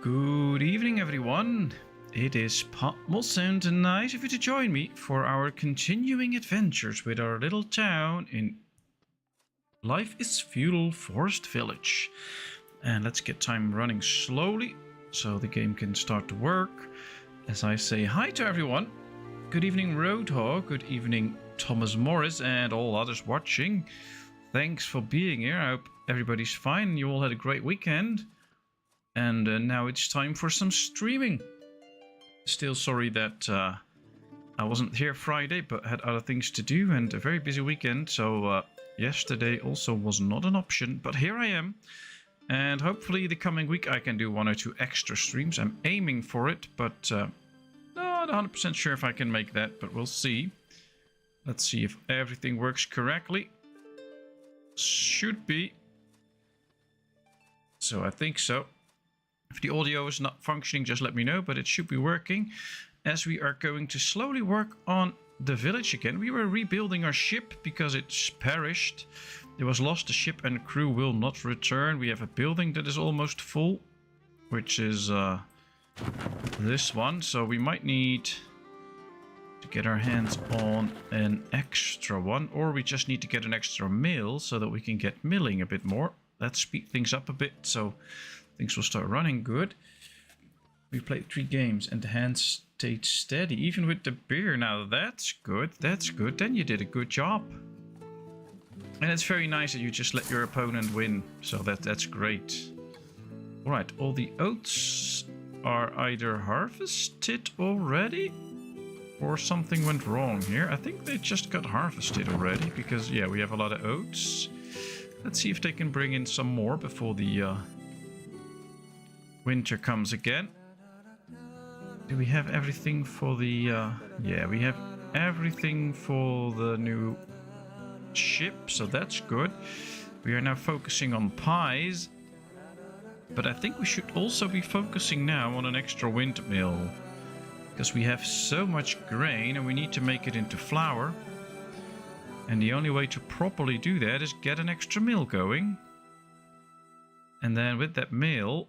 Good evening, everyone. It is Patmos, and nice of you to join me for our continuing adventures with our little town in Life is Feudal Forest Village. And let's get time running slowly so the game can start to work. As I say hi to everyone. Good evening, Roadhog. Good evening, Thomas Morris, and all others watching. Thanks for being here. I hope everybody's fine. You all had a great weekend. And now it's time for some streaming. Still sorry that I wasn't here Friday, but had other things to do and a very busy weekend. So yesterday also was not an option, but here I am. And hopefully the coming week I can do 1 or 2 extra streams. I'm aiming for it, but not 100% sure if I can make that, but we'll see. Let's see if everything works correctly. Should be. So I think so. If the audio is not functioning, just let me know, but it should be working. As we are going to slowly work on the village again. We were rebuilding our ship because it's perished. It was lost. The ship and crew will not return. We have a building that is almost full, which is this one. So we might need to get our hands on an extra one, or we just need to get an extra mill so that we can get milling a bit more. Let's speed things up a bit so things will start running good. We played 3 games and the hands stayed steady, even with the beer. Now that's good, that's good. Then you did a good job. And it's very nice that you just let your opponent win. So that's great. Alright, all the oats are either harvested already or something went wrong here. I think they just got harvested already because, yeah, we have a lot of oats. Let's see if they can bring in some more before the winter comes again. Do we have everything for the... yeah, we have everything for the new ship, so that's good. We are now focusing on pies. But I think we should also be focusing now on an extra windmill. Because we have so much grain and we need to make it into flour. And the only way to properly do that is get an extra mill going. And then with that mill,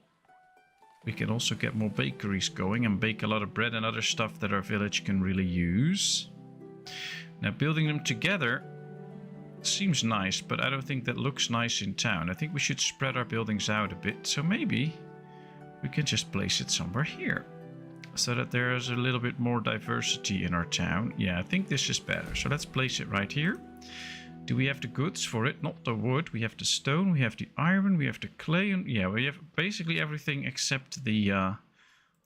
we can also get more bakeries going and bake a lot of bread and other stuff that our village can really use. Now building them together seems nice, but I don't think that looks nice in town. I think we should spread our buildings out a bit. So maybe we can just place it somewhere here, so that there's a little bit more diversity in our town. Yeah, I think this is better. So let's place it right here. Do we have the goods for it? Not the wood. We have the stone, we have the iron, we have the clay. And yeah, we have basically everything except the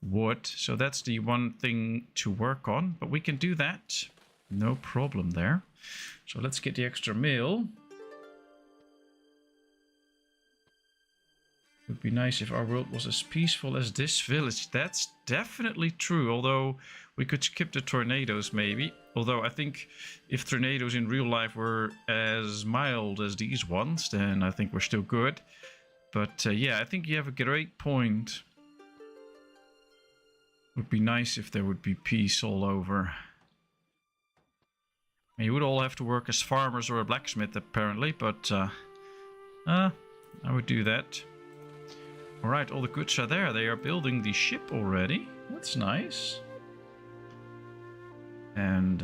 wood. So that's the one thing to work on. But we can do that. No problem there. So let's get the extra mill. It would be nice if our world was as peaceful as this village. That's definitely true, although we could skip the tornadoes maybe. Although I think if tornadoes in real life were as mild as these ones, then I think we're still good. But yeah, I think you have a great point. It would be nice if there would be peace all over. And you would all have to work as farmers or a blacksmith apparently, but I would do that. Alright, all the goods are there. They are building the ship already. That's nice. And,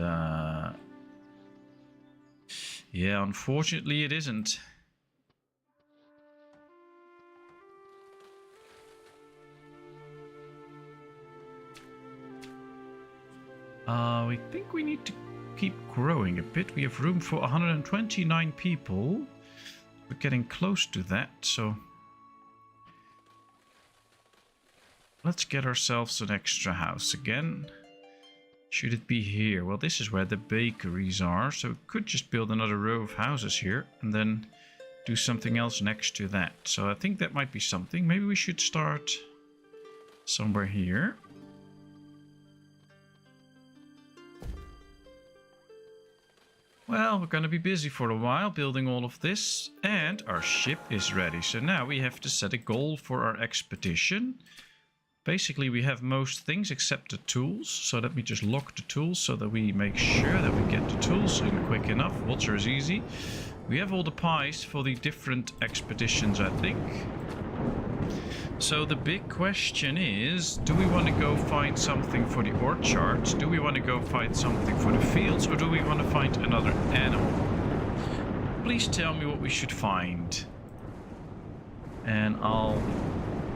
yeah, unfortunately it isn't. We think we need to keep growing a bit. We have room for 129 people. We're getting close to that, so... let's get ourselves an extra house again. Should it be here? Well, this is where the bakeries are, so we could just build another row of houses here and then do something else next to that. So I think that might be something. Maybe we should start somewhere here. Well, we're going to be busy for a while building all of this, and our ship is ready. So now we have to set a goal for our expedition. Basically, we have most things except the tools. So let me just lock the tools so that we make sure that we get the tools in quick enough. Water is easy. We have all the pies for the different expeditions, I think. So the big question is, do we want to go find something for the orchards? Do we want to go find something for the fields? Or do we want to find another animal? Please tell me what we should find. And I'll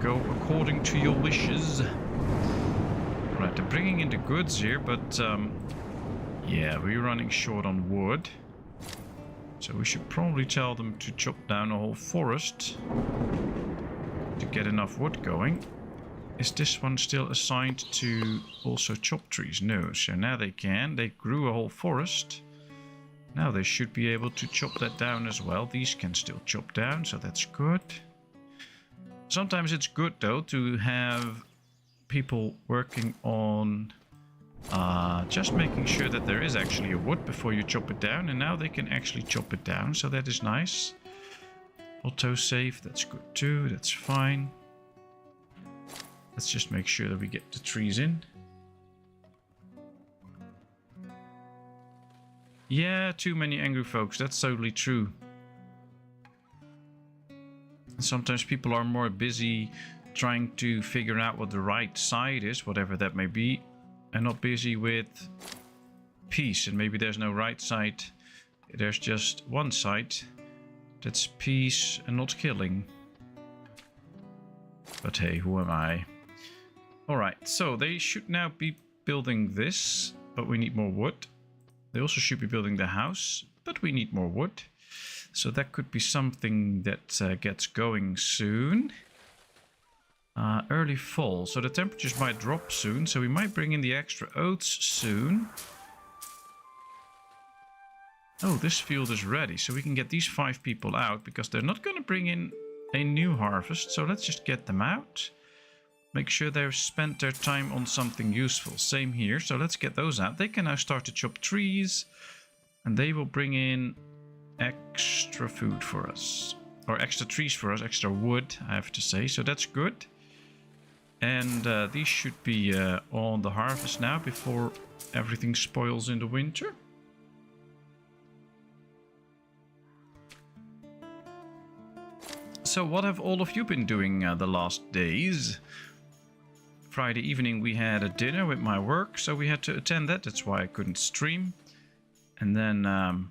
go according to your wishes. Right, they're bringing in the goods here, but yeah, we're running short on wood. So we should probably tell them to chop down a whole forest to get enough wood going. Is this one still assigned to also chop trees? No, so now they can. They grew a whole forest. Now they should be able to chop that down as well. These can still chop down, so that's good. Sometimes it's good though to have people working on just making sure that there is actually a wood before you chop it down, and now they can actually chop it down, so that is nice. Auto save, that's good too, that's fine. Let's just make sure that we get the trees in. Yeah, too many angry folks, that's totally true. Sometimes people are more busy trying to figure out what the right side is, whatever that may be, and not busy with peace. And maybe there's no right side, there's just one side. That's peace and not killing. But hey, who am I? Alright, so they should now be building this, but we need more wood. They also should be building the house, but we need more wood. So that could be something that gets going soon. Early fall, so the temperatures might drop soon, so we might bring in the extra oats soon. Oh, this field is ready, so we can get these 5 people out, because they're not going to bring in a new harvest, so let's just get them out. Make sure they've spent their time on something useful. Same here, so let's get those out. They can now start to chop trees, and they will bring in extra food for us. Or extra trees for us, extra wood, I have to say, so that's good. And these should be on the harvest now, before everything spoils in the winter. So what have all of you been doing the last days? Friday evening we had a dinner with my work, so we had to attend that. That's why I couldn't stream. And then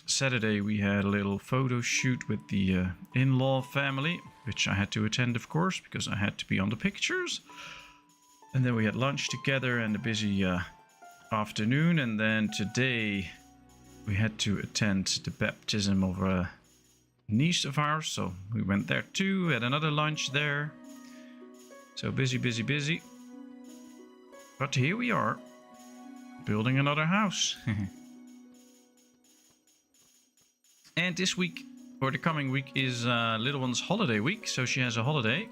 Saturday we had a little photo shoot with the in-law family, which I had to attend, of course, because I had to be on the pictures. And then we had lunch together and a busy afternoon. And then today we had to attend the baptism of a niece of ours, so we went there too, had another lunch there. So busy, busy, busy. But here we are, building another house. And this week, or the coming week, is little one's holiday week, so she has a holiday.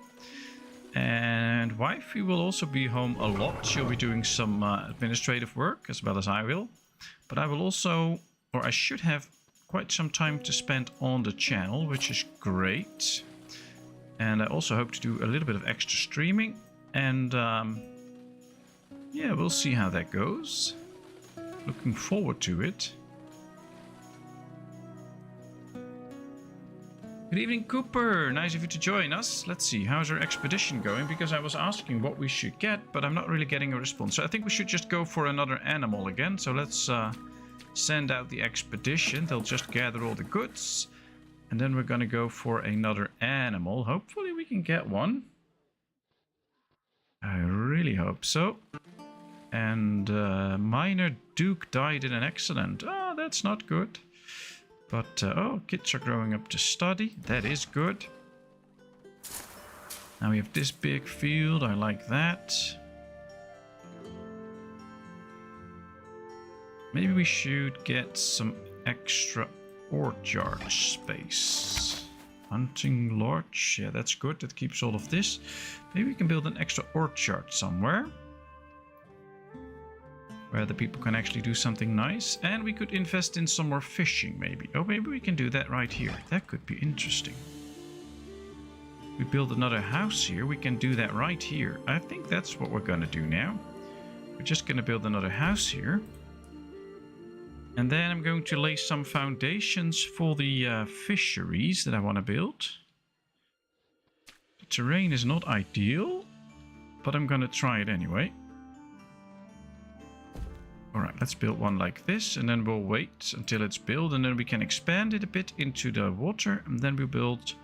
And wifey will also be home a lot. She'll be doing some administrative work, as well as I will. But I will also, or I should have, quite some time to spend on the channel, which is great. And I also hope to do a little bit of extra streaming. And yeah, we'll see how that goes. Looking forward to it. Good evening, Cooper. Nice of you to join us. Let's see, how's our expedition going? Because I was asking what we should get, but I'm not really getting a response. So I think we should just go for another animal again. So let's send out the expedition. They'll just gather all the goods. And then we're going to go for another animal. Hopefully we can get one. I really hope so. And Minor Duke died in an accident. Oh, that's not good. But, oh, kids are growing up to study. That is good. Now we have this big field. I like that. Maybe we should get some extra orchard space. Hunting lodge. Yeah, that's good. That keeps all of this. Maybe we can build an extra orchard somewhere, where the people can actually do something nice. And we could invest in some more fishing, maybe. Oh, maybe we can do that right here. That could be interesting. We build another house here. We can do that right here. I think that's what we're going to do now. We're just going to build another house here. And then I'm going to lay some foundations for the fisheries that I want to build. terrain is not ideal, but I'm gonna try it anyway. Alright, let's build one like this, and then we'll wait until it's built, and then we can expand it a bit into the water, and then we build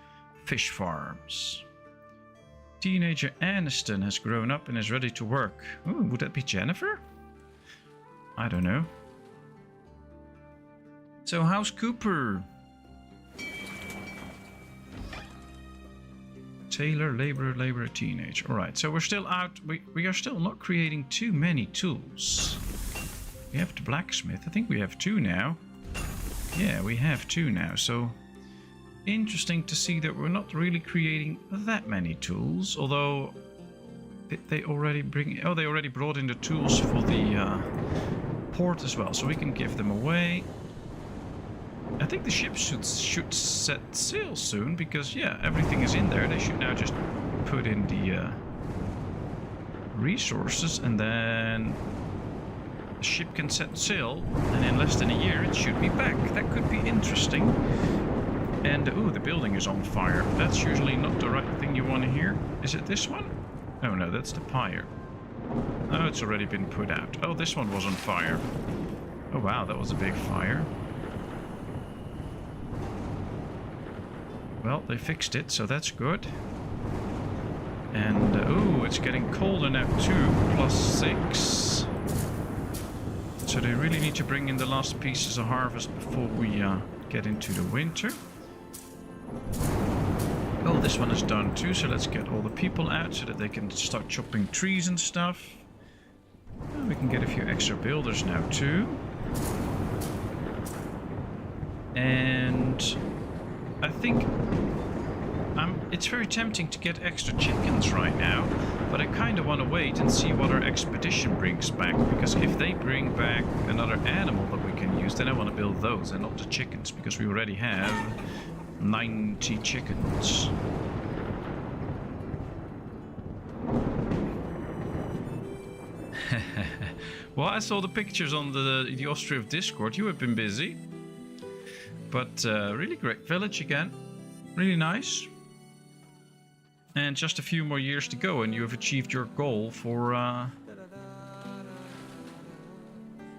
fish farms. Teenager Aniston has grown up and is ready to work. Ooh, would that be Jennifer? I don't know. So how's Cooper? Tailor, laborer, teenager. Alright, so we're still out. We are still not creating too many tools. We have the blacksmith. I think we have 2 now. Yeah, we have 2 now. So interesting to see that we're not really creating that many tools. Although they already bring. Oh, they already brought in the tools for the port as well, so we can give them away. I think the ship should set sail soon, because yeah, everything is in there. They should now just put in the resources, and then the ship can set sail, and in less than a year it should be back. That could be interesting. And ooh, the building is on fire. That's usually not the right thing you want to hear. Is it this one? Oh no, that's the pyre. Oh, it's already been put out. Oh, this one was on fire. Oh wow, that was a big fire. Well, they fixed it, so that's good. And ooh, it's getting colder now too, +6. So they really need to bring in the last pieces of harvest before we get into the winter. Oh, this one is done too, so let's get all the people out so that they can start chopping trees and stuff. And we can get a few extra builders now too. And I think it's very tempting to get extra chickens right now, but I kind of want to wait and see what our expedition brings back, because if they bring back another animal that we can use, then I want to build those and not the chickens, because we already have 90 chickens. Well, I saw the pictures on the Austria of Discord. You have been busy. But really great village again. Really nice. And just a few more years to go, and you have achieved your goal for a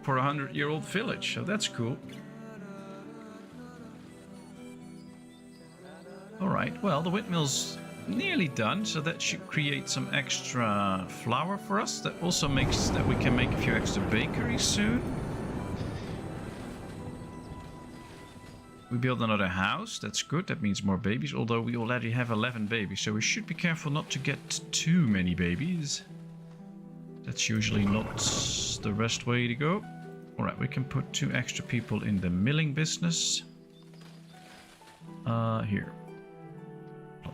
100-year-old village. So that's cool. Alright, well, the windmill's nearly done, so that should create some extra flour for us. That also makes that we can make a few extra bakeries soon. We build another house. That's good. That means more babies, although we already have 11 babies, so we should be careful not to get too many babies. That's usually not the best way to go. Alright, we can put 2 extra people in the milling business. Here. ++,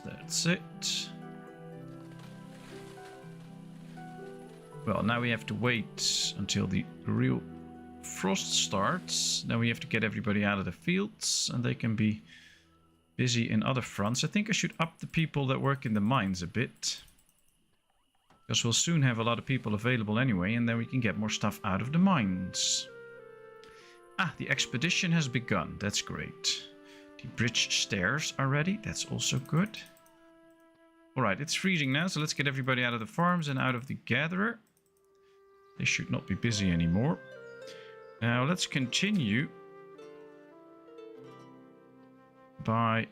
that's it. Well, now we have to wait until the real frost starts. Then we have to get everybody out of the fields, and they can be busy in other fronts. I think I should up the people that work in the mines a bit, because we'll soon have a lot of people available anyway, and then we can get more stuff out of the mines. Ah, the expedition has begun. That's great. The bridge stairs are ready. That's also good. Alright, it's freezing now, so let's get everybody out of the farms and out of the gatherer. They should not be busy anymore. Now let's continue by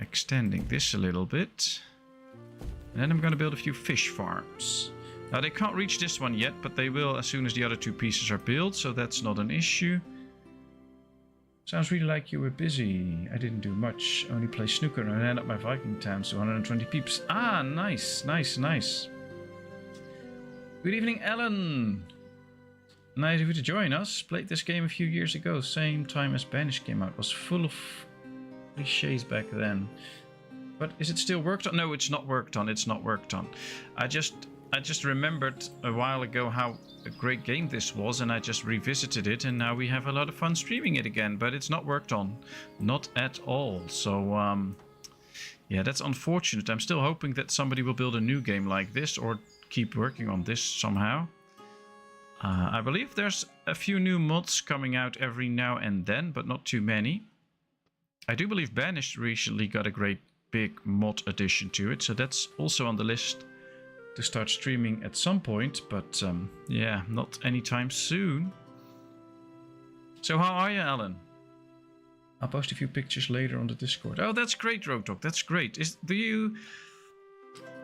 extending this a little bit. And then I'm going to build a few fish farms. Now they can't reach this one yet, but they will as soon as the other 2 pieces are built, so that's not an issue. Sounds really like you were busy. I didn't do much, only play snooker and ran up my Viking towns to 120 peeps. Ah, nice, nice, nice. Good evening, Ellen. Nice of you to join us. Played this game a few years ago, same time as Banished came out. Was full of cliches back then. But is it still worked on? No, it's not worked on. It's not worked on. I just remembered a while ago how a great game this was, and I just revisited it, and now we have a lot of fun streaming it again, but it's not worked on. Not at all. So, yeah, that's unfortunate. I'm still hoping that somebody will build a new game like this, or keep working on this somehow. I believe there's a few new mods coming out every now and then, but not too many. I do believe Banished recently got a great big mod addition to it. So that's also on the list to start streaming at some point. But yeah, not anytime soon. So how are you, Alan? I'll post a few pictures later on the Discord. Oh, that's great, Rogue Dog. That's great.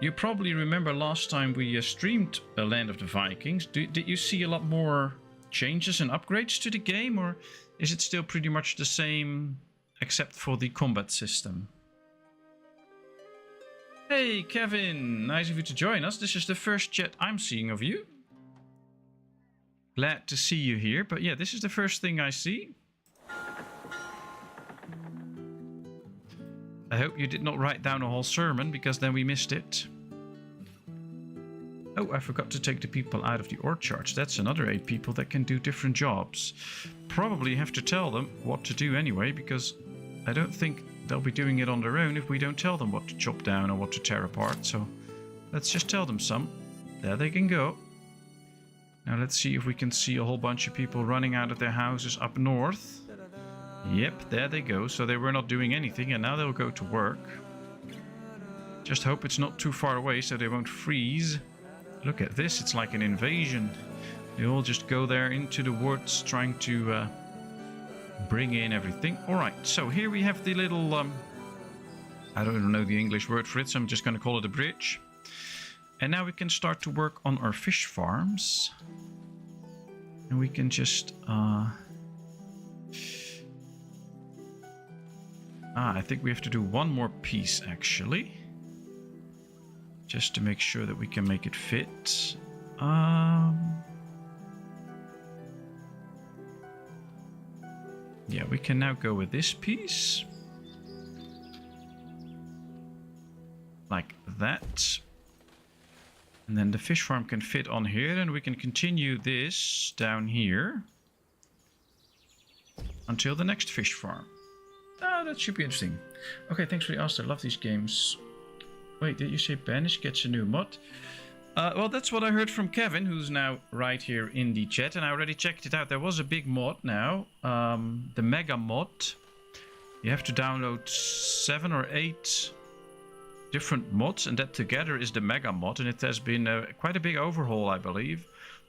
You probably remember last time we streamed Land of the Vikings. Did you see a lot more changes and upgrades to the game, or is it still pretty much the same except for the combat system? Hey, Kevin. Nice of you to join us. This is the first chat I'm seeing of you. Glad to see you here, but yeah, this is the first thing I see. I hope you did not write down a whole sermon, because then we missed it. Oh, I forgot to take the people out of the org charge. That's another 8 people that can do different jobs. Probably have to tell them what to do anyway, because I don't think they'll be doing it on their own if we don't tell them what to chop down or what to tear apart. So let's just tell them some. There they can go. Now let's see if we can see a whole bunch of people running out of their houses up north. Yep, there they go. So they were not doing anything, and now they'll go to work. Just hope it's not too far away so they won't freeze. Look at this, it's like an invasion. They all just go there into the woods trying to bring in everything. Alright, so here we have the little... I don't know the English word for it, so I'm just going to call it a bridge. And now we can start to work on our fish farms. And we can just... I think we have to do one more piece, actually. Just to make sure that we can make it fit. Yeah, we can now go with this piece. Like that. And then the fish farm can fit on here, and we can continue this down here. Until the next fish farm. Oh, that should be interesting. Okay, thanks for the ask. I love these games. Wait, did you say Banish gets a new mod? Well, that's what I heard from Kevin, who's now right here in the chat. And I already checked it out. There was a big mod now. The Mega mod. You have to download 7 or 8 different mods. And that together is the Mega mod. And it has been quite a big overhaul, I believe.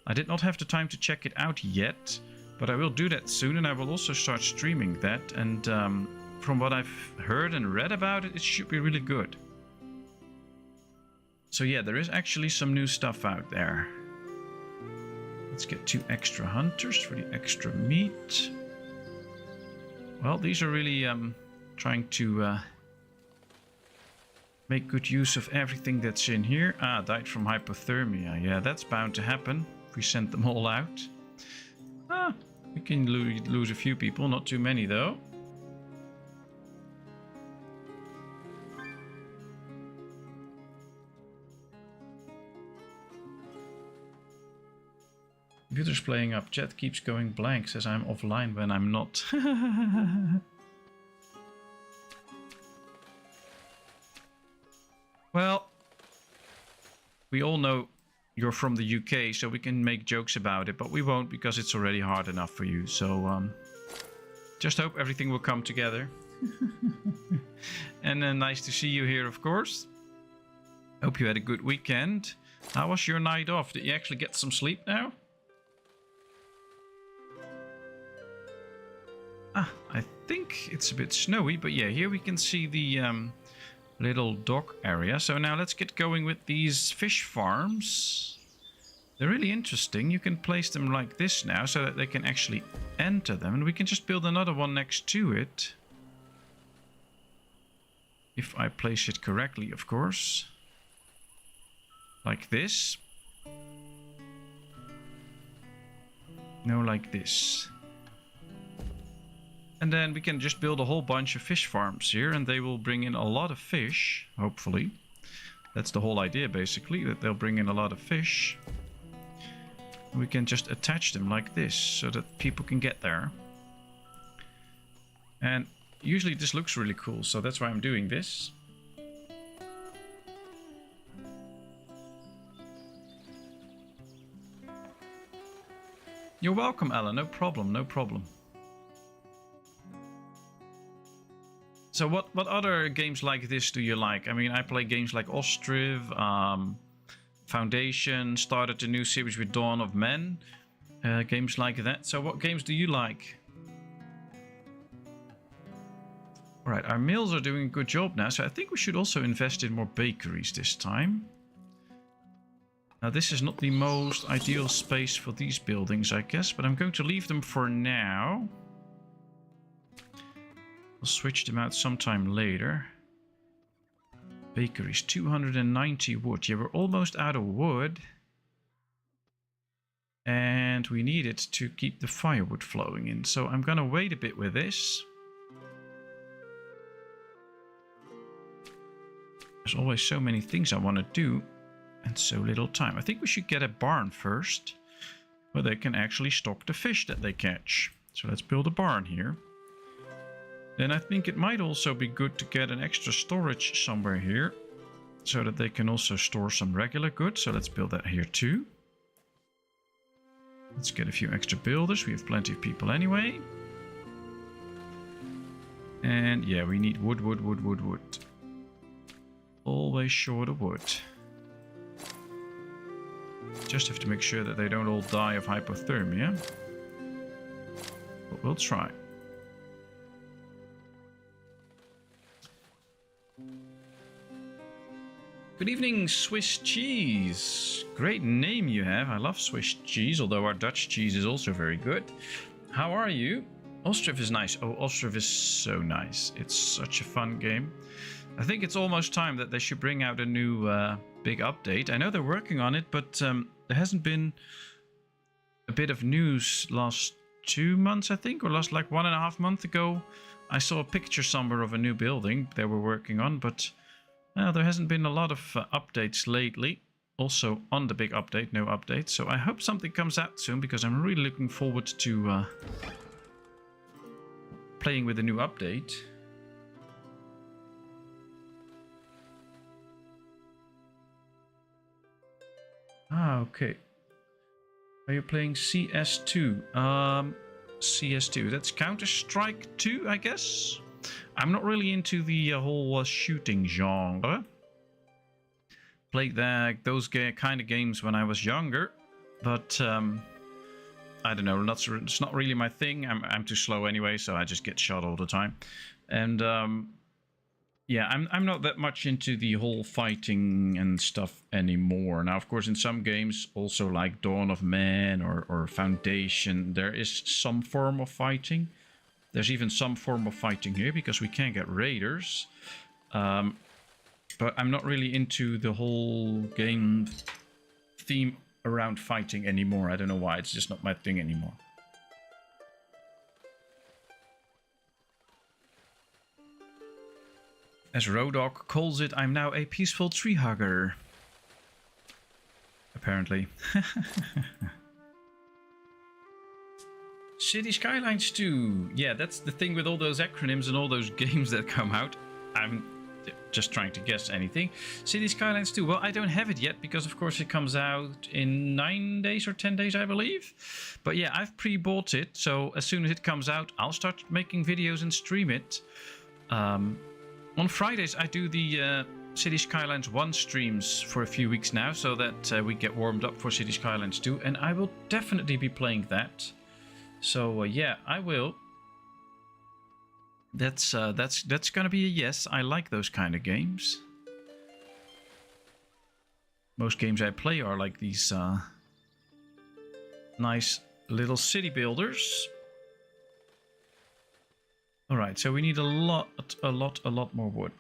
I did not have the time to check it out yet. But I will do that soon. And I will also start streaming that. And from what I've heard and read about it, it should be really good. So yeah, there is actually some new stuff out there. Let's get 2 extra hunters for the extra meat. Well, these are really trying to make good use of everything that's in here. Ah, died from hypothermia. Yeah, that's bound to happen if we send them all out. Ah, we can lose a few people, not too many though. Computer's playing up. Chat keeps going blank. Says I'm offline when I'm not. Well, we all know you're from the UK, so we can make jokes about it, but we won't because it's already hard enough for you. So just hope everything will come together. And nice to see you here, of course. Hope you had a good weekend. How was your night off? Did you actually get some sleep now? I think it's a bit snowy, but yeah, here we can see the little dock area. So now let's get going with these fish farms. They're really interesting. You can place them like this now so that they can actually enter them. And we can just build another one next to it. If I place it correctly, of course. Like this. No, like this. And then we can just build a whole bunch of fish farms here, and they will bring in a lot of fish, hopefully. That's the whole idea, basically, that they'll bring in a lot of fish. We can just attach them like this, so that people can get there. And usually this looks really cool, so that's why I'm doing this. You're welcome, Alan. No problem, no problem. So what other games like this do you like? I mean, I play games like Ostriv, Foundation, started a new series with Dawn of Men, games like that. So what games do you like? All right, our mills are doing a good job now, so I think we should also invest in more bakeries this time. Now, this is not the most ideal space for these buildings, I guess, but I'm going to leave them for now. We'll switch them out sometime later. Bakeries, 290 wood. Yeah, we're almost out of wood. And we need it to keep the firewood flowing in. So I'm going to wait a bit with this. There's always so many things I want to do and so little time. I think we should get a barn first where they can actually stock the fish that they catch. So let's build a barn here. Then I think it might also be good to get an extra storage somewhere here so that they can also store some regular goods. So let's build that here too. Let's get a few extra builders. We have plenty of people anyway. And yeah, we need wood. Always short of wood. Just have to make sure that they don't all die of hypothermia. But we'll try. Good evening, Swiss cheese. Great name you have. I love Swiss cheese, although our Dutch cheese is also very good. How are you? Ostriv is nice. Oh, Ostriv is so nice. It's such a fun game. I think it's almost time that they should bring out a new big update. I know they're working on it, but there hasn't been a bit of news last 2 months, I think, or last like 1.5 months ago. I saw a picture somewhere of a new building they were working on, but there hasn't been a lot of updates lately. Also on the big update, no update. So I hope something comes out soon, because I'm really looking forward to playing with the new update. Ah, okay. Are you playing CS2? CS2. That's Counter-Strike 2, I guess? I'm not really into the whole shooting genre. Played those kind of games when I was younger, but I don't know. It's not really my thing. I'm too slow anyway, so I just get shot all the time. And yeah, I'm not that much into the whole fighting and stuff anymore. Now, of course, in some games, also like Dawn of Man or Foundation, there is some form of fighting. There's even some form of fighting here because we can't get raiders. But I'm not really into the whole game theme around fighting anymore. I don't know why. It's just not my thing anymore. As Rodog calls it, I'm now a peaceful tree hugger. Apparently. City Skylines 2. Yeah, that's the thing with all those acronyms and all those games that come out. I'm just trying to guess anything. City Skylines 2. Well, I don't have it yet because, of course, it comes out in 9 days or 10 days, I believe. But yeah, I've pre-bought it. So as soon as it comes out, I'll start making videos and stream it. On Fridays, I do the City Skylines 1 streams for a few weeks now, so that we get warmed up for City Skylines 2, and I will definitely be playing that. So yeah, I will. That's gonna be a yes. I like those kind of games. Most games I play are like these nice little city builders. Alright, so we need a lot more wood.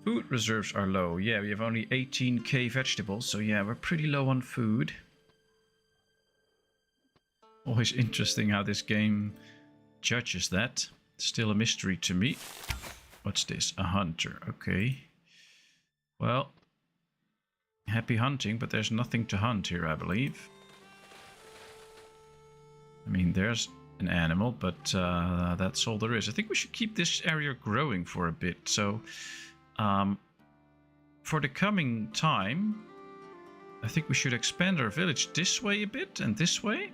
Food reserves are low. Yeah, we have only 18k vegetables, so yeah, we're pretty low on food. Always interesting how this game judges that. Still a mystery to me. What's this? A hunter. Okay. Well, happy hunting, but there's nothing to hunt here, I believe. I mean, there's an animal, but that's all there is. I think we should keep this area growing for a bit. So for the coming time, I think we should expand our village this way a bit and this way.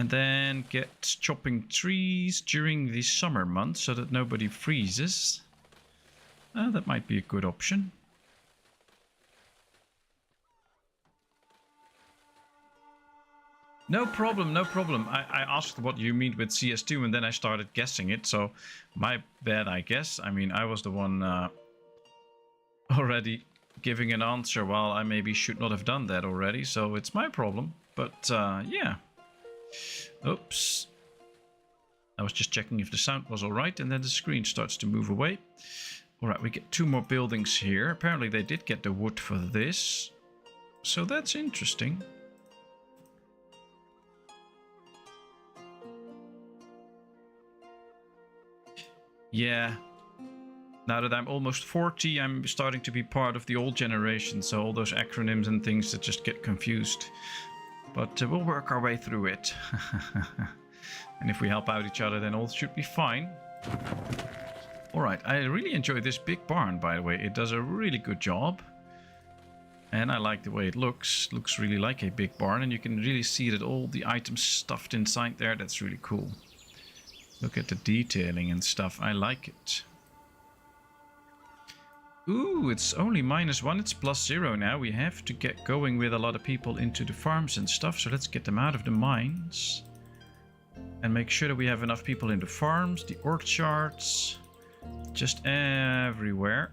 And then get chopping trees during the summer months so that nobody freezes. That might be a good option. No problem, no problem. I asked what you mean with CS2 and then I started guessing it. So my bad, I guess. I mean, I was the one already giving an answer while I maybe should not have done that already. So it's my problem. But yeah. Oops. I was just checking if the sound was alright and then the screen starts to move away. Alright, we get 2 more buildings here. Apparently they did get the wood for this. So that's interesting. Yeah. Now that I'm almost 40, I'm starting to be part of the old generation. So all those acronyms and things that just get confused. But we'll work our way through it. And if we help out each other, then all should be fine. Alright, I really enjoy this big barn, by the way. It does a really good job. And I like the way it looks. Looks really like a big barn. And you can really see that all the items stuffed inside there. That's really cool. Look at the detailing and stuff. I like it. Ooh, it's only -1. It's +0 now. We have to get going with a lot of people into the farms and stuff. So let's get them out of the mines. And make sure that we have enough people in the farms, the orchards. Just everywhere.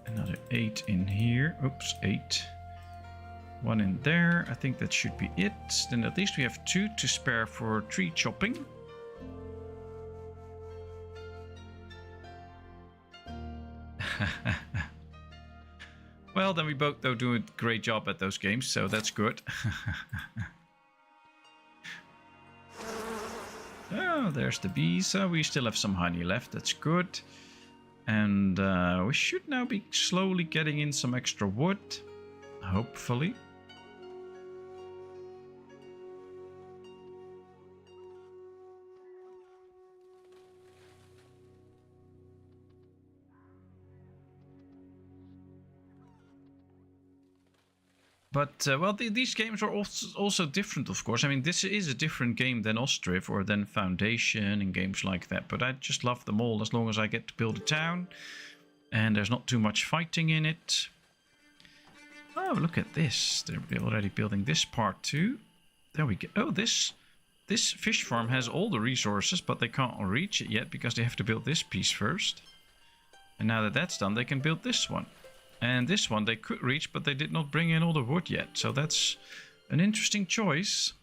Another 8 in here. Oops, 8. 1 in there. I think that should be it. Then at least we have 2 to spare for tree chopping. Well, then we both do a great job at those games, so that's good. Oh, there's the bees. We still have some honey left, that's good. And we should now be slowly getting in some extra wood, hopefully. But, well, these games are also different, of course. I mean, this is a different game than Ostriv or than Foundation and games like that. But I just love them all as long as I get to build a town. And there's not too much fighting in it. Oh, look at this. They're already building this part too. There we go. Oh, this fish farm has all the resources, but they can't reach it yet because they have to build this piece first. And now that that's done, they can build this one. And this one they could reach, but they did not bring in all the wood yet. So that's an interesting choice.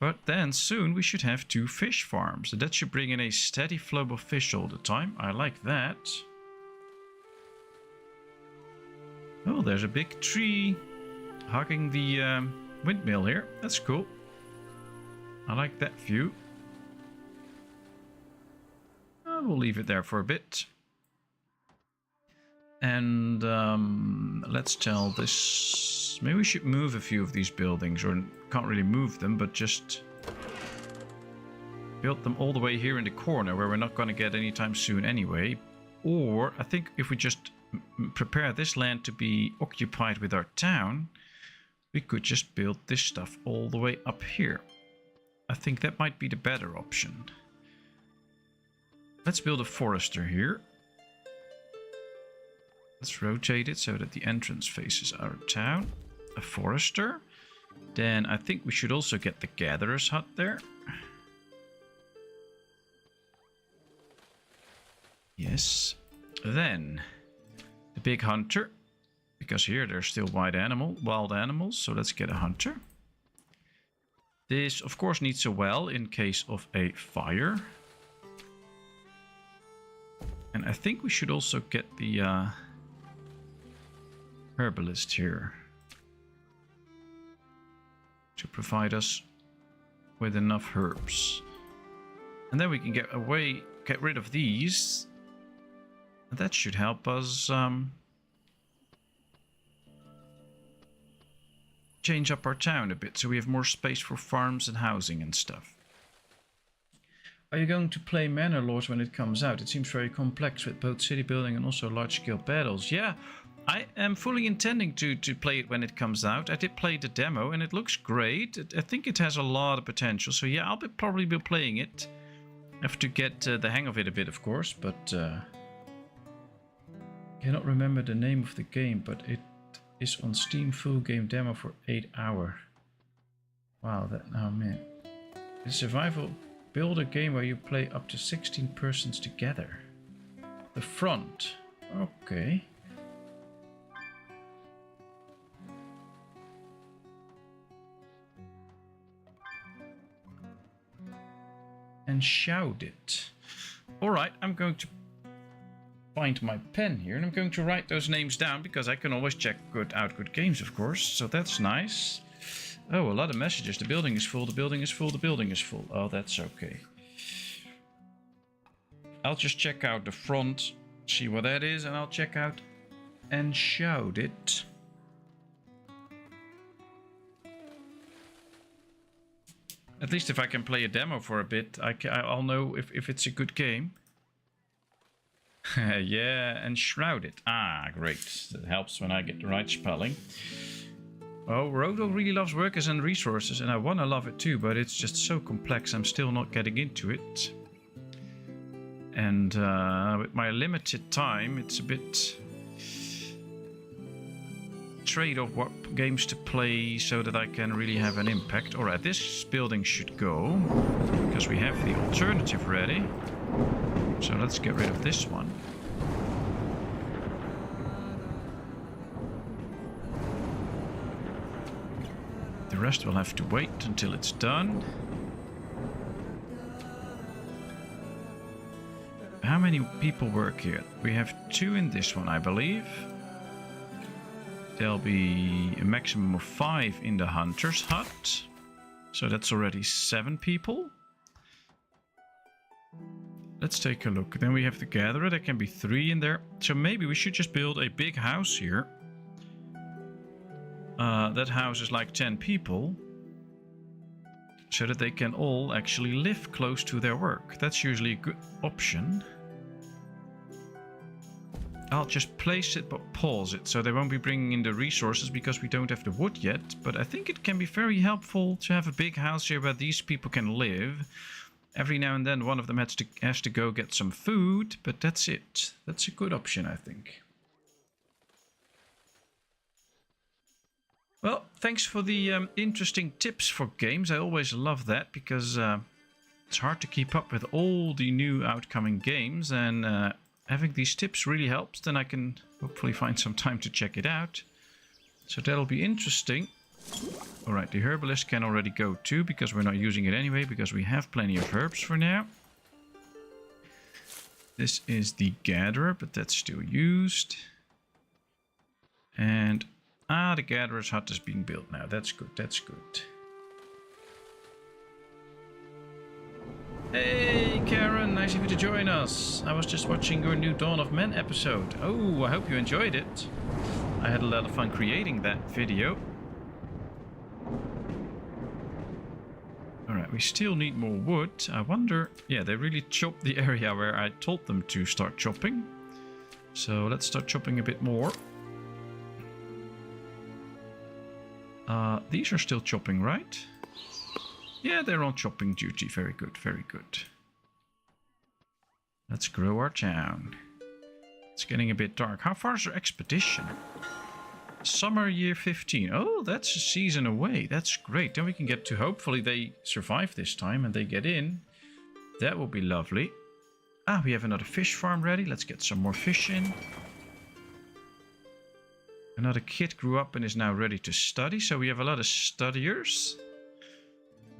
But then soon we should have 2 fish farms. And that should bring in a steady flow of fish all the time. I like that. Oh, there's a big tree hugging the windmill here. That's cool. I like that view. We'll leave it there for a bit. And let's tell this. Maybe we should move a few of these buildings, or can't really move them, but just build them all the way here in the corner where we're not going to get anytime soon anyway. Or I think if we just prepare this land to be occupied with our town, we could just build this stuff all the way up here. I think that might be the better option. Let's build a forester here. Let's rotate it so that the entrance faces our town. A forester. Then I think we should also get the gatherer's hut there. Yes. Then the big hunter. Because here there's still wild animals. So let's get a hunter. This of course needs a well in case of a fire. And I think we should also get the herbalist here to provide us with enough herbs. And then we can get rid of these. And that should help us change up our town a bit so we have more space for farms and housing and stuff. Are you going to play Manor Lords when it comes out? It seems very complex with both city building and also large-scale battles. Yeah, I am fully intending to play it when it comes out. I did play the demo and it looks great. I think it has a lot of potential. So yeah, I'll probably be playing it. I have to get the hang of it a bit, of course, but cannot remember the name of the game, but it is on Steam full game demo for 8 hours. Wow, that now, man. It's a survival builder game where you play up to 16 persons together. The front. Okay. And shout it. Alright, I'm going to find my pen here and I'm going to write those names down because I can always check out good games, of course. So that's nice. Oh, a lot of messages. The building is full, the building is full, the building is full. Oh, that's okay. I'll just check out the front, see what that is, and I'll check out and shout it. At least if I can play a demo for a bit, I'll know if it's a good game. Yeah, and shroud it. Ah, great. That helps when I get the right spelling. Oh, Roto really loves workers and resources, and I want to love it too, but it's just so complex, I'm still not getting into it. And with my limited time, it's a bit trade-off what games to play so that I can really have an impact. Alright, this building should go, because we have the alternative ready. So let's get rid of this one. The rest will have to wait until it's done. How many people work here? We have 2 in this one, I believe. There'll be a maximum of 5 in the hunter's hut. So that's already 7 people. Let's take a look. Then we have the gatherer. There can be 3 in there. So maybe we should just build a big house here. That house is like 10 people. So that they can all actually live close to their work. That's usually a good option. I'll just place it but pause it, so they won't be bringing in the resources because we don't have the wood yet. But I think it can be very helpful to have a big house here where these people can live. Every now and then one of them has to go get some food, but that's it. That's a good option, I think. Well, thanks for the interesting tips for games. I always love that because it's hard to keep up with all the new outcoming games, and having these tips really helps. Then I can hopefully find some time to check it out. So that'll be interesting. Alright, the herbalist can already go too, because we're not using it anyway, because we have plenty of herbs for now. This is the gatherer, but that's still used. And the gatherer's hut is being built now. That's good, that's good. Hey Karen, nice of you to join us. I was just watching your new Dawn of Men episode. Oh, I hope you enjoyed it. I had a lot of fun creating that video. Alright, we still need more wood. I wonder... Yeah, they really chopped the area where I told them to start chopping. So let's start chopping a bit more. These are still chopping, right? Yeah, they're on chopping duty. Very good, very good. Let's grow our town. It's getting a bit dark. How far is our expedition? Summer year 15. Oh, that's a season away. That's great. Then we can get to... Hopefully they survive this time and they get in. That will be lovely. We have another fish farm ready. Let's get some more fish in. Another kid grew up and is now ready to study. So we have a lot of studiers.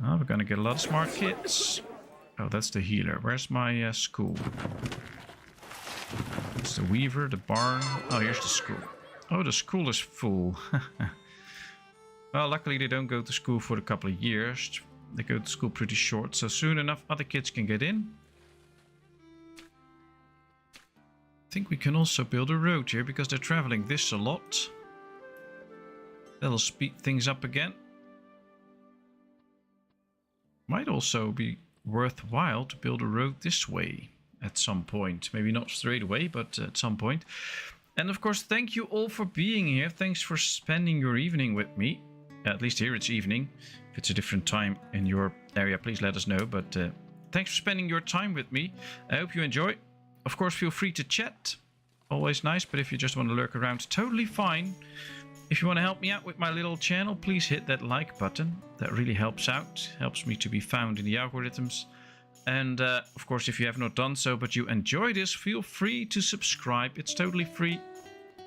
We're going to get a lot of smart kids. Oh, that's the healer. Where's my school? It's the weaver, the barn. Oh, here's the school. Oh, the school is full. Well, luckily they don't go to school for a couple of years. They go to school pretty short. So soon enough, other kids can get in. I think we can also build a road here because they're traveling this a lot. That'll speed things up again. Might also be worthwhile to build a road this way at some point. Maybe not straight away, but at some point. And of course, thank you all for being here. Thanks for spending your evening with me. At least here it's evening. If it's a different time in your area, please let us know. But thanks for spending your time with me. I hope you enjoy. Of course, feel free to chat. Always nice, but if you just want to lurk around, totally fine. If you want to help me out with my little channel, please hit that like button. That really helps out. Helps me to be found in the algorithms. And of course, if you have not done so, but you enjoy this, feel free to subscribe. It's totally free.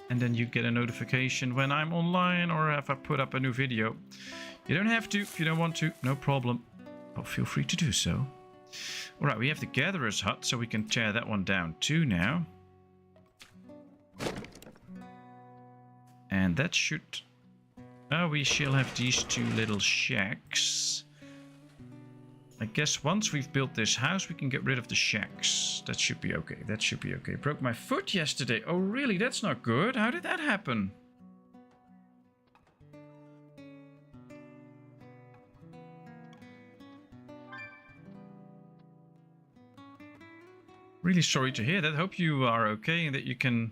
And then you get a notification when I'm online or if I put up a new video. You don't have to if you don't want to, no problem. But feel free to do so. Alright, we have the Gatherer's Hut, so we can tear that one down too now. And that should... Oh, we shall have these two little shacks. I guess once we've built this house, we can get rid of the shacks. That should be okay. That should be okay. Broke my foot yesterday. Oh, really? That's not good. How did that happen? Really sorry to hear that. Hope you are okay and that you can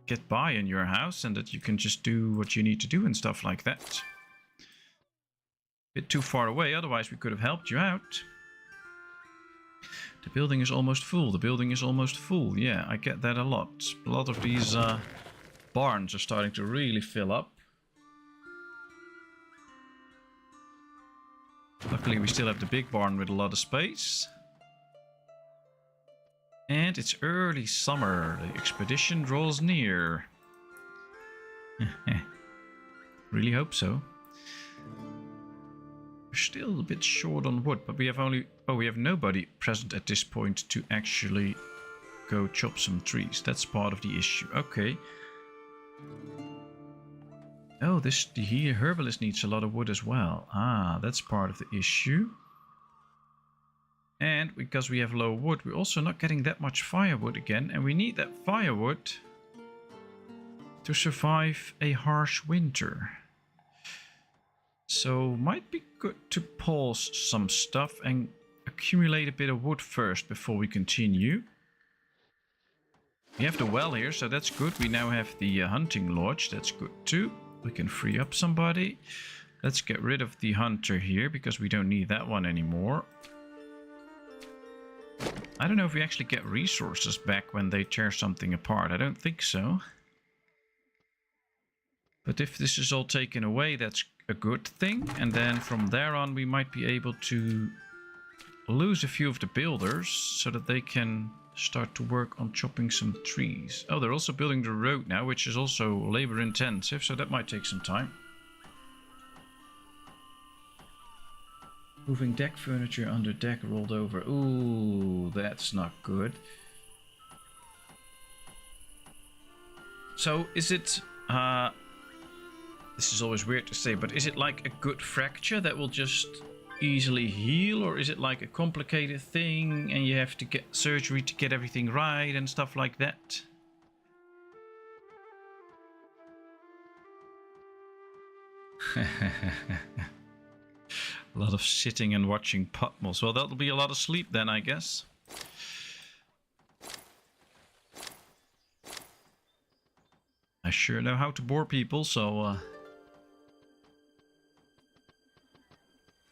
get by in your house and that you can just do what you need to do and stuff like that. Bit too far away, otherwise we could have helped you out. The building is almost full. The building is almost full. Yeah, I get that a lot. A lot of these barns are starting to really fill up. Luckily we still have the big barn with a lot of space. And it's early summer. The expedition draws near. Really hope so. We're still a bit short on wood, but we have only... Oh, we have nobody present at this point to actually go chop some trees. That's part of the issue. Okay. Oh, the herbalist needs a lot of wood as well. Ah, that's part of the issue. And because we have low wood, we're also not getting that much firewood again. And we need that firewood to survive a harsh winter. So might be good to pause some stuff and accumulate a bit of wood first before we continue. We have the well here, so that's good. We now have the hunting lodge. That's good too. We can free up somebody. Let's get rid of the hunter here because we don't need that one anymore. I don't know if we actually get resources back when they tear something apart. I don't think so. But if this is all taken away, that's a good thing. And then from there on, we might be able to lose a few of the builders so that they can start to work on chopping some trees. Oh, they're also building the road now, which is also labor intensive, so that might take some time. Moving deck furniture under deck rolled over. Ooh, that's not good. So is it... this is always weird to say, but is it like a good fracture that will just easily heal? Or is it like a complicated thing and you have to get surgery to get everything right and stuff like that? A lot of sitting and watching Patmos. Well, that'll be a lot of sleep then, I guess. I sure know how to bore people, so...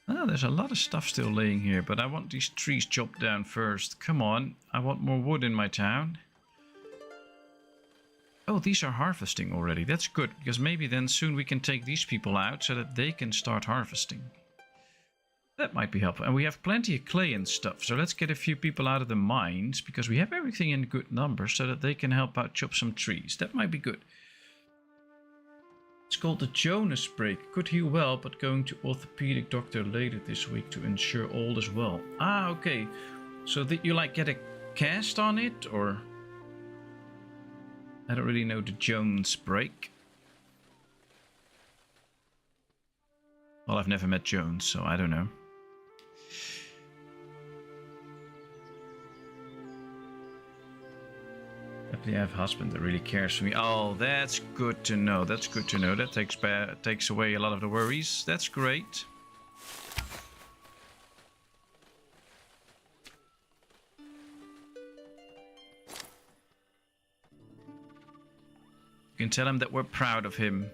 Oh, there's a lot of stuff still laying here, but I want these trees chopped down first. Come on, I want more wood in my town. Oh, these are harvesting already. That's good, because maybe then soon we can take these people out so that they can start harvesting. That might be helpful. And we have plenty of clay and stuff, so let's get a few people out of the mines, because we have everything in good numbers so that they can help out chop some trees. That might be good. It's called the Jonas break. Could heal well, but going to orthopedic doctor later this week to ensure all is well. Ah, okay. So did you like get a cast on it, or... I don't really know the Jones break. Well, I've never met Jones, so I don't know. Happily I have a husband that really cares for me. Oh, that's good to know. That's good to know. That takes away a lot of the worries. That's great. can tell him that we're proud of him.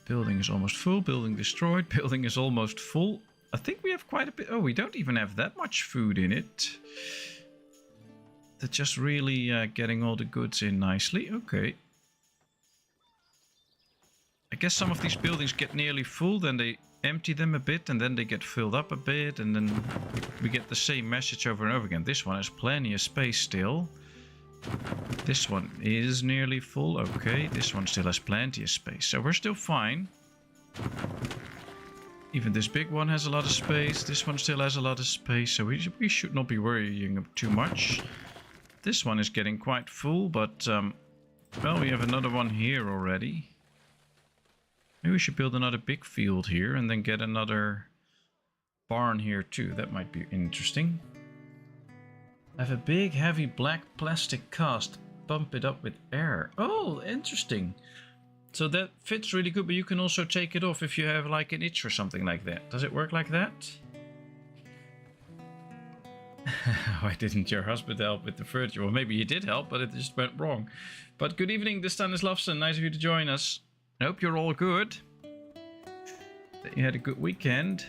Building is almost full. Building destroyed. Building is almost full. I think we have quite a bit. Oh, we don't even have that much food in it. They're just really getting all the goods in nicely. Okay. I guess some of these buildings get nearly full, then they empty them a bit, and then they get filled up a bit, and then we get the same message over and over again. This one has plenty of space still. This one is nearly full. Okay, this one still has plenty of space, so we're still fine. Even this big one has a lot of space. This one still has a lot of space, so we should not be worrying too much. This one is getting quite full, but well, we have another one here already. Maybe we should build another big field here and then get another barn here too. That might be interesting. I have a big heavy black plastic cast. Pump it up with air. Oh, interesting. So that fits really good, but you can also take it off if you have like an itch or something like that. Does it work like that? Why didn't your husband help with the furniture? Well, maybe he did help, but it just went wrong. But good evening, the Stanislavson. Nice of you to join us. I hope you're all good. That you had a good weekend.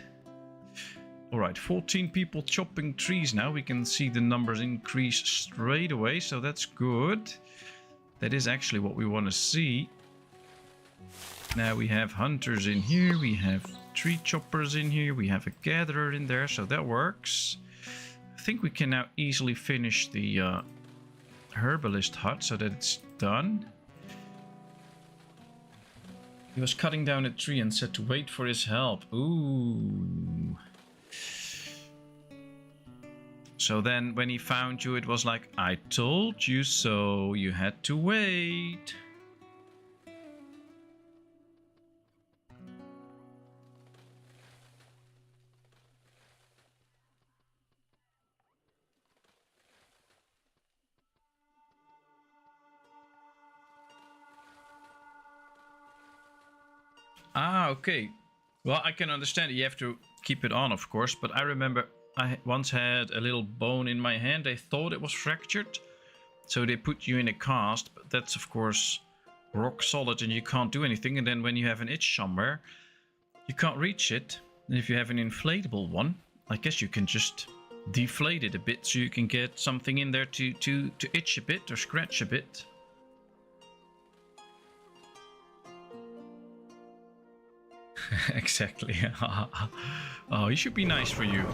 Alright, 14 people chopping trees now. We can see the numbers increase straight away, so that's good. That is actually what we want to see. Now we have hunters in here, we have tree choppers in here, we have a gatherer in there, so that works. I think we can now easily finish the herbalist hut so that it's done. He was cutting down a tree and said to wait for his help. Ooh. So then when he found you, it was like, I told you so, you had to wait. Ah, okay. Well, I can understand it. You have to keep it on, of course. But I remember I once had a little bone in my hand. They thought it was fractured. So they put you in a cast. But that's, of course, rock solid and you can't do anything. And then when you have an itch somewhere, you can't reach it. And if you have an inflatable one, I guess you can just deflate it a bit so you can get something in there to itch a bit or scratch a bit. Exactly. Oh, he should be nice for you.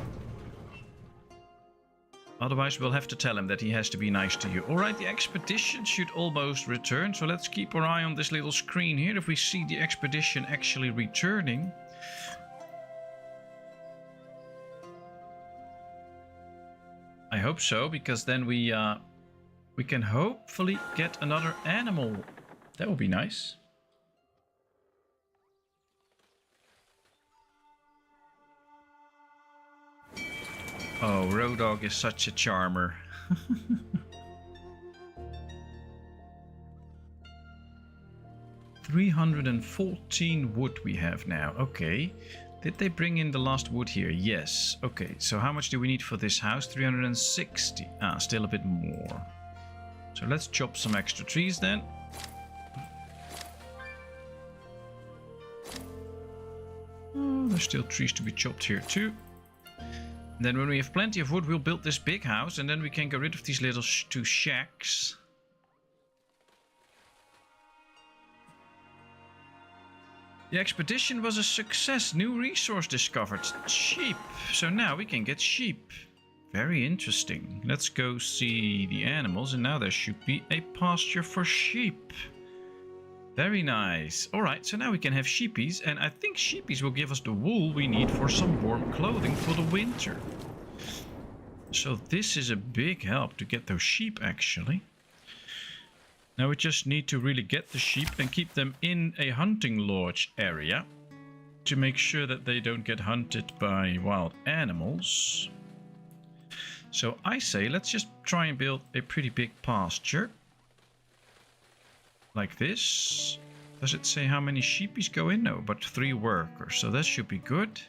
Otherwise, we'll have to tell him that he has to be nice to you. Alright, the expedition should almost return. So let's keep our eye on this little screen here. If we see the expedition actually returning. I hope so, because then we can hopefully get another animal. That would be nice. Oh, Road Dog is such a charmer. 314 wood we have now. Okay. Did they bring in the last wood here? Yes. Okay, so how much do we need for this house? 360. Ah, still a bit more. So let's chop some extra trees then. Oh, there's still trees to be chopped here too. Then when we have plenty of wood, we'll build this big house and then we can get rid of these little two shacks. The expedition was a success. New resource discovered. Sheep. So now we can get sheep. Very interesting. Let's go see the animals and now there should be a pasture for sheep. Very nice. Alright, so now we can have sheepies, and I think sheepies will give us the wool we need for some warm clothing for the winter. So this is a big help to get those sheep, actually. Now we just need to really get the sheep and keep them in a hunting lodge area to make sure that they don't get hunted by wild animals. So I say let's just try and build a pretty big pasture. Like this. Does it say how many sheepies go in? No, but 3 workers. So that should be good.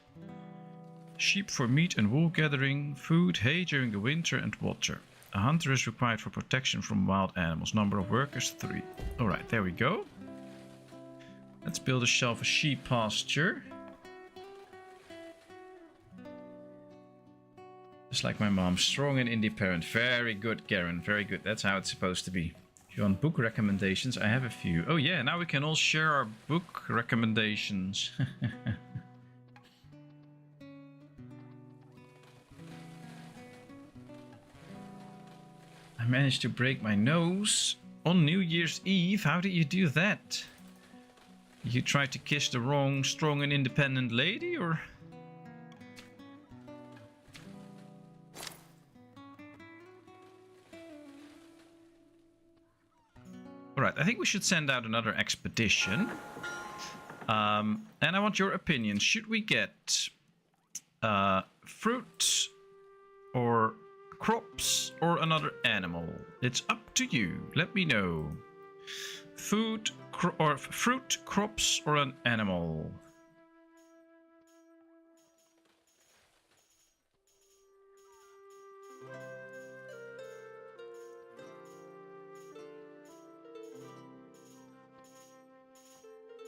Sheep for meat and wool gathering, food, hay during the winter, and water. A hunter is required for protection from wild animals. Number of workers, 3. Alright, there we go. Let's build ourselves a sheep pasture. Just like my mom, strong and independent. Very good, Garen, very good. That's how it's supposed to be. If you want book recommendations, I have a few. Oh yeah, now we can all share our book recommendations. I managed to break my nose on New Year's Eve. How did you do that? You tried to kiss the wrong strong and independent lady, or? Alright, I think we should send out another expedition. And I want your opinion. Should we get fruit or crops or another animal? It's up to you. Let me know. Food or fruit, crops, or an animal?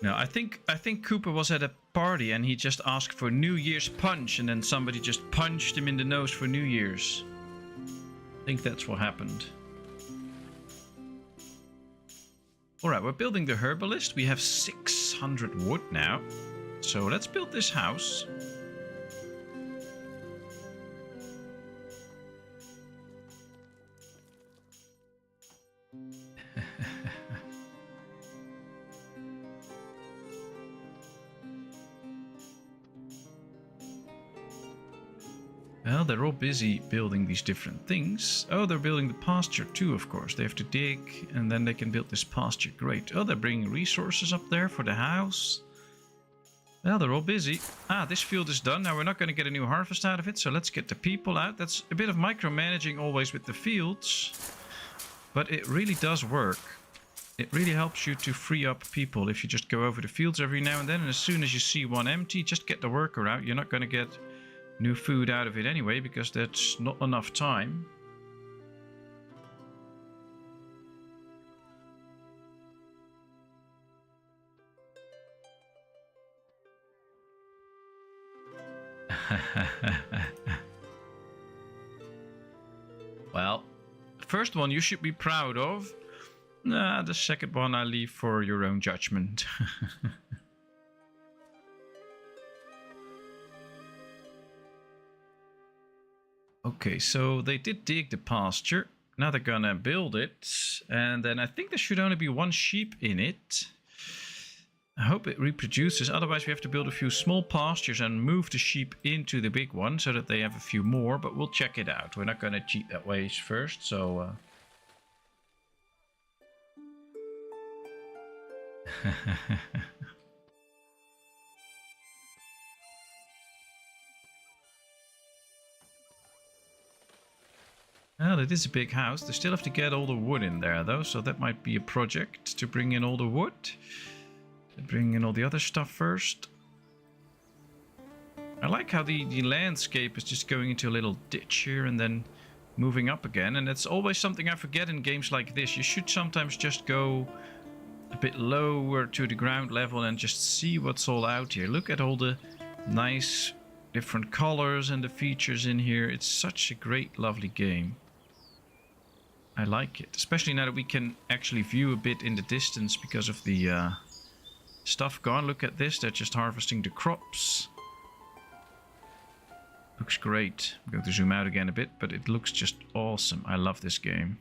No, I think Cooper was at a party and he just asked for New Year's punch, and then somebody just punched him in the nose for New Year's. I think that's what happened. Alright, we're building the herbalist. We have 600 wood now. So let's build this house. Well, they're all busy building these different things. Oh, they're building the pasture too, of course. They have to dig, and then they can build this pasture. Great. Oh, they're bringing resources up there for the house. Well, they're all busy. Ah, this field is done. Now, we're not going to get a new harvest out of it, so let's get the people out. That's a bit of micromanaging always with the fields, but it really does work. It really helps you to free up people if you just go over the fields every now and then, and as soon as you see one empty, just get the worker out. You're not going to get new food out of it anyway, because that's not enough time. Well, the first one you should be proud of. Nah, the second one I leave for your own judgment. Okay, so they did dig the pasture. Now they're gonna build it. And then I think there should only be one sheep in it. I hope it reproduces. Otherwise we have to build a few small pastures and move the sheep into the big one so that they have a few more. But we'll check it out. We're not gonna cheat that way first, so... Well, it is a big house. They still have to get all the wood in there, though, so that might be a project to bring in all the wood. Bring in all the other stuff first. I like how the landscape is just going into a little ditch here and then moving up again. And it's always something I forget in games like this. You should sometimes just go a bit lower to the ground level and just see what's all out here. Look at all the nice different colors and the features in here. It's such a great, lovely game. I like it, especially now that we can actually view a bit in the distance because of the stuff gone. Look at this, they're just harvesting the crops. Looks great. I'm going to zoom out again a bit, but it looks just awesome. I love this game.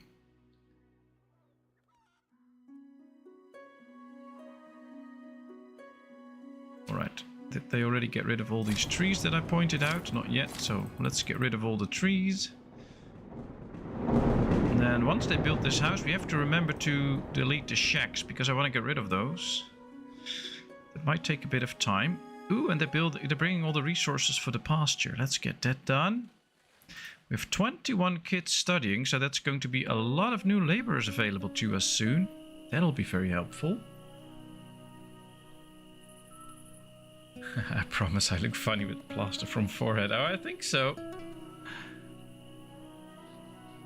Alright, did they already get rid of all these trees that I pointed out? Not yet, so let's get rid of all the trees. And then once they build this house, we have to remember to delete the shacks, because I want to get rid of those. It might take a bit of time. Ooh, and they're bringing all the resources for the pasture. Let's get that done. We have 21 kids studying, so that's going to be a lot of new laborers available to us soon. That'll be very helpful. I promise I look funny with plaster from forehead. Oh, I think so.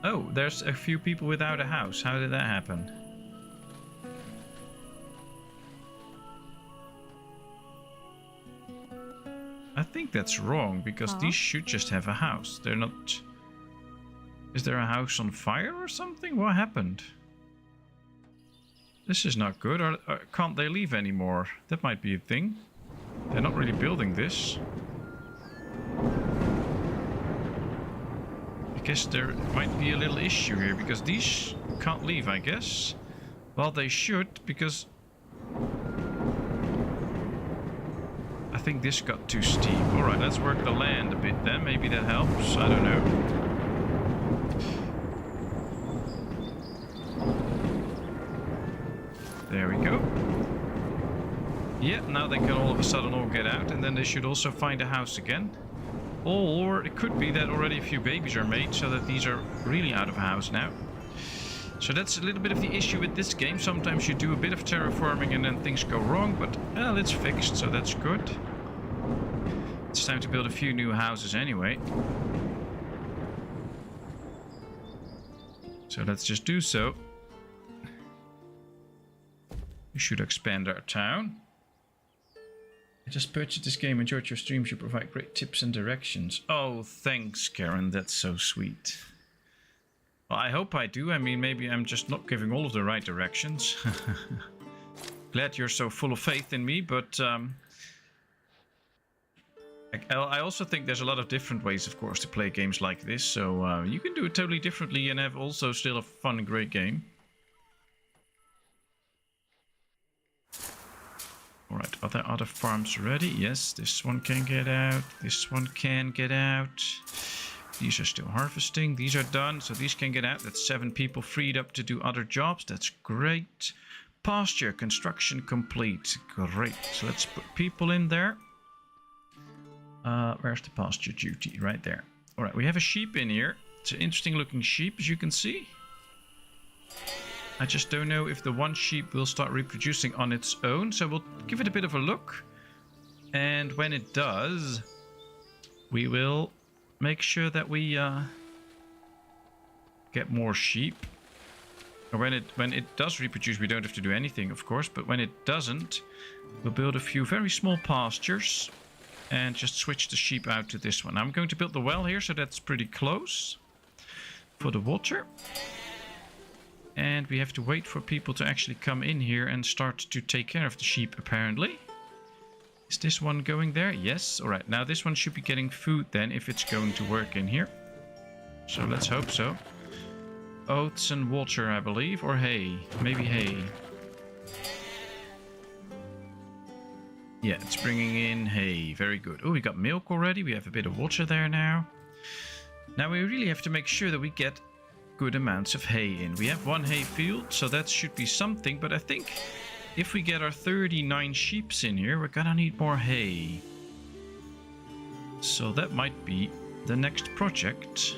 Oh, there's a few people without a house. How did that happen? I think that's wrong, because these should just have a house. They're not... Is there a house on fire or something? What happened? This is not good. Or can't they leave anymore? That might be a thing. They're not really building this. I guess there might be a little issue here, because these can't leave, I guess. Well, they should, because... I think this got too steep. Alright, let's work the land a bit then. Maybe that helps. I don't know. There we go. Yeah, now they can all of a sudden all get out, and then they should also find a house again. Or it could be that already a few babies are made, so that these are really out of a house now. So that's a little bit of the issue with this game. Sometimes you do a bit of terraforming and then things go wrong, but well, it's fixed, so that's good. It's time to build a few new houses anyway. So let's just do so. We should expand our town. I just purchased this game. Enjoyed your streams. You provide great tips and directions. Oh, thanks, Karen. That's so sweet. Well, I hope I do. I mean, maybe I'm just not giving all of the right directions. Glad you're so full of faith in me, but I also think there's a lot of different ways, of course, to play games like this. So you can do it totally differently and have also still a fun and great game. Alright, are there other farms ready? Yes, this one can get out. This one can get out. These are still harvesting. These are done, so these can get out. That's 7 people freed up to do other jobs. That's great. Pasture, construction complete. Great. So let's put people in there. Where's the pasture duty? Right there. Alright, we have a sheep in here. It's an interesting looking sheep, as you can see. I just don't know if the one sheep will start reproducing on its own, so we'll give it a bit of a look. And when it does, we will make sure that we get more sheep. Or when it does reproduce, we don't have to do anything, of course, but when it doesn't, we'll build a few very small pastures and just switch the sheep out to this one. I'm going to build the well here, so that's pretty close for the water. And we have to wait for people to actually come in here and start to take care of the sheep, apparently. Is this one going there? Yes. Alright, now this one should be getting food then, if it's going to work in here. So let's hope so. Oats and water, I believe. Or hay. Maybe hay. Yeah, it's bringing in hay. Very good. Oh, we got milk already. We have a bit of water there now. Now we really have to make sure that we get good amounts of hay in. We have 1 hay field, so that should be something, but I think if we get our 39 sheeps in here, we're gonna need more hay. So that might be the next project.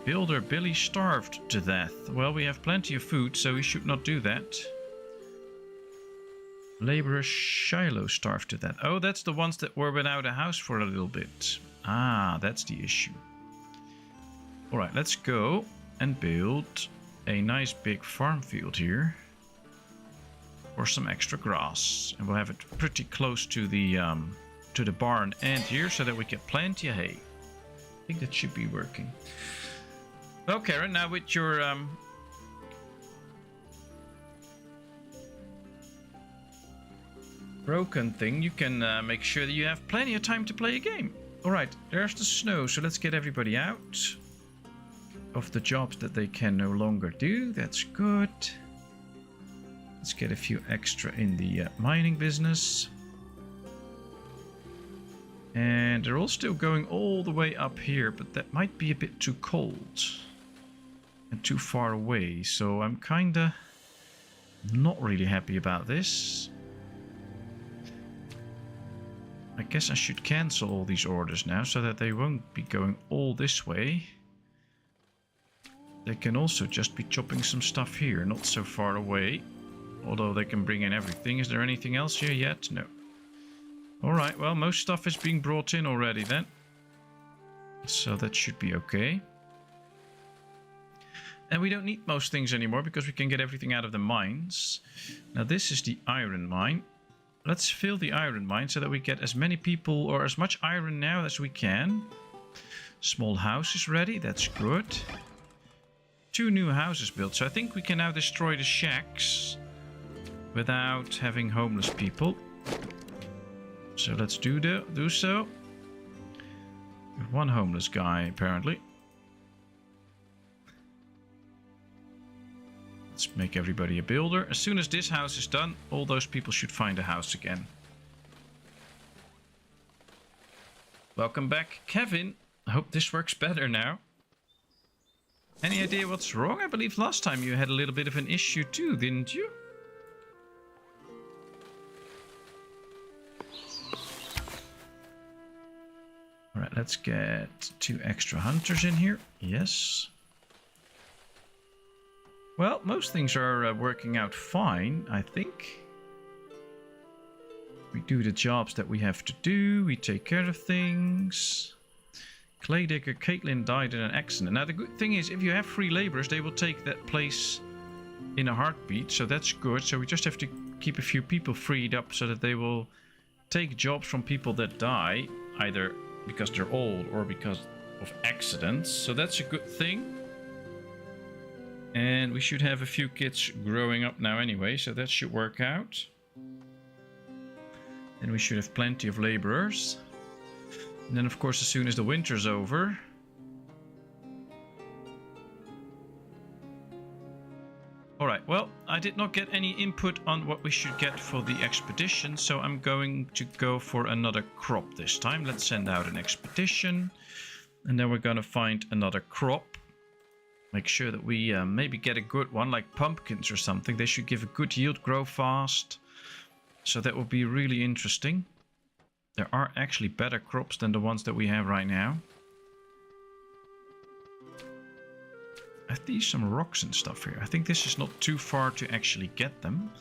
Builder Billy starved to death. Well, we have plenty of food, so we should not do that. Laborer Shiloh starved to death. Oh, that's the ones that were without a house for a little bit. Ah, that's the issue. Alright, let's go and build a nice big farm field here. For some extra grass. And we'll have it pretty close to the barn end here, so that we get plenty of hay. I think that should be working. Well, Karen, now with your broken thing, you can make sure that you have plenty of time to play a game. Alright, there's the snow, so let's get everybody out of the jobs that they can no longer do. That's good. Let's get a few extra in the mining business. And they're all still going all the way up here, but that might be a bit too cold and too far away, so I'm kinda not really happy about this. I guess I should cancel all these orders now, so that they won't be going all this way. They can also just be chopping some stuff here, not so far away. Although they can bring in everything. Is there anything else here yet? No. Alright, well, most stuff is being brought in already then. So that should be okay. And we don't need most things anymore because we can get everything out of the mines. Now this is the iron mine. Let's fill the iron mine so that we get as many people or as much iron now as we can. Small house is ready, that's good. 2 new houses built, so I think we can now destroy the shacks without having homeless people. So let's do so. We have 1 homeless guy apparently. Let's make everybody a builder. As soon as this house is done, all those people should find a house again. Welcome back, Kevin. I hope this works better now. Any idea what's wrong? I believe last time you had a little bit of an issue too, didn't you? Alright, let's get 2 extra hunters in here. Yes. Well, most things are working out fine, I think. We do the jobs that we have to do. We take care of things. Clay digger Caitlin died in an accident. Now, the good thing is, if you have free laborers, they will take that place in a heartbeat. So that's good. So we just have to keep a few people freed up so that they will take jobs from people that die, either because they're old or because of accidents. So that's a good thing. And we should have a few kids growing up now anyway, so that should work out. And we should have plenty of laborers. And then of course as soon as the winter's over... Alright, well, I did not get any input on what we should get for the expedition, so I'm going to go for another crop this time. Let's send out an expedition. And then we're gonna find another crop. Make sure that we maybe get a good one, like pumpkins or something. They should give a good yield, grow fast. So that will be really interesting. There are actually better crops than the ones that we have right now. I see some rocks and stuff here. I think this is not too far to actually get them.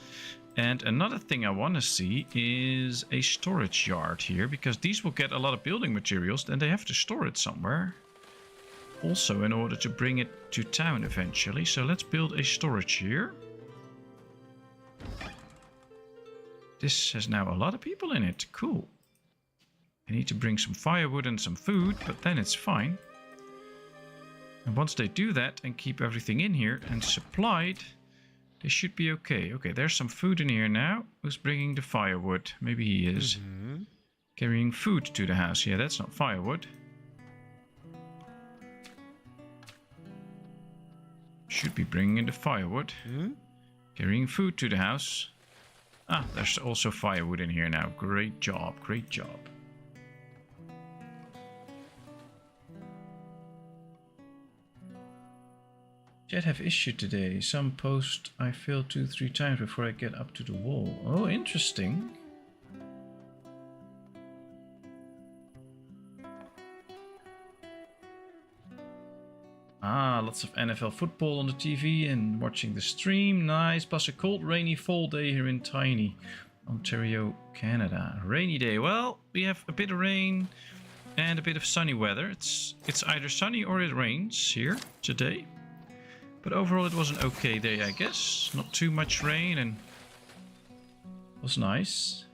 And another thing I want to see is a storage yard here, because these will get a lot of building materials and they have to store it somewhere. Also in order to bring it to town eventually. So let's build a storage here. This has now a lot of people in it. Cool. I need to bring some firewood and some food, but then it's fine. And once they do that and keep everything in here and supplied, they should be okay. Okay, there's some food in here now. Who's bringing the firewood? Maybe he is. Carrying food to the house. Yeah, that's not firewood. Should be bringing in the firewood. Carrying food to the house. Ah, there's also firewood in here now. Great job, great job. Chat have issue today. Some post I fail 2-3 times before I get up to the wall. Oh, interesting. Ah, lots of NFL football on the TV and watching the stream. Nice. Plus a cold, rainy fall day here in tiny Ontario, Canada. Rainy day. Well, we have a bit of rain and a bit of sunny weather. It's either sunny or it rains here today. But overall it was an okay day, I guess. Not too much rain and it was nice.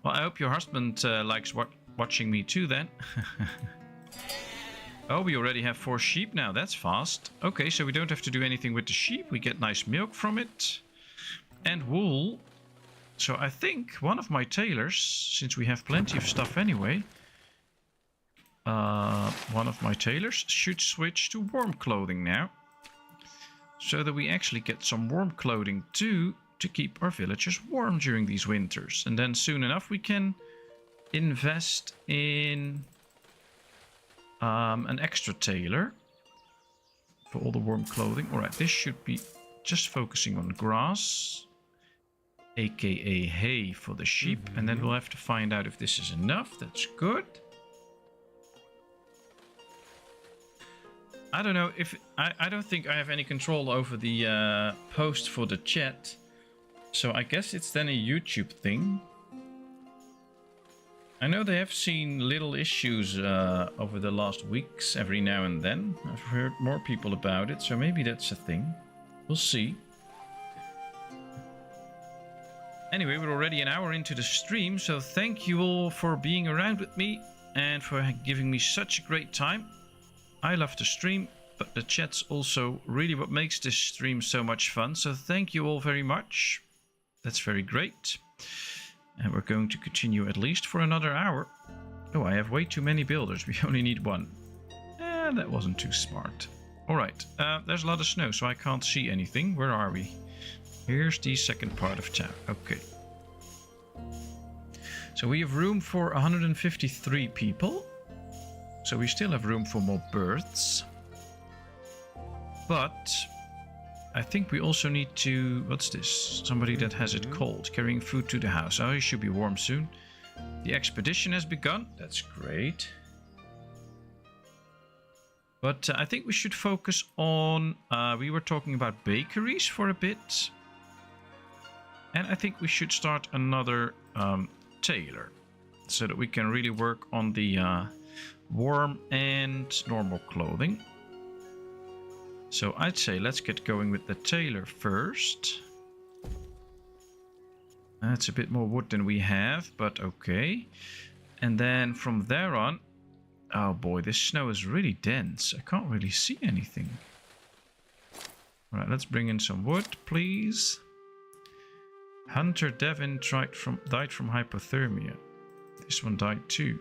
Well, I hope your husband likes watching me too then. Oh, we already have 4 sheep now. That's fast. Okay, so we don't have to do anything with the sheep. We get nice milk from it. And wool. So I think one of my tailors, since we have plenty of stuff anyway, one of my tailors should switch to warm clothing now. So that we actually get some warm clothing too, to keep our villagers warm during these winters. And then soon enough we can invest in an extra tailor for all the warm clothing. Alright, this should be just focusing on grass, aka hay for the sheep. And then we'll have to find out if this is enough. That's good. I don't know if... I don't think I have any control over the post for the chat. So I guess it's then a YouTube thing. I know they have seen little issues over the last weeks every now and then. I've heard more people about it, so maybe that's a thing. We'll see. Anyway, we're already an hour into the stream, so thank you all for being around with me and for giving me such a great time. I love to stream, but the chat's also really what makes this stream so much fun, so thank you all very much. That's very great. And we're going to continue at least for another hour. Oh, I have way too many builders. We only need one. That wasn't too smart. Alright, there's a lot of snow, so I can't see anything. Where are we? Here's the second part of town. Okay. So we have room for 153 people. So we still have room for more births. But I think we also need to... What's this? Somebody that has it cold. Carrying food to the house. Oh, it should be warm soon. The expedition has begun. That's great. But I think we should focus on... we were talking about bakeries for a bit. And I think we should start another tailor. So that we can really work on the warm and normal clothing. So I'd say let's get going with the tailor first. That's a bit more wood than we have, but okay. And then from there on... Oh boy, this snow is really dense. I can't really see anything. Alright, let's bring in some wood, please. Hunter Devin died from hypothermia. This one died too.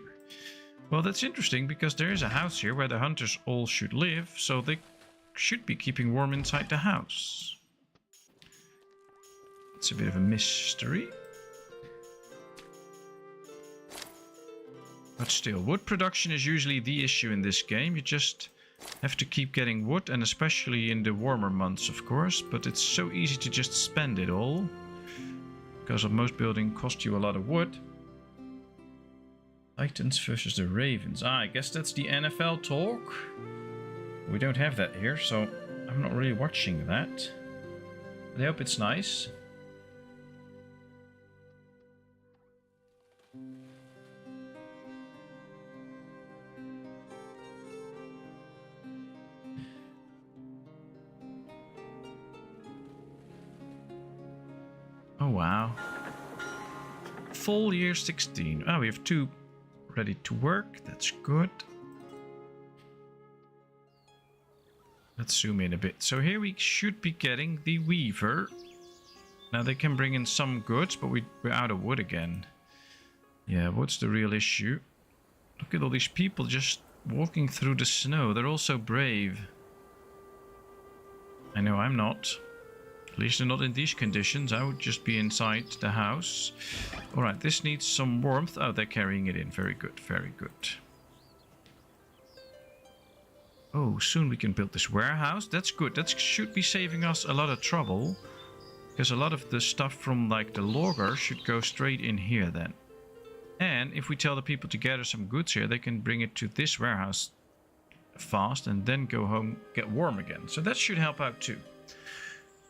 Well, that's interesting because there is a house here where the hunters all should live, so they should be keeping warm inside the house. It's a bit of a mystery. But still, wood production is usually the issue in this game. You just have to keep getting wood, and especially in the warmer months, of course. But it's so easy to just spend it all. Because of most building cost you a lot of wood. Titans versus the Ravens. I guess that's the NFL talk. We don't have that here, so I'm not really watching that. But I hope it's nice. Oh wow. Full year 16. Oh, we have 2 ready to work. That's good. Let's zoom in a bit. So here we should be getting the weaver. Now they can bring in some goods, but we're out of wood again. Yeah, what's the real issue? Look at all these people just walking through the snow. They're all so brave. I know I'm not. At least they're not in these conditions. I would just be inside the house. Alright, this needs some warmth. Oh, they're carrying it in. Very good, very good. Oh, soon we can build this warehouse. That's good. That should be saving us a lot of trouble. Because a lot of the stuff from like the logger should go straight in here then. And if we tell the people to gather some goods here, they can bring it to this warehouse fast and then go home, get warm again. So that should help out too.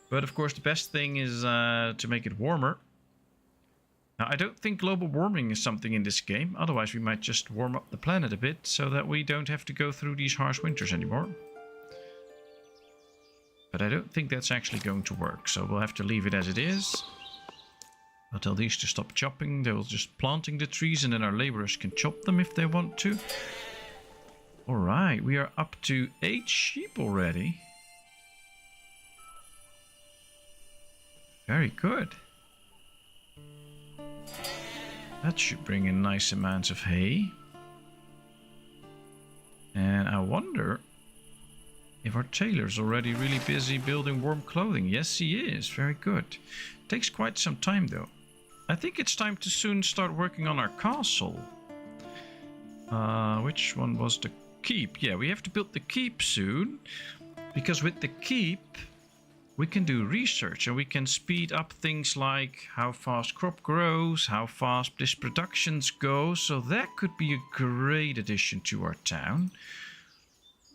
But of course the best thing is to make it warmer. Now I don't think global warming is something in this game. Otherwise we might just warm up the planet a bit so that we don't have to go through these harsh winters anymore. But I don't think that's actually going to work. So we'll have to leave it as it is. I'll tell these to stop chopping. They'll just planting the trees and then our laborers can chop them if they want to. Alright, we are up to 8 sheep already. Very good. That should bring in nice amounts of hay. And I wonder if our tailor's already really busy building warm clothing. Yes, he is. Very good. Takes quite some time though. I think it's time to soon start working on our castle. Which one was the keep? Yeah, we have to build the keep soon. Because with the keep, we can do research and we can speed up things like how fast crop grows, how fast this productions go. So that could be a great addition to our town.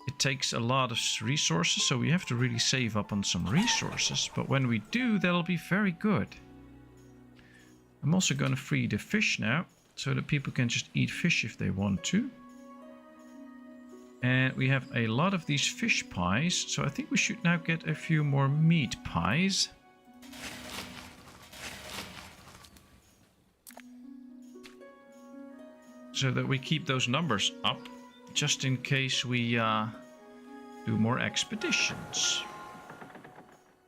It takes a lot of resources, so we have to really save up on some resources. But when we do, that'll be very good. I'm also going to free the fish now. so that people can just eat fish if they want to. And we have a lot of these fish pies, so I think we should now get a few more meat pies. So that we keep those numbers up, just in case we do more expeditions.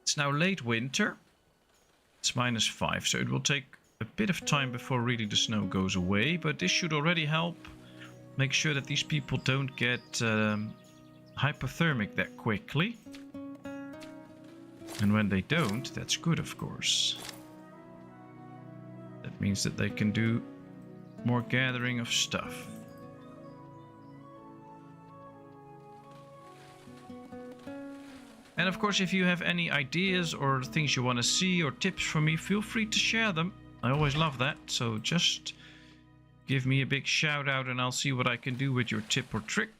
It's now late winter. It's -5, so it will take a bit of time before really the snow goes away, but this should already help make sure that these people don't get hypothermic that quickly. And when they don't, that's good, of course. That means that they can do more gathering of stuff. And of course, if you have any ideas or things you want to see or tips from me, feel free to share them. I always love that, so just give me a big shout out and I'll see what I can do with your tip or trick.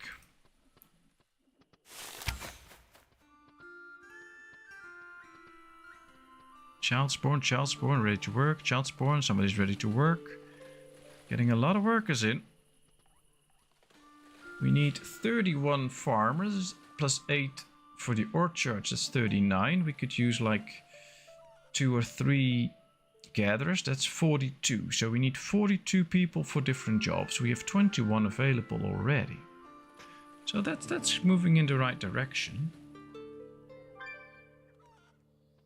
Child spawn, ready to work. Child spawn, somebody's ready to work. Getting a lot of workers in. We need 31 farmers plus 8 for the orchards. That's 39. We could use like 2 or 3 gatherers. That's 42. So we need 42 people for different jobs. We have 21 available already. So that's moving in the right direction.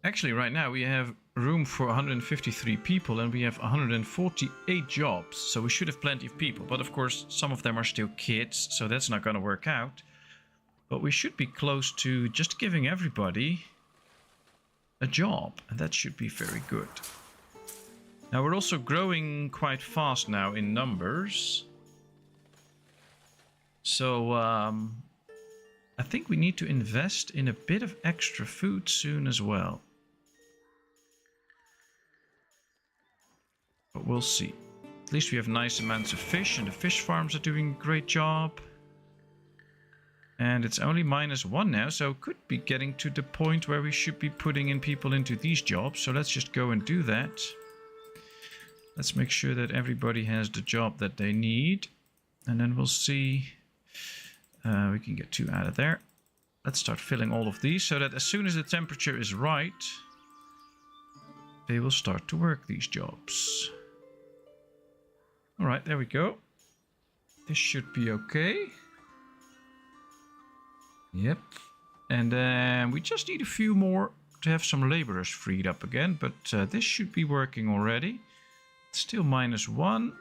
Actually, right now we have room for 153 people and we have 148 jobs. So we should have plenty of people. But of course, some of them are still kids, so that's not going to work out. But we should be close to just giving everybody a job. And that should be very good. Now we're also growing quite fast now in numbers. So I think we need to invest in a bit of extra food soon as well. But we'll see. At least we have nice amounts of fish and the fish farms are doing a great job. And it's only -1 now, so could be getting to the point where we should be putting in people into these jobs. So let's just go and do that. Let's make sure that everybody has the job that they need. And then we'll see. We can get 2 out of there. Let's start filling all of these so that as soon as the temperature is right, they will start to work these jobs. Alright, there we go. This should be okay. Yep. And then we just need a few more to have some laborers freed up again. But this should be working already. It's still -1.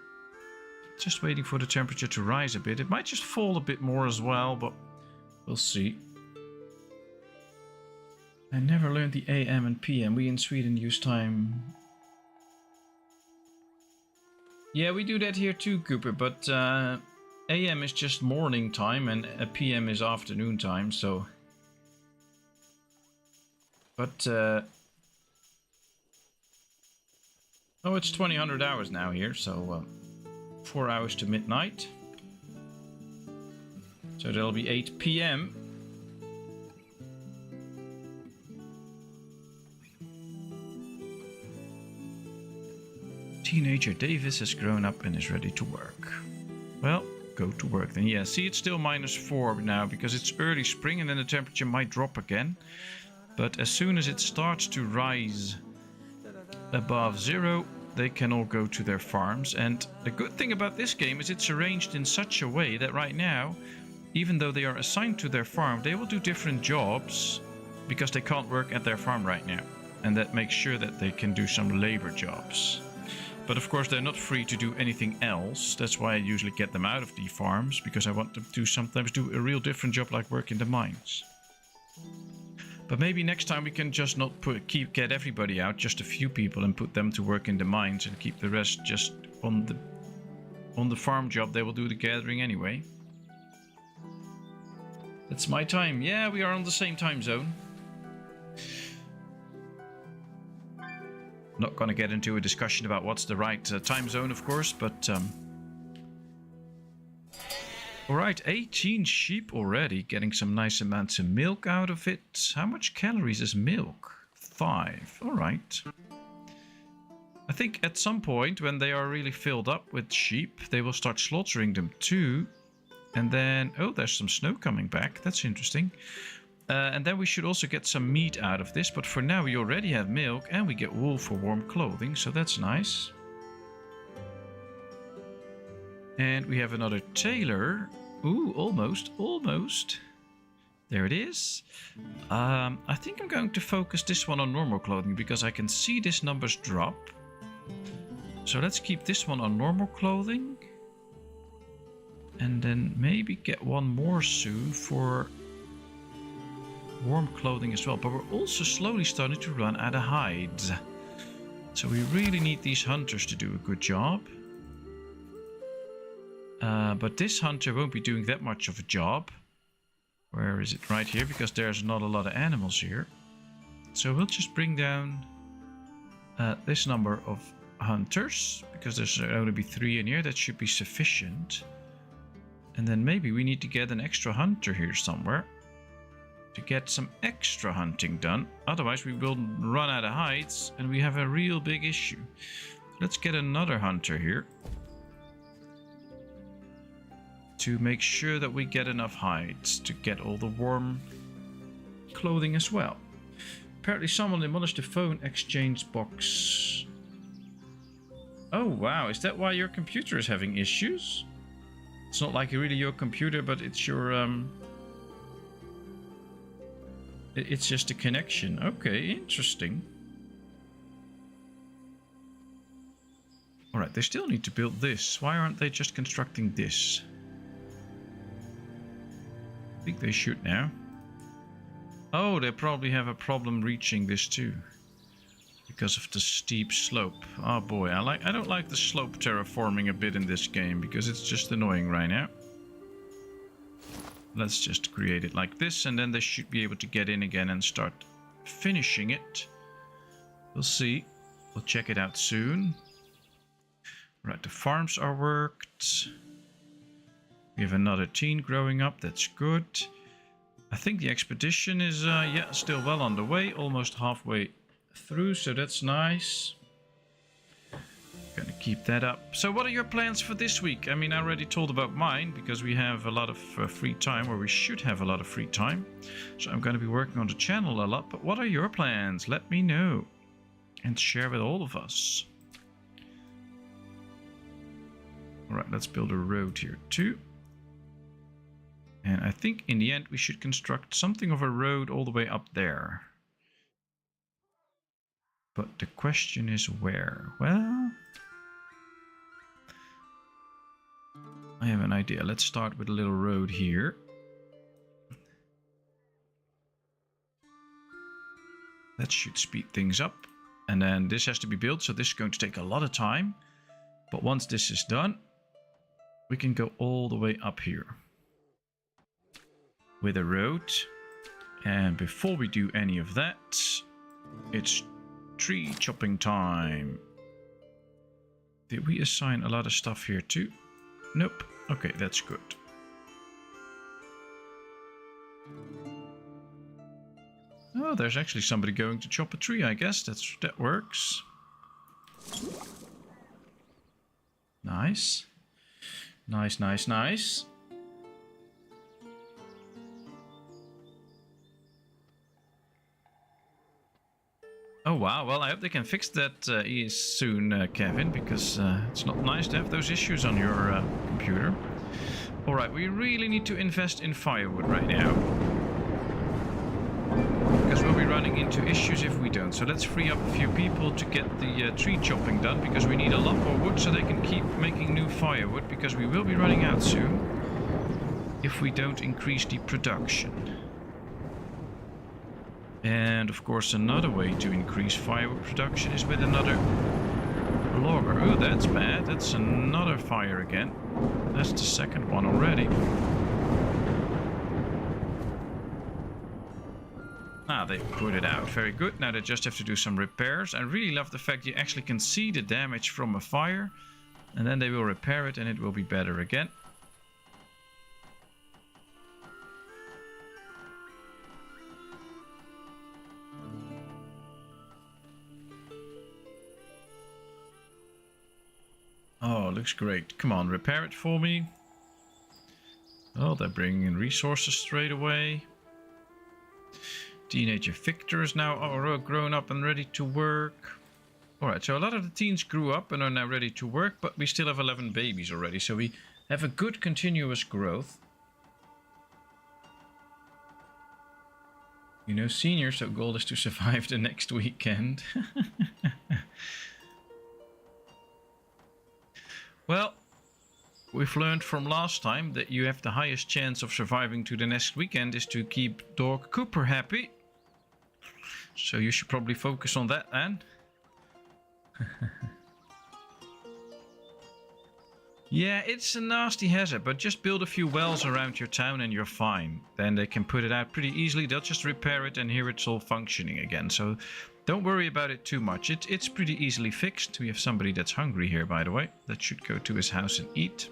Just waiting for the temperature to rise a bit. It might just fall a bit more as well, but we'll see. I never learned the AM and PM. We in Sweden use time. Yeah, we do that here too, Cooper, but AM is just morning time and PM is afternoon time, so... But, oh, it's 2000 hours now here, so 4 hours to midnight. So that'll be 8 PM. Teenager Davis has grown up and is ready to work. Well, go to work then. Yeah, see, it's still -4 now because it's early spring and then the temperature might drop again. But as soon as it starts to rise above 0, they can all go to their farms. And the good thing about this game is it's arranged in such a way that right now, even though they are assigned to their farm, they will do different jobs because they can't work at their farm right now. And that makes sure that they can do some labor jobs. But of course they're not free to do anything else. That's why I usually get them out of the farms, because I want them to sometimes do a real different job like work in the mines. But maybe next time we can just not get everybody out, just a few people, and put them to work in the mines and keep the rest just on the farm job. They will do the gathering anyway. It's my time. Yeah, we are on the same time zone. Not going to get into a discussion about what's the right time zone, of course, but... Alright, 18 sheep already, getting some nice amounts of milk out of it. How much calories is milk? 5, alright. I think at some point when they are really filled up with sheep, they will start slaughtering them too. And then, oh, there's some snow coming back. That's interesting. And then we should also get some meat out of this. But for now, we already have milk and we get wool for warm clothing. So that's nice. And we have another tailor. Ooh, almost, almost. There it is. I think I'm going to focus this one on normal clothing because I can see this numbers drop. So let's keep this one on normal clothing. And then maybe get one more soon for warm clothing as well. But we're also slowly starting to run out of hides. So we really need these hunters to do a good job. But this hunter won't be doing that much of a job. Where is it? Right here, because there's not a lot of animals here. So we'll just bring down this number of hunters, because there's only be 3 in here. That should be sufficient. And then maybe we need to get an extra hunter here somewhere to get some extra hunting done. Otherwise we will run out of hides and we have a real big issue. Let's get another hunter here to make sure that we get enough hides to get all the warm clothing as well. Apparently someone demolished the phone exchange box. Oh wow, is that why your computer is having issues? It's not like really your computer, but it's your it's just a connection. Okay, interesting. Alright, they still need to build this. Why aren't they just constructing this? I think they should now. Oh, they probably have a problem reaching this too. Because of the steep slope. Oh boy, I don't like the slope terraforming a bit in this game because it's just annoying right now. Let's just create it like this and then they should be able to get in again and start finishing it. We'll see. We'll check it out soon. Right, the farms are worked. We have another teen growing up. That's good. I think the expedition is yeah, still well on the way. Almost halfway through, so that's nice. Gonna keep that up. So what are your plans for this week? I mean, I already told about mine because we have a lot of free time, or we should have a lot of free time. So I'm going to be working on the channel a lot. But what are your plans? Let me know and share with all of us. Alright, let's build a road here too. And I think in the end we should construct something of a road all the way up there. But the question is where? Well, I have an idea. Let's start with a little road here. That should speed things up. And then this has to be built, so this is going to take a lot of time. But once this is done, we can go all the way up here with a road. And before we do any of that, it's tree chopping time. Did we assign a lot of stuff here too? Nope. Okay, that's good. Oh, there's actually somebody going to chop a tree, I guess. That works. Nice. Nice, nice, nice. Oh wow, well I hope they can fix that soon, Kevin, because it's not nice to have those issues on your computer. Alright, we really need to invest in firewood right now. Because we'll be running into issues if we don't. So let's free up a few people to get the tree chopping done, because we need a lot more wood so they can keep making new firewood, because we will be running out soon if we don't increase the production. And of course another way to increase firewood production is with another logger. Oh, that's bad. That's another fire again. That's the second one already. Ah, they put it out. Very good. Now they just have to do some repairs. I really love the fact you actually can see the damage from a fire. And then they will repair it and it will be better again. Oh, looks great. Come on, repair it for me. Oh, they're bringing in resources straight away. Teenager Victor is now grown up and ready to work. Alright, so a lot of the teens grew up and are now ready to work, but we still have 11 babies already, so we have a good continuous growth. You know, seniors, so goal is to survive the next weekend. Well, we've learned from last time that you have the highest chance of surviving to the next weekend is to keep dog Cooper happy. So you should probably focus on that, Anne. Yeah, it's a nasty hazard, but just build a few wells around your town and you're fine. Then they can put it out pretty easily. They'll just repair it and here it's all functioning again. So don't worry about it too much. It's pretty easily fixed. We have somebody that's hungry here, by the way. That should go to his house and eat.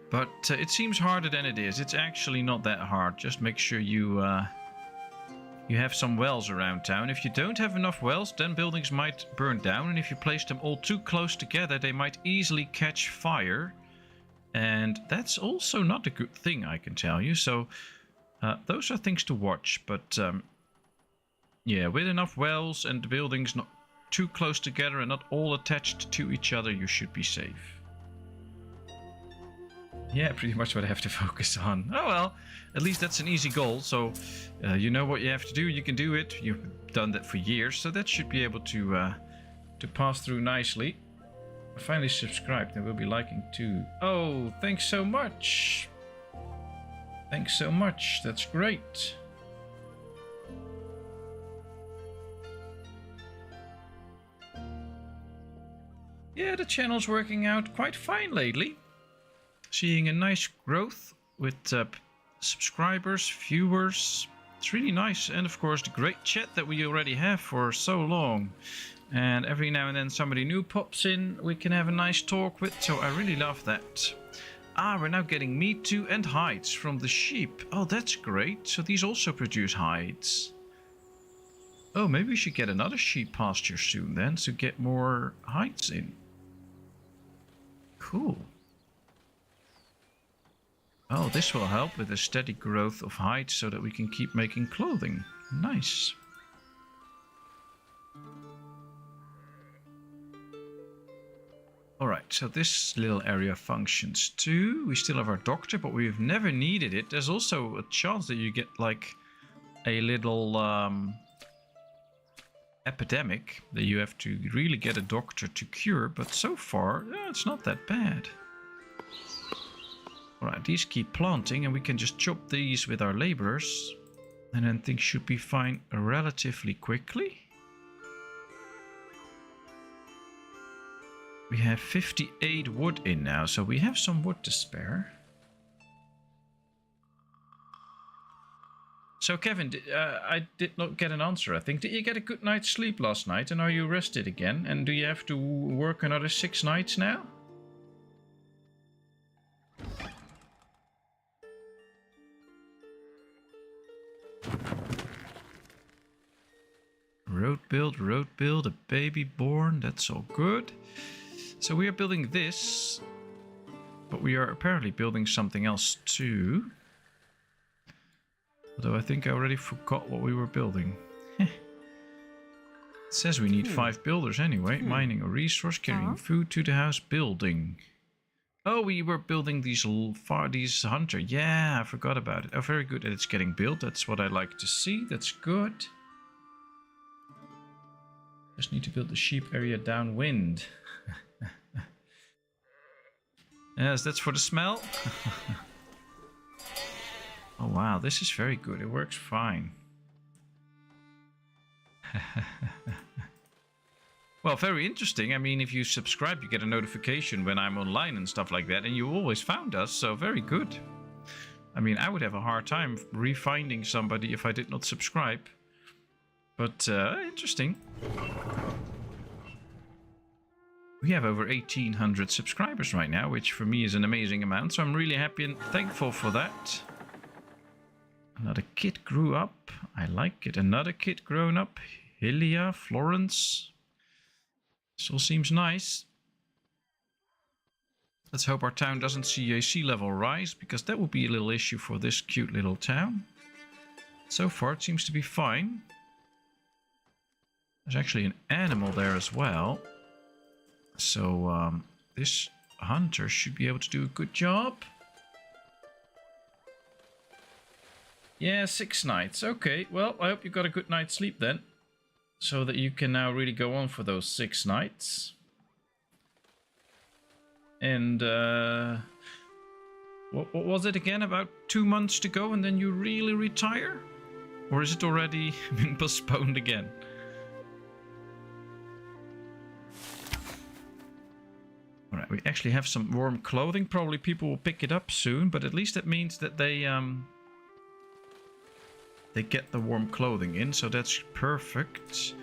But it seems harder than it is. It's actually not that hard. Just make sure you have some wells around town. If you don't have enough wells, then buildings might burn down. And if you place them all too close together, they might easily catch fire. And that's also not a good thing, I can tell you. So those are things to watch. But yeah, with enough wells and the buildings not too close together and not all attached to each other, you should be safe. Yeah, pretty much what I have to focus on. Oh well, at least that's an easy goal. So you know what you have to do. You can do it. You've done that for years, so that should be able to pass through nicely. I finally subscribed and will be liking too. Oh, thanks so much. Thanks so much. That's great. Yeah, the channel's working out quite fine lately. Seeing a nice growth with subscribers, viewers. It's really nice. And of course the great chat that we already have for so long. And every now and then somebody new pops in we can have a nice talk with. So I really love that. Ah, we're now getting meat too and hides from the sheep. Oh, that's great. So these also produce hides. Oh, maybe we should get another sheep pasture soon then to get more hides in. Cool. Oh, this will help with the steady growth of hides so that we can keep making clothing. Nice. Alright, so this little area functions too. We still have our doctor, but we've never needed it. There's also a chance that you get like a little epidemic that you have to really get a doctor to cure. But so far, it's not that bad. Alright, these keep planting and we can just chop these with our laborers. And then things should be fine relatively quickly. We have 58 wood in now, so we have some wood to spare. So Kevin, I did not get an answer, I think. Did you get a good night's sleep last night and are you rested again? And do you have to work another 6 nights now? Road build, a baby born, that's all good. So we are building this, but we are apparently building something else too. Although I think I already forgot what we were building. It says we need 5 builders anyway. Mining a resource, carrying food to the house, building. Oh, we were building these hunter. Yeah, I forgot about it. Oh, very good. It's getting built. That's what I like to see. That's good. Just need to build the sheep area downwind. Yes, that's for the smell. Oh wow, this is very good. It works fine. Well, very interesting. I mean, if you subscribe, you get a notification when I'm online and stuff like that. And you always found us, so very good. I mean, I would have a hard time refinding somebody if I did not subscribe. But interesting. We have over 1,800 subscribers right now, which for me is an amazing amount. So I'm really happy and thankful for that. Another kid grew up. I like it. Another kid grown up. Hilia, Florence. This all seems nice. Let's hope our town doesn't see a sea level rise, because that would be a little issue for this cute little town. So far it seems to be fine. There's actually an animal there as well. So this hunter should be able to do a good job. Yeah, 6 nights. Okay, well, I hope you got a good night's sleep then. So that you can now really go on for those 6 nights. And what was it again? About 2 months to go and then you really retire? Or is it already been postponed again? Alright, we actually have some warm clothing. Probably people will pick it up soon, but at least that means that they get the warm clothing in, so that's perfect.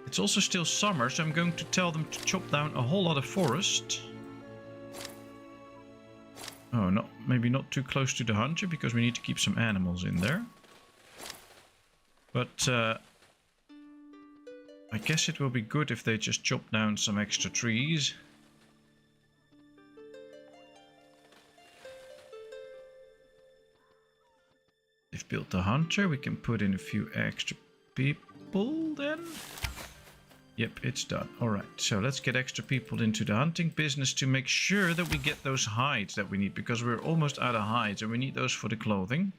It's also still summer, so I'm going to tell them to chop down a whole lot of forest. Oh, no, maybe not too close to the hunter, because we need to keep some animals in there. But I guess it will be good if they just chop down some extra trees. They've built the hunter. We can put in a few extra people then. Yep, it's done. Alright, so let's get extra people into the hunting business to make sure that we get those hides that we need, because we're almost out of hides and we need those for the clothing.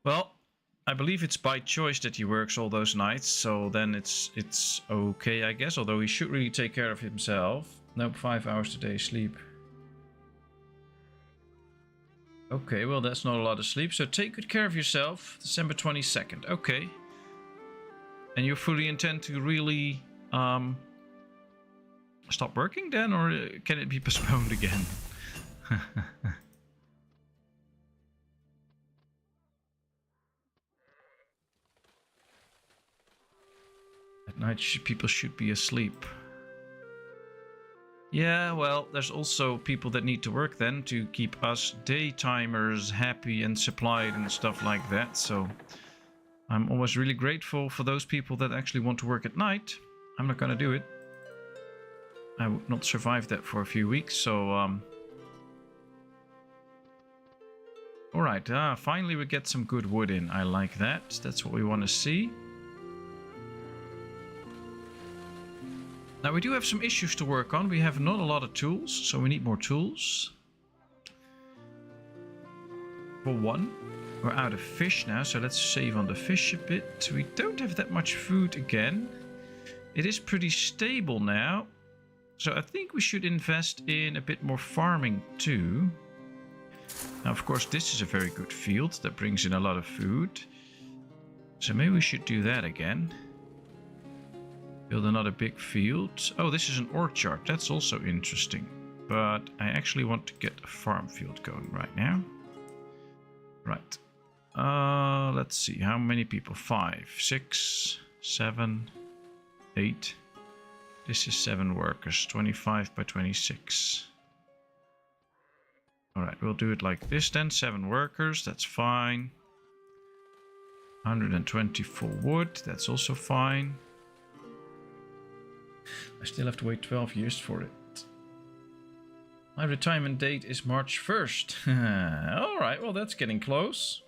Well, I believe it's by choice that he works all those nights, so then it's okay, I guess, although he should really take care of himself. Nope, 5 hours a day sleep. Okay, well, that's not a lot of sleep, so take good care of yourself. December 22nd, okay. And you fully intend to really stop working then, or can it be postponed again? At night people should be asleep. Yeah, well, there's also people that need to work then to keep us daytimers happy and supplied and stuff like that. So I'm always really grateful for those people that actually want to work at night. I'm not gonna do it. I would not survive that for a few weeks, so alright, finally we get some good wood in. I like that. That's what we want to see. Now we do have some issues to work on. We have not a lot of tools, so we need more tools. For one, we're out of fish now, so let's save on the fish a bit. We don't have that much food again. It is pretty stable now, so I think we should invest in a bit more farming too. Now, of course, this is a very good field that brings in a lot of food, so maybe we should do that again. Build another big field. Oh, this is an orchard. That's also interesting. But I actually want to get a farm field going right now. Right. Let's see. How many people? 5, 6, 7, 8. This is 7 workers. 25 by 26. Alright, we'll do it like this then. 7 workers. That's fine. 124 wood. That's also fine. I still have to wait 12 years for it. My retirement date is March 1st. Alright, well that's getting close.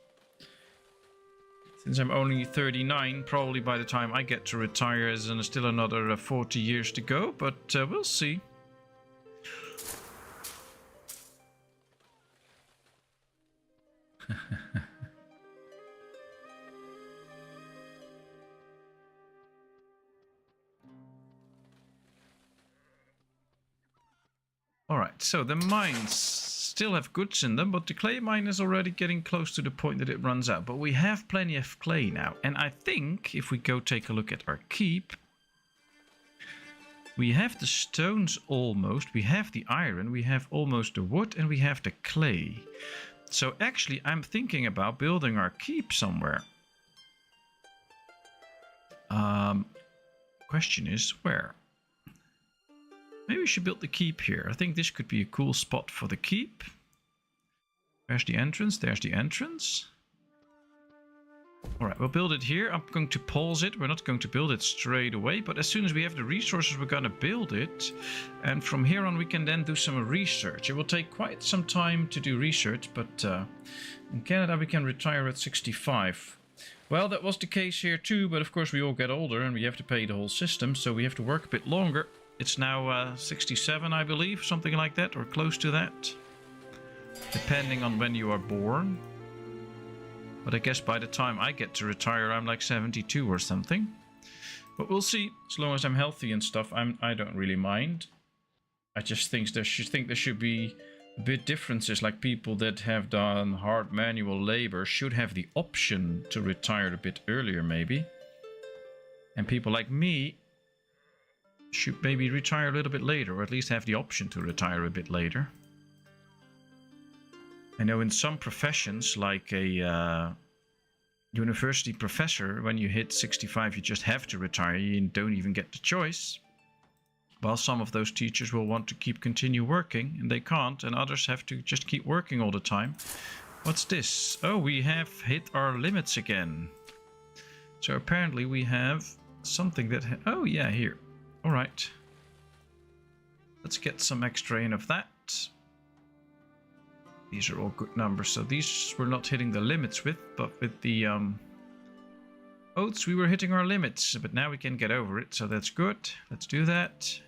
Since I'm only 39, probably by the time I get to retire there's still another 40 years to go, but we'll see. Alright, so the mines still have goods in them, but the clay mine is already getting close to the point that it runs out. But we have plenty of clay now. And I think if we go take a look at our keep, we have the stones almost, we have the iron, we have almost the wood, and we have the clay. So actually I'm thinking about building our keep somewhere. Question is where? Maybe we should build the keep here. I think this could be a cool spot for the keep. There's the entrance. There's the entrance. Alright, we'll build it here. I'm going to pause it. We're not going to build it straight away, but as soon as we have the resources, we're going to build it. And from here on, we can then do some research. It will take quite some time to do research, but in Canada, we can retire at 65. Well, that was the case here too, but of course we all get older and we have to pay the whole system, so we have to work a bit longer. It's now 67, I believe, something like that, or close to that, depending on when you are born. But I guess by the time I get to retire, I'm like 72 or something. But we'll see. As long as I'm healthy and stuff, I don't really mind. I just think there should be a bit differences, like people that have done hard manual labor should have the option to retire a bit earlier maybe. And people like me should maybe retire a little bit later, or at least have the option to retire a bit later. I know in some professions, like a university professor, when you hit 65 you just have to retire, you don't even get the choice. While some of those teachers will want to continue working, and they can't, and others have to just keep working all the time. What's this? Oh, we have hit our limits again. So apparently we have something that... oh yeah, here. Alright. Let's get some extra in of that. These are all good numbers. So these we're not hitting the limits with, but with the oats we were hitting our limits. But now we can get over it, so that's good. Let's do that.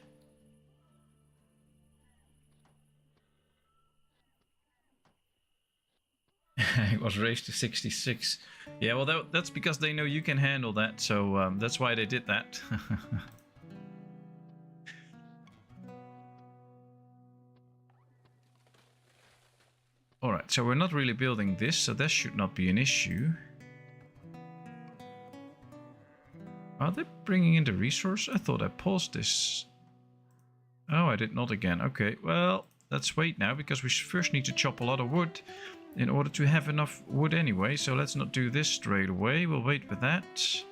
It was raised to 66. Yeah, well, that's because they know you can handle that, so that's why they did that. Alright, so we're not really building this, so that should not be an issue. Are they bringing in the resource? I thought I paused this. Oh, I did not again. Okay, well, let's wait now, because we first need to chop a lot of wood in order to have enough wood anyway. So let's not do this straight away. We'll wait for that.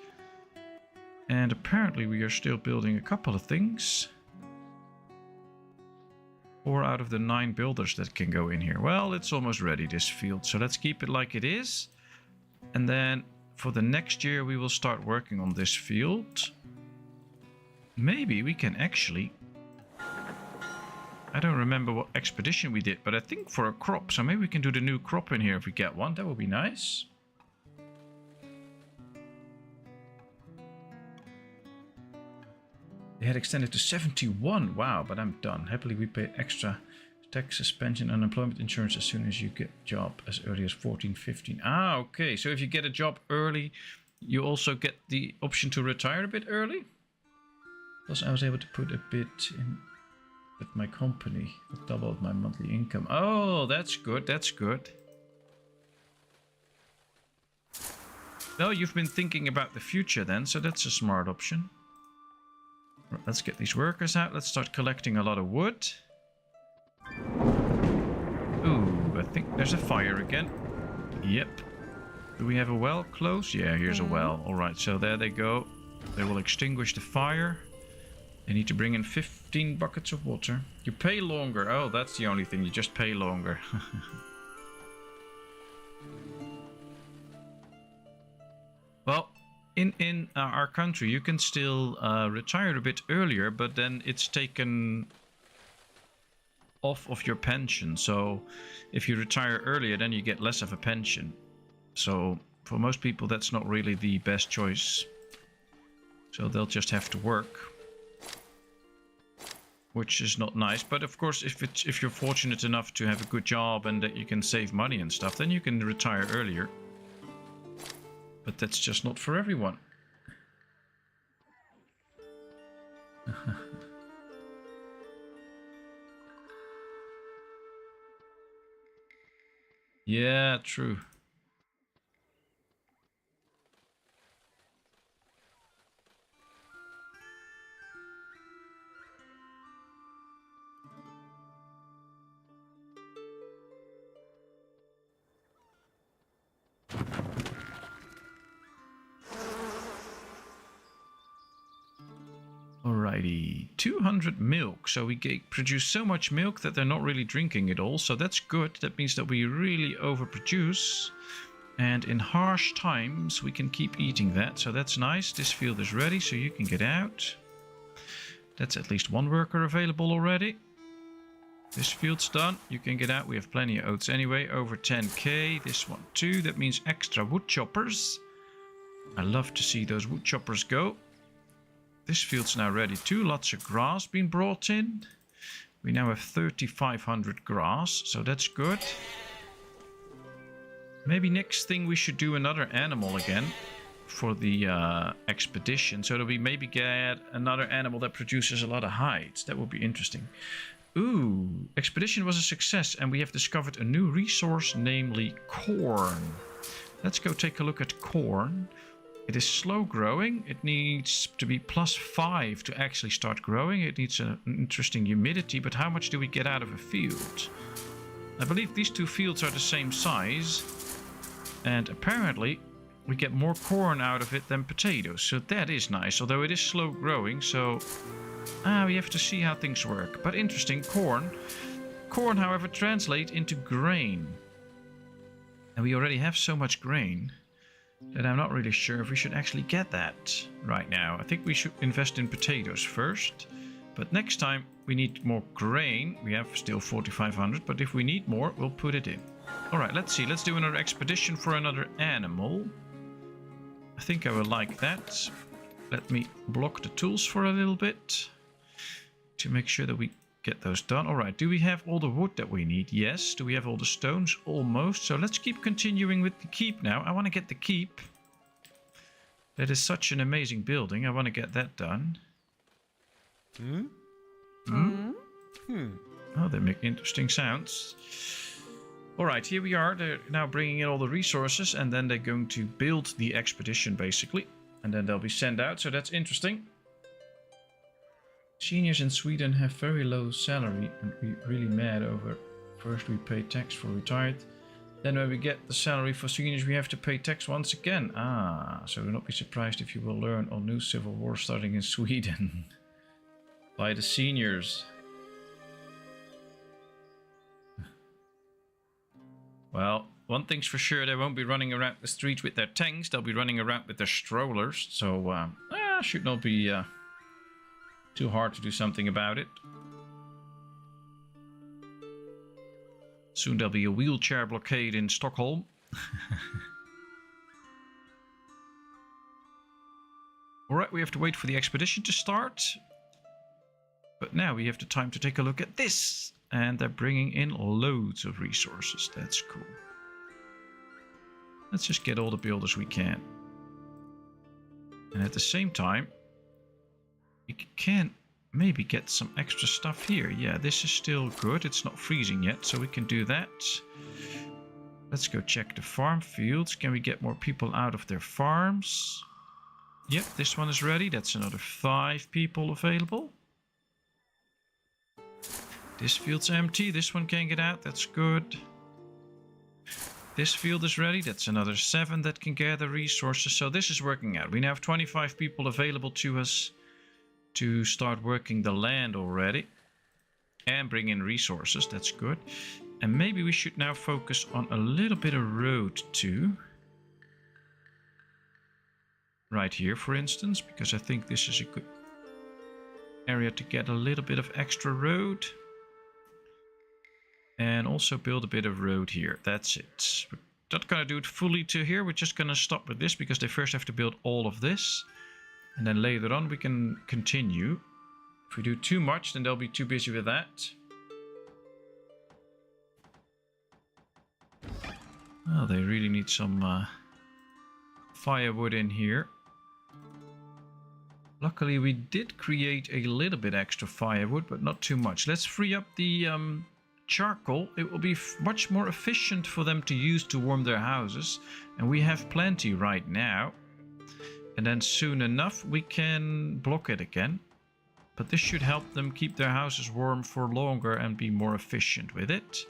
And apparently we are still building a couple of things. 4 out of the 9 builders that can go in here. Well, it's almost ready, this field. So let's keep it like it is. And then for the next year we will start working on this field. Maybe we can actually... I don't remember what expedition we did, but I think for a crop. So maybe we can do the new crop in here if we get one. That would be nice. They had extended to 71. Wow, but I'm done. Happily, we pay extra taxes, pension, unemployment insurance as soon as you get a job, as early as 14, 15. Ah, okay. So if you get a job early, you also get the option to retire a bit early. Plus, I was able to put a bit in with my company. It doubled my monthly income. Oh, that's good. That's good. No, you've been thinking about the future then, so that's a smart option. Let's get these workers out. Let's start collecting a lot of wood. Ooh, I think there's a fire again. Yep. Do we have a well close? Yeah, here's a well. Alright, so there they go. They will extinguish the fire. They need to bring in 15 buckets of water. You pay longer. Oh, that's the only thing. You just pay longer. Well, in our country, you can still retire a bit earlier, but then it's taken off of your pension. So if you retire earlier, then you get less of a pension. So for most people, that's not really the best choice. So they'll just have to work, which is not nice. But of course, if you're fortunate enough to have a good job and that you can save money and stuff, then you can retire earlier. But that's just not for everyone. Yeah, true. Alrighty, 200 milk. So we produce so much milk that they're not really drinking it all. So that's good. That means that we really overproduce. And in harsh times, we can keep eating that. So that's nice. This field is ready, so you can get out. That's at least one worker available already. This field's done. You can get out. We have plenty of oats anyway. Over 10k. This one too. That means extra wood choppers. I love to see those wood choppers go. This field's now ready too. Lots of grass being brought in. We now have 3,500 grass, so that's good. Maybe next thing we should do another animal again for the expedition, so that we maybe get another animal that produces a lot of hides. That would be interesting. Ooh, expedition was a success and we have discovered a new resource, namely corn. Let's go take a look at corn. It is slow growing. It needs to be +5 to actually start growing. It needs an interesting humidity, but how much do we get out of a field? I believe these two fields are the same size. And apparently we get more corn out of it than potatoes. So that is nice, although it is slow growing. So we have to see how things work. But interesting, corn. Corn, however, translate into grain. And we already have so much grain that I'm not really sure if we should actually get that right now. I think we should invest in potatoes first. But next time we need more grain. We have still 4,500, but if we need more, we'll put it in. Alright, let's see. Let's do another expedition for another animal. I think I will like that. Let me block the tools for a little bit to make sure that we get those done. Alright, do we have all the wood that we need? Yes. Do we have all the stones? Almost. So let's keep continuing with the keep now. I want to get the keep. That is such an amazing building. I want to get that done. Oh, they make interesting sounds. Alright, here we are. They're now bringing in all the resources and then they're going to build the expedition basically. And then they'll be sent out, so that's interesting. Seniors in Sweden have very low salary and we're really mad over. First we pay tax for retired. Then when we get the salary for seniors we have to pay tax once again. So do not be surprised if you will learn on new civil war starting in Sweden. By the seniors. Well, one thing's for sure, they won't be running around the streets with their tanks, they'll be running around with their strollers, so should not be too hard to do something about it. Soon there'll be a wheelchair blockade in Stockholm. Alright, we have to wait for the expedition to start. But now we have the time to take a look at this. And they're bringing in loads of resources. That's cool. Let's just get all the builders we can. And at the same time, we can maybe get some extra stuff here. Yeah, this is still good. It's not freezing yet, so we can do that. Let's go check the farm fields. Can we get more people out of their farms? Yep, this one is ready. That's another 5 people available. This field's empty. This one can't get out. That's good. This field is ready. That's another 7 that can gather resources. So this is working out. We now have 25 people available to us to start working the land already. And bring in resources. That's good. And maybe we should now focus on a little bit of road too. Right here, for instance. Because I think this is a good area to get a little bit of extra road. And also build a bit of road here. That's it. We're not going to do it fully to here. We're just going to stop with this because they first have to build all of this. And then later on we can continue. If we do too much, then they'll be too busy with that. Oh, they really need some firewood in here. Luckily we did create a little bit extra firewood, but not too much. Let's free up the charcoal. It will be much more efficient for them to use to warm their houses, and we have plenty right now, and then soon enough we can block it again, but this should help them keep their houses warm for longer and be more efficient with it.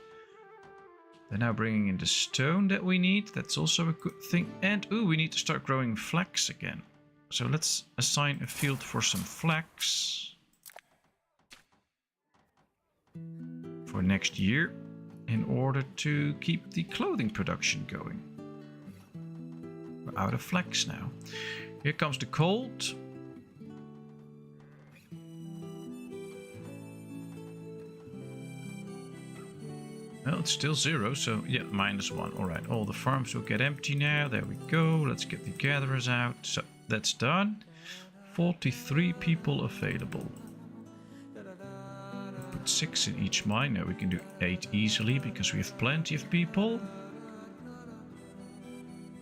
They're now bringing in the stone that we need. That's also a good thing. And we need to start growing flax again, so let's assign a field for some flax for next year in order to keep the clothing production going. We're out of flax now. Here comes the cold. Well, it's still 0, so yeah, -1. Alright, all the farms will get empty now. There we go. Let's get the gatherers out. So, that's done. 43 people available. Put 6 in each mine. Now we can do 8 easily because we have plenty of people.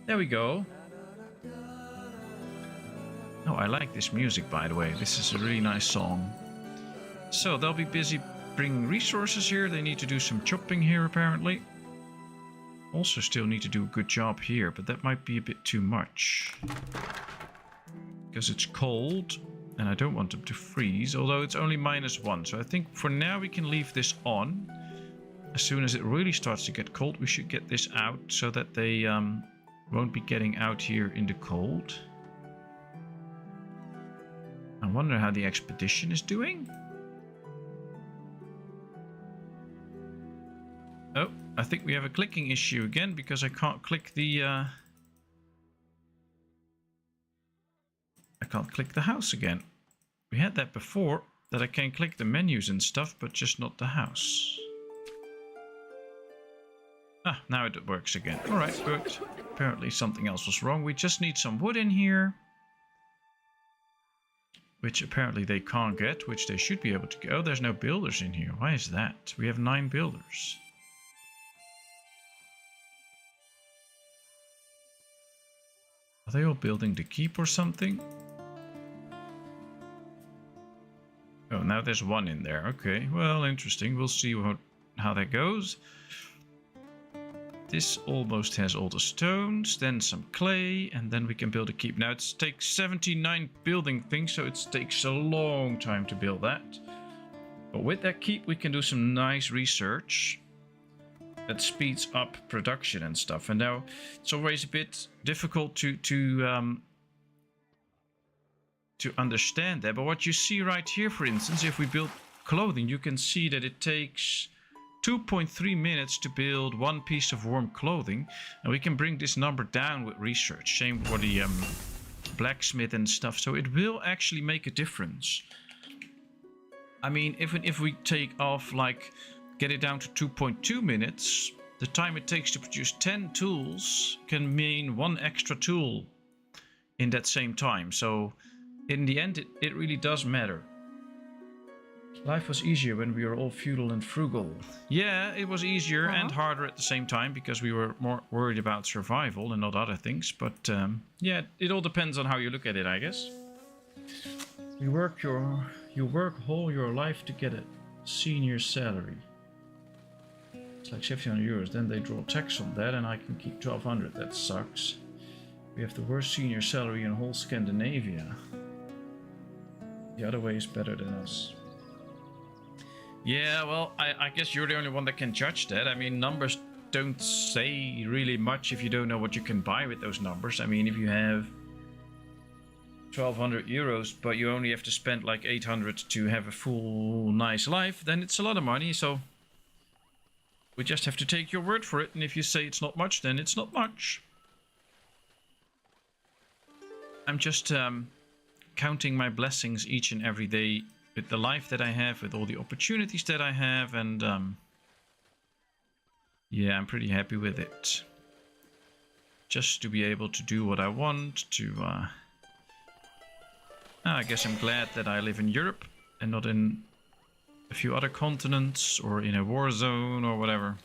There we go. Oh, I like this music, by the way. This is a really nice song. So, they'll be busy bringing resources here. They need to do some chopping here, apparently. Also still need to do a good job here, but that might be a bit too much. Because it's cold, and I don't want them to freeze, although it's only -1. So I think for now we can leave this on. As soon as it really starts to get cold, we should get this out so that they won't be getting out here in the cold. I wonder how the expedition is doing. Oh, I think we have a clicking issue again because I can't click the I can't click the house again. We had that before, that I can click the menus and stuff, but just not the house. Ah, now it works again. Alright, good. Apparently something else was wrong. We just need some wood in here. Which apparently they can't get, which they should be able to get. Oh, there's no builders in here. Why is that? We have 9 builders. Are they all building the keep or something? Oh, now there's 1 in there. Okay, well, interesting. We'll see how that goes. This almost has all the stones, then some clay, and then we can build a keep. Now it takes 79 building things, so it takes a long time to build that. But with that keep, we can do some nice research that speeds up production and stuff. And now it's always a bit difficult to understand that. But what you see right here, for instance, if we build clothing, you can see that it takes 2.3 minutes to build 1 piece of warm clothing, and we can bring this number down with research. Same for the blacksmith and stuff. So it will actually make a difference. I mean, even if we take off, like, get it down to 2.2 minutes, the time it takes to produce 10 tools can mean 1 extra tool in that same time. So in the end, it really does matter. Life was easier when we were all feudal and frugal. Yeah, it was easier and harder at the same time because we were more worried about survival and not other things. But yeah, it all depends on how you look at it, I guess. You work all your life to get a senior salary. It's like 1,700 euros. Then they draw tax on that, and I can keep 1,200. That sucks. We have the worst senior salary in whole Scandinavia. The other way is better than us. Yeah, well, I guess you're the only one that can judge that. I mean, numbers don't say really much if you don't know what you can buy with those numbers. I mean, if you have 1,200 euros, but you only have to spend like 800 to have a full, nice life, then it's a lot of money. So we just have to take your word for it. And if you say it's not much, then it's not much. I'm just counting my blessings each and every day with the life that I have, with all the opportunities that I have, and yeah, I'm pretty happy with it. Just to be able to do what I want, to I guess I'm glad that I live in Europe and not in a few other continents or in a war zone or whatever.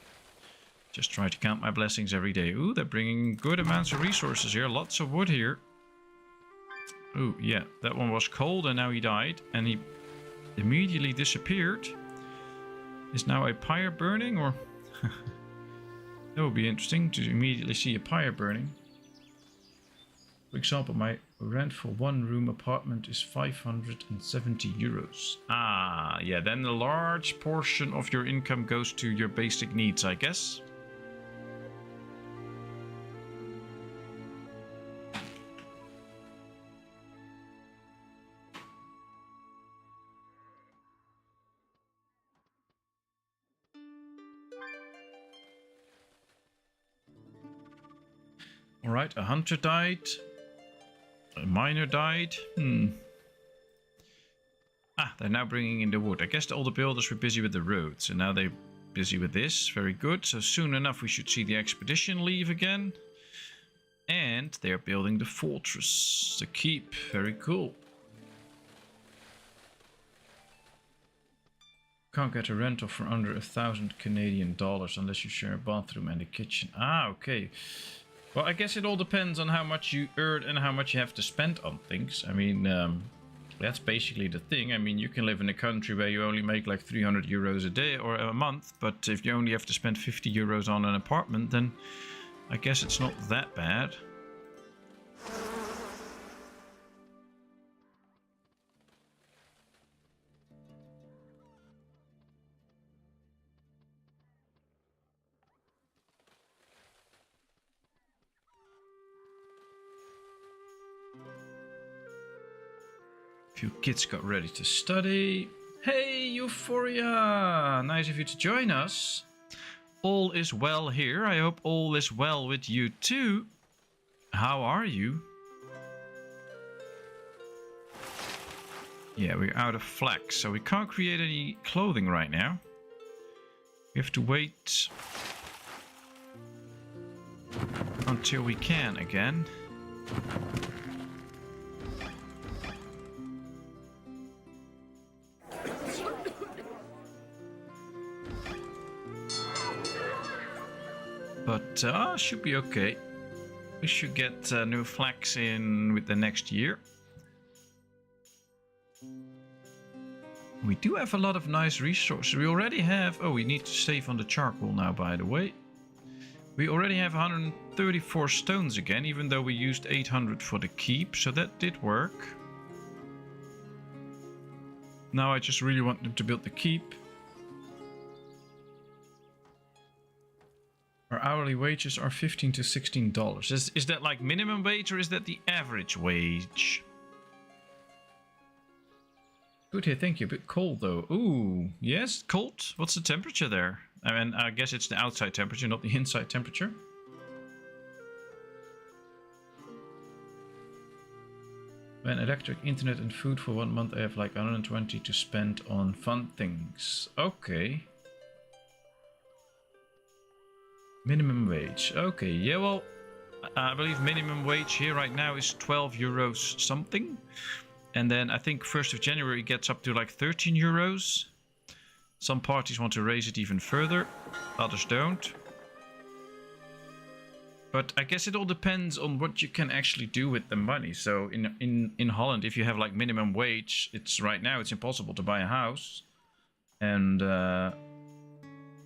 Just try to count my blessings every day. Ooh, they're bringing good amounts of resources here, lots of wood here. Ooh, yeah, that one was cold and now he died, and he immediately disappeared. Is now a pyre burning, or that would be interesting to immediately see a pyre burning. For example, my rent for 1-room apartment is 570 euros. Ah, yeah, then a large portion of your income goes to your basic needs, I guess. Alright, a hunter died. A miner died. Ah, they're now bringing in the wood. I guess all the builders were busy with the roads, and now they're busy with this. Very good. So soon enough we should see the expedition leave again. And they're building the fortress, the keep. Very cool. Can't get a rental for under 1,000 Canadian dollars unless you share a bathroom and a kitchen. Ah, okay. Well, I guess it all depends on how much you earn and how much you have to spend on things. I mean, that's basically the thing. I mean, you can live in a country where you only make like 300 euros a day or a month, but if you only have to spend 50 euros on an apartment, then I guess it's not that bad. Few kids got ready to study. Hey, Euphoria! Nice of you to join us. All is well here. I hope all is well with you too. How are you? Yeah, we're out of flax, so we can't create any clothing right now. We have to wait until we can again. But should be okay. We should get new flax in with the next year. We do have a lot of nice resources. We already have... Oh, we need to save on the charcoal now, by the way. We already have 134 stones again, even though we used 800 for the keep. So that did work. Now I just really want them to build the keep. Our hourly wages are $15 to $16. Is that like minimum wage or is that the average wage? Good here, thank you. A bit cold though. Ooh, yes, cold. What's the temperature there? I mean, I guess it's the outside temperature, not the inside temperature. When electric, internet and food for 1 month, I have like 120 to spend on fun things. Okay. Minimum wage. Okay, yeah, well, I believe minimum wage here right now is 12 euros something. And then I think 1st of January it gets up to like 13 euros. Some parties want to raise it even further, others don't. But I guess it all depends on what you can actually do with the money. So in Holland, if you have like minimum wage, it's right now it's impossible to buy a house. And a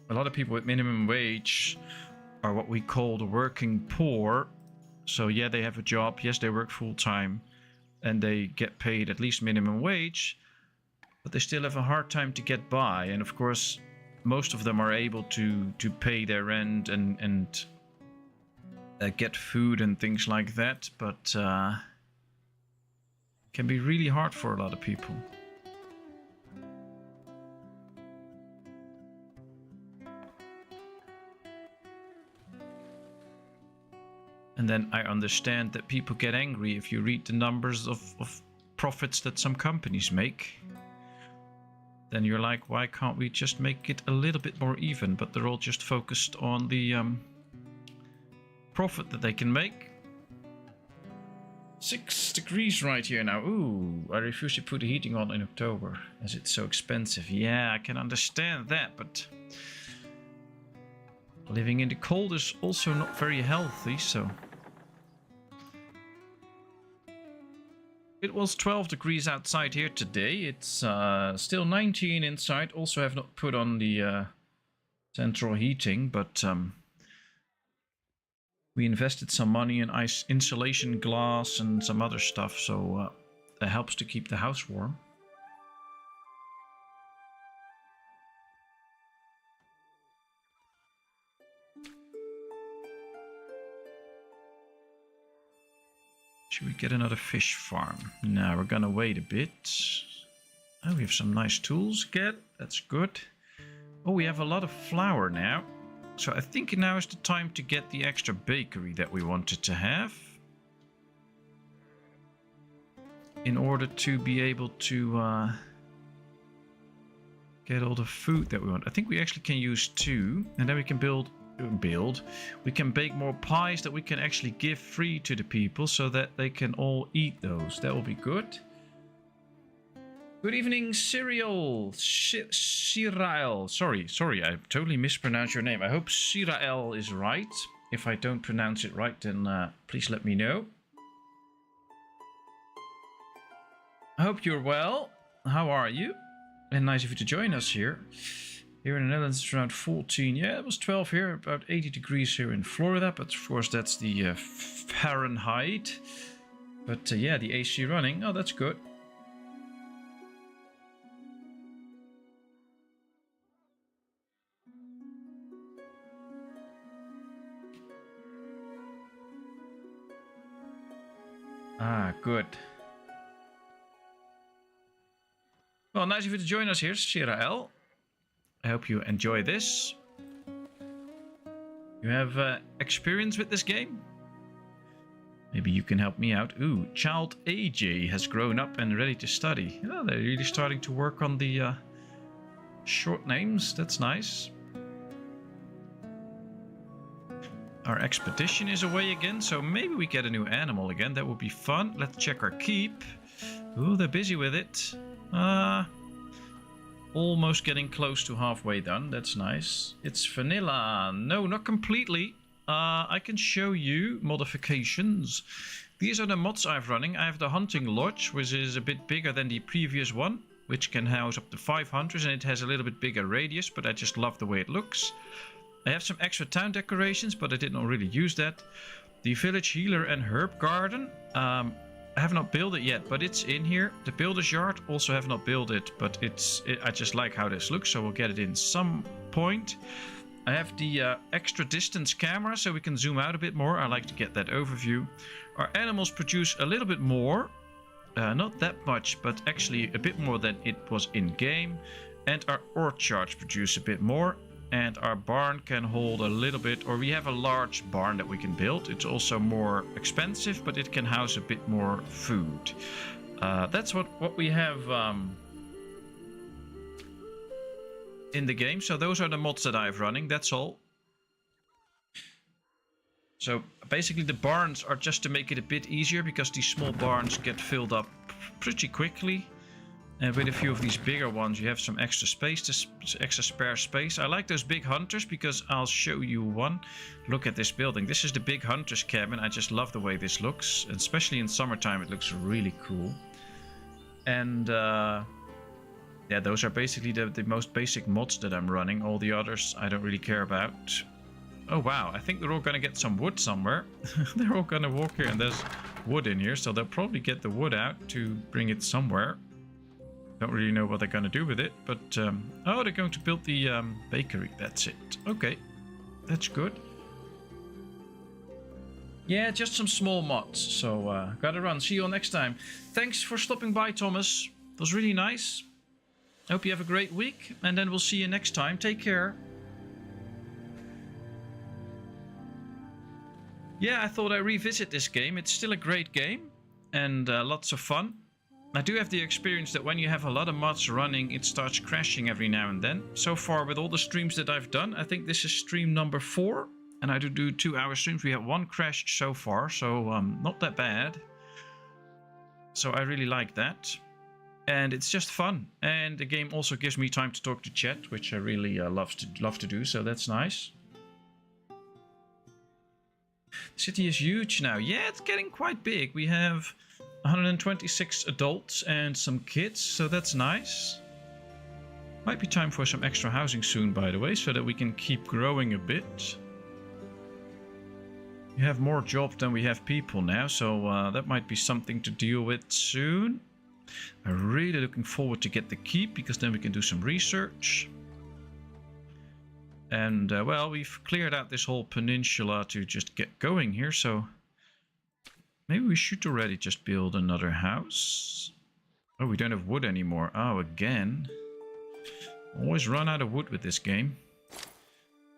lot of people with minimum wage are what we call the working poor. So yeah, they have a job, yes, they work full-time and they get paid at least minimum wage, but they still have a hard time to get by. And of course most of them are able to pay their rent and get food and things like that, but can be really hard for a lot of people. And then I understand that people get angry if you read the numbers of profits that some companies make. Then you're like, why can't we just make it a little bit more even? But they're all just focused on the profit that they can make. 6 degrees right here now. Ooh, I refuse to put the heating on in October as it's so expensive. Yeah, I can understand that, but living in the cold is also not very healthy, so... It was 12 degrees outside here today. It's still 19 inside. Also have not put on the central heating, but we invested some money in insulation glass and some other stuff, so that helps to keep the house warm. Should we get another fish farm? No, we're gonna wait a bit. Oh, we have some nice tools again. That's good. Oh, we have a lot of flour now. So I think now is the time to get the extra bakery that we wanted to have. In order to be able to get all the food that we want. I think we actually can use 2. And then we can build. We can bake more pies that we can actually give free to the people so that they can all eat those. That will be good. Good evening, Cyril. Cyril. Sorry, I totally mispronounced your name. I hope Cyril is right. If I don't pronounce it right, then please let me know. I hope you're well. How are you? And nice of you to join us here. Here in the Netherlands, it's around 14. Yeah, it was 12 here, about 80 degrees here in Florida. But of course, that's the Fahrenheit. But yeah, the AC running. Oh, that's good. Ah, good. Well, nice of you to join us here, Sierra L. I hope you enjoy this. You have experience with this game? Maybe you can help me out. Ooh, child AJ has grown up and ready to study. Oh, they're really starting to work on the short names. That's nice. Our expedition is away again, so maybe we get a new animal again. That would be fun. Let's check our keep. Ooh, they're busy with it. Almost getting close to halfway done. That's nice. It's vanilla. No, not completely. I can show you modifications. These are the mods I've running. I have the hunting lodge, which is a bit bigger than the previous one, which can house up to 5 hunters, and it has a little bit bigger radius, but I just love the way it looks. I have some extra town decorations, but I did not really use that. The village healer and herb garden. I have not built it yet, but it's in here. The builder's yard also have not built it, but I just like how this looks, so we'll get it in some point. I have the extra distance camera, so we can zoom out a bit more. I like to get that overview. Our animals produce a little bit more. Not that much, but actually a bit more than it was in game. And our orchards produce a bit more. And our barn can hold a little bit, or we have a large barn that we can build. It's also more expensive, but it can house a bit more food. That's what we have in the game. So those are the mods that I've running. That's all. So basically the barns are just to make it a bit easier, because these small barns get filled up pretty quickly. And with a few of these bigger ones, you have some extra space, extra spare space. I like those big hunters because I'll show you one. Look at this building. This is the big hunter's cabin. I just love the way this looks. And especially in summertime, it looks really cool. And yeah, those are basically the most basic mods that I'm running. All the others I don't really care about. Oh wow, I think they're all going to get some wood somewhere. They're all going to walk here and there's wood in here. So they'll probably get the wood out to bring it somewhere. Don't really know what they're going to do with it, but oh, they're going to build the bakery. That's it. Okay, that's good. Yeah, just some small mods. So gotta run. See you all next time. Thanks for stopping by, Thomas. It was really nice. I hope you have a great week, and then we'll see you next time. Take care. Yeah, I thought I'd revisit this game. It's still a great game and lots of fun. I do have the experience that when you have a lot of mods running, it starts crashing every now and then. So far, with all the streams that I've done, I think this is stream number 4. And I do 2-hour streams. We have 1 crash so far, so not that bad. So I really like that. And it's just fun. And the game also gives me time to talk to chat, which I really love to do, so that's nice. The city is huge now. Yeah, it's getting quite big. We have 126 adults and some kids, so that's nice. Might be time for some extra housing soon, by the way, so that we can keep growing a bit. We have more jobs than we have people now, so that might be something to deal with soon. I'm really looking forward to get the keep, because then we can do some research. And well, we've cleared out this whole peninsula to just get going here, so maybe we should already just build another house. Oh, we don't have wood anymore. Oh, again. Always run out of wood with this game.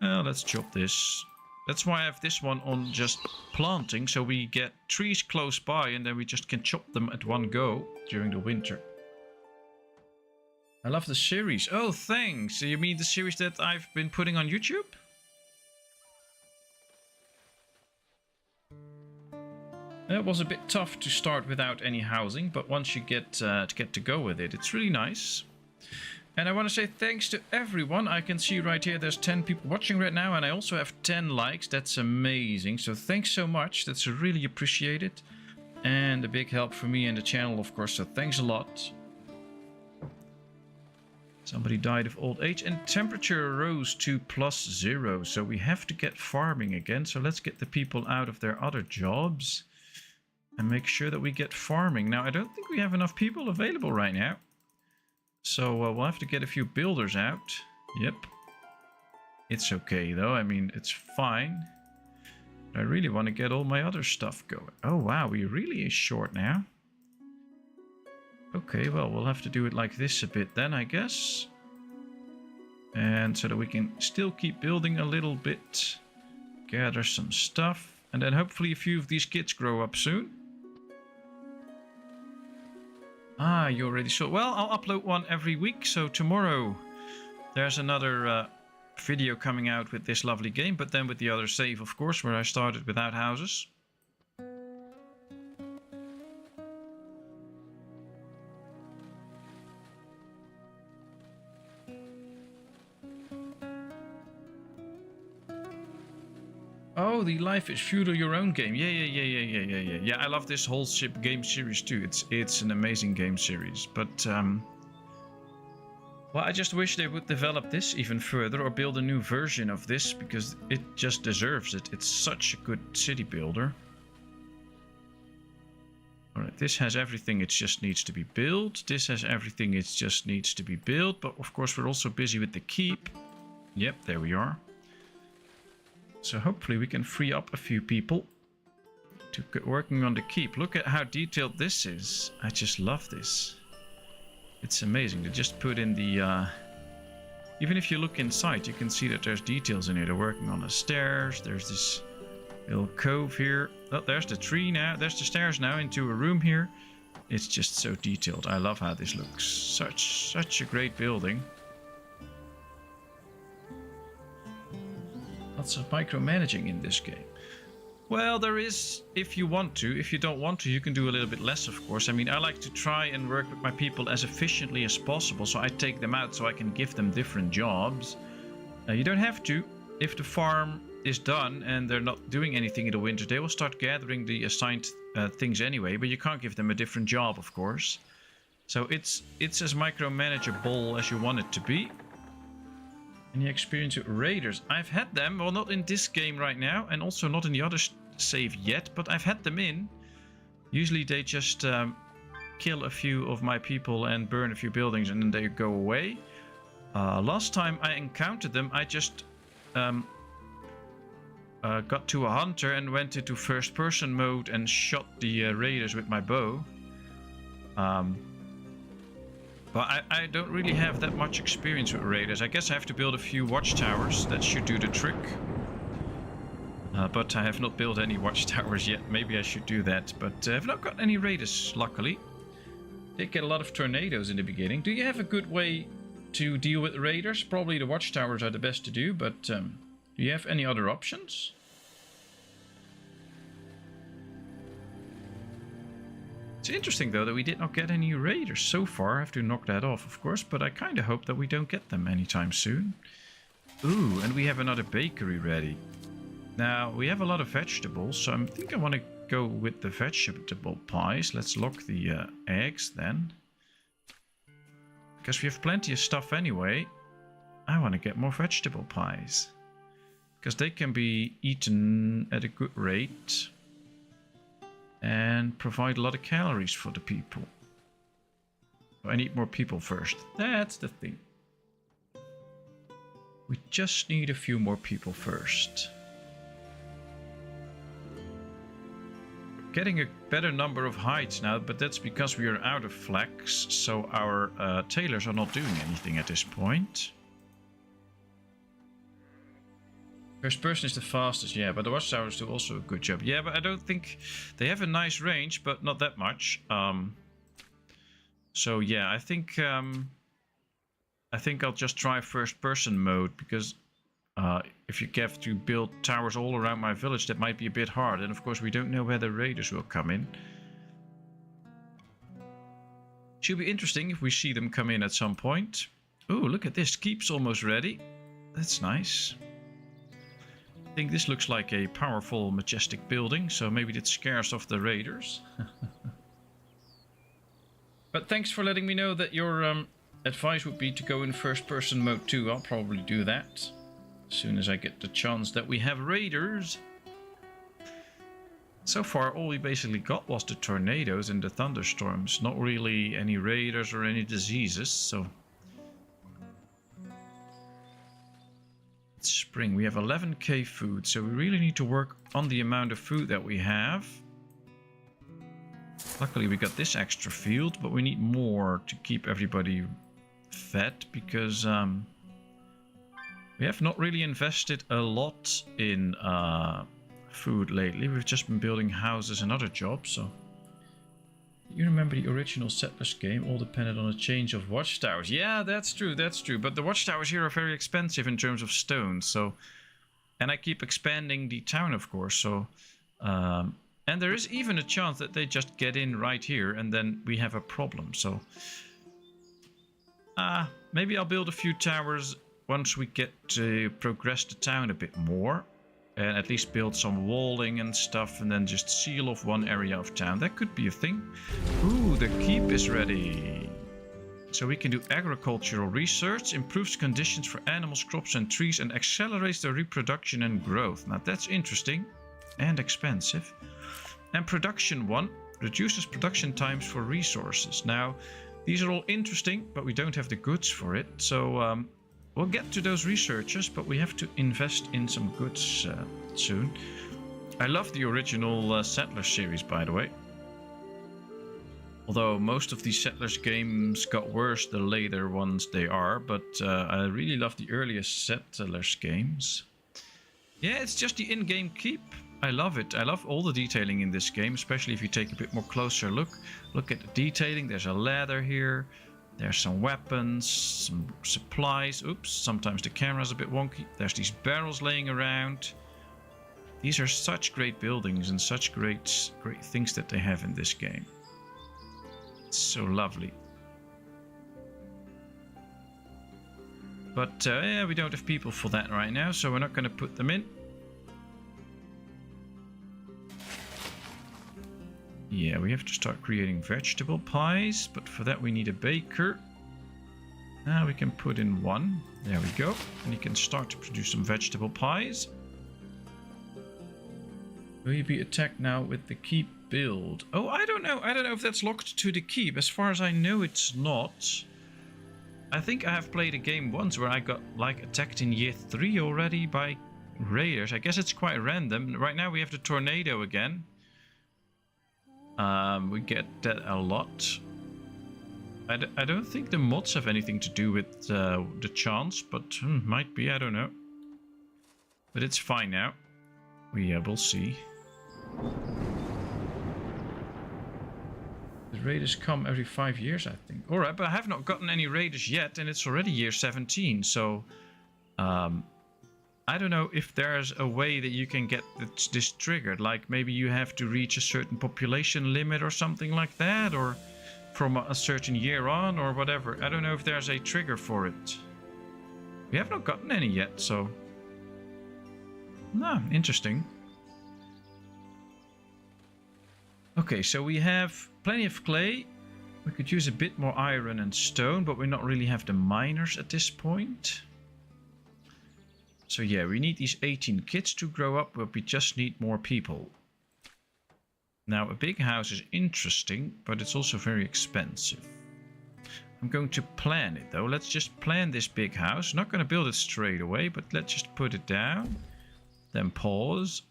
Let's chop this. That's why I have this one on just planting, so we get trees close by and then we just can chop them at one go during the winter. I love the series. Oh, thanks. You mean the series that I've been putting on YouTube? It was a bit tough to start without any housing, but once you get to go with it, it's really nice. And I want to say thanks to everyone. I can see right here there's 10 people watching right now, and I also have 10 likes. That's amazing. So thanks so much. That's really appreciated. And a big help for me and the channel, of course, so thanks a lot. Somebody died of old age and temperature rose to +0. So we have to get farming again. So let's get the people out of their other jobs and make sure that we get farming. Now, I don't think we have enough people available right now. So we'll have to get a few builders out. Yep. It's okay though. I mean, it's fine. I really want to get all my other stuff going. Oh wow, we really is short now. Okay, well, we'll have to do it like this a bit then, I guess. And so that we can still keep building a little bit. Gather some stuff. And then hopefully a few of these kids grow up soon. Ah, you already saw. Well, I'll upload one every week. So tomorrow there's another video coming out with this lovely game. But then with the other save, of course, where I started without houses. Oh, the Life is Feudal Your Own game. Yeah. I love this whole ship game series too. It's an amazing game series. But, well, I just wish they would develop this even further or build a new version of this because it just deserves it. It's such a good city builder. Alright, this has everything it just needs to be built. This has everything it just needs to be built. But of course, we're also busy with the keep. Yep, there we are. So hopefully we can free up a few people to get working on the keep. Look at how detailed this is. I just love this. It's amazing. They just put in the... even if you look inside, you can see that there's details in here. They're working on the stairs. There's this little cove here. Oh, there's the tree now. There's the stairs now into a room here. It's just so detailed. I love how this looks. Such a great building. Lots of micromanaging in this game. Well, there is if you want to. If you don't want to, you can do a little bit less, of course. I mean, I like to try and work with my people as efficiently as possible. So I take them out so I can give them different jobs. You don't have to. If the farm is done and they're not doing anything in the winter, they will start gathering the assigned things anyway. But you can't give them a different job, of course. So it's as micromanageable as you want it to be. Any experience with raiders? I've had them, well, not in this game right now, and also not in the other save yet, but I've had them in. Usually they just kill a few of my people and burn a few buildings and then they go away. Last time I encountered them, I just got to a hunter and went into first person mode and shot the raiders with my bow. But I don't really have that much experience with raiders. I guess I have to build a few watchtowers. That should do the trick. But I have not built any watchtowers yet. Maybe I should do that. But I've not got any raiders, luckily. They get a lot of tornadoes in the beginning. Do you have a good way to deal with raiders? Probably the watchtowers are the best to do. But do you have any other options? It's interesting, though, that we did not get any raiders so far. I have to knock that off, of course, but I kind of hope that we don't get them anytime soon. Ooh, and we have another bakery ready. Now, we have a lot of vegetables, so I think I want to go with the vegetable pies. Let's lock the eggs, then. Because we have plenty of stuff anyway. I want to get more vegetable pies. Because they can be eaten at a good rate. And provide a lot of calories for the people. I need more people first. That's the thing. We just need a few more people first. We're getting a better number of hides now, but that's because we are out of flax, so our tailors are not doing anything at this point. First person is the fastest, yeah, but the watchtowers do also a good job. Yeah, but I don't think they have a nice range, but not that much. So yeah, I think I'll just try first person mode, because if you have to build towers all around my village, that might be a bit hard. And of course, we don't know where the raiders will come in. Should be interesting if we see them come in at some point. Oh, look at this. Keep's almost ready. That's nice. I think this looks like a powerful, majestic building, so maybe it scares off the raiders. But thanks for letting me know that your advice would be to go in first-person mode too. I'll probably do that as soon as I get the chance that we have raiders. So far, all we basically got was the tornadoes and the thunderstorms. Not really any raiders or any diseases, so... It's spring. We have 11k food, so we really need to work on the amount of food that we have. Luckily we got this extra field, but we need more to keep everybody fed, because we have not really invested a lot in food lately. We've just been building houses and other jobs, so... You remember the original Settlers game? All depended on a change of watchtowers. Yeah, that's true, that's true. But the watchtowers here are very expensive in terms of stone, so... And I keep expanding the town, of course, so... and there is even a chance that they just get in right here, and then we have a problem, so... maybe I'll build a few towers once we get to progress the town a bit more. And at least build some walling and stuff, and then just seal off one area of town. That could be a thing. Ooh, the keep is ready. So we can do agricultural research, improves conditions for animals, crops and trees, and accelerates their reproduction and growth. Now that's interesting and expensive. And production 1 reduces production times for resources. Now these are all interesting, but we don't have the goods for it. So we'll get to those researchers, but we have to invest in some goods soon. I love the original Settlers series, by the way. Although most of these Settlers games got worse the later ones they are, but I really love the earliest Settlers games. Yeah, it's just the in-game keep. I love it. I love all the detailing in this game, especially if you take a bit more closer look. Look at the detailing. There's a ladder here. There's some weapons, some supplies. Oops, sometimes the camera's a bit wonky. There's these barrels laying around. These are such great buildings and such great things that they have in this game. It's so lovely. But yeah, we don't have people for that right now, so we're not going to put them in. Yeah, we have to start creating vegetable pies, but for that we need a baker. Now we can put in 1. There we go. And you can start to produce some vegetable pies. Will you be attacked now with the keep build? Oh, I don't know. I don't know if that's locked to the keep. As far as I know, it's not. I think I have played a game once where I got like attacked in year 3 already by raiders. I guess it's quite random. Right now we have the tornado again. We get that a lot. I don't think the mods have anything to do with the chance, but might be, I don't know. But it's fine now. We'll see. The raiders come every 5 years, I think. Alright, but I have not gotten any raiders yet, and it's already year 17, so... I don't know if there's a way that you can get this triggered. Like maybe you have to reach a certain population limit or something like that, or from a certain year on or whatever. I don't know if there's a trigger for it. We have not gotten any yet, so... No, interesting. Okay, so we have plenty of clay. We could use a bit more iron and stone, but we not really have the miners at this point. So yeah, we need these 18 kids to grow up, but we just need more people. Now, a big house is interesting, but it's also very expensive. I'm going to plan it though. Let's just plan this big house. Not going to build it straight away, but let's just put it down. Then pause.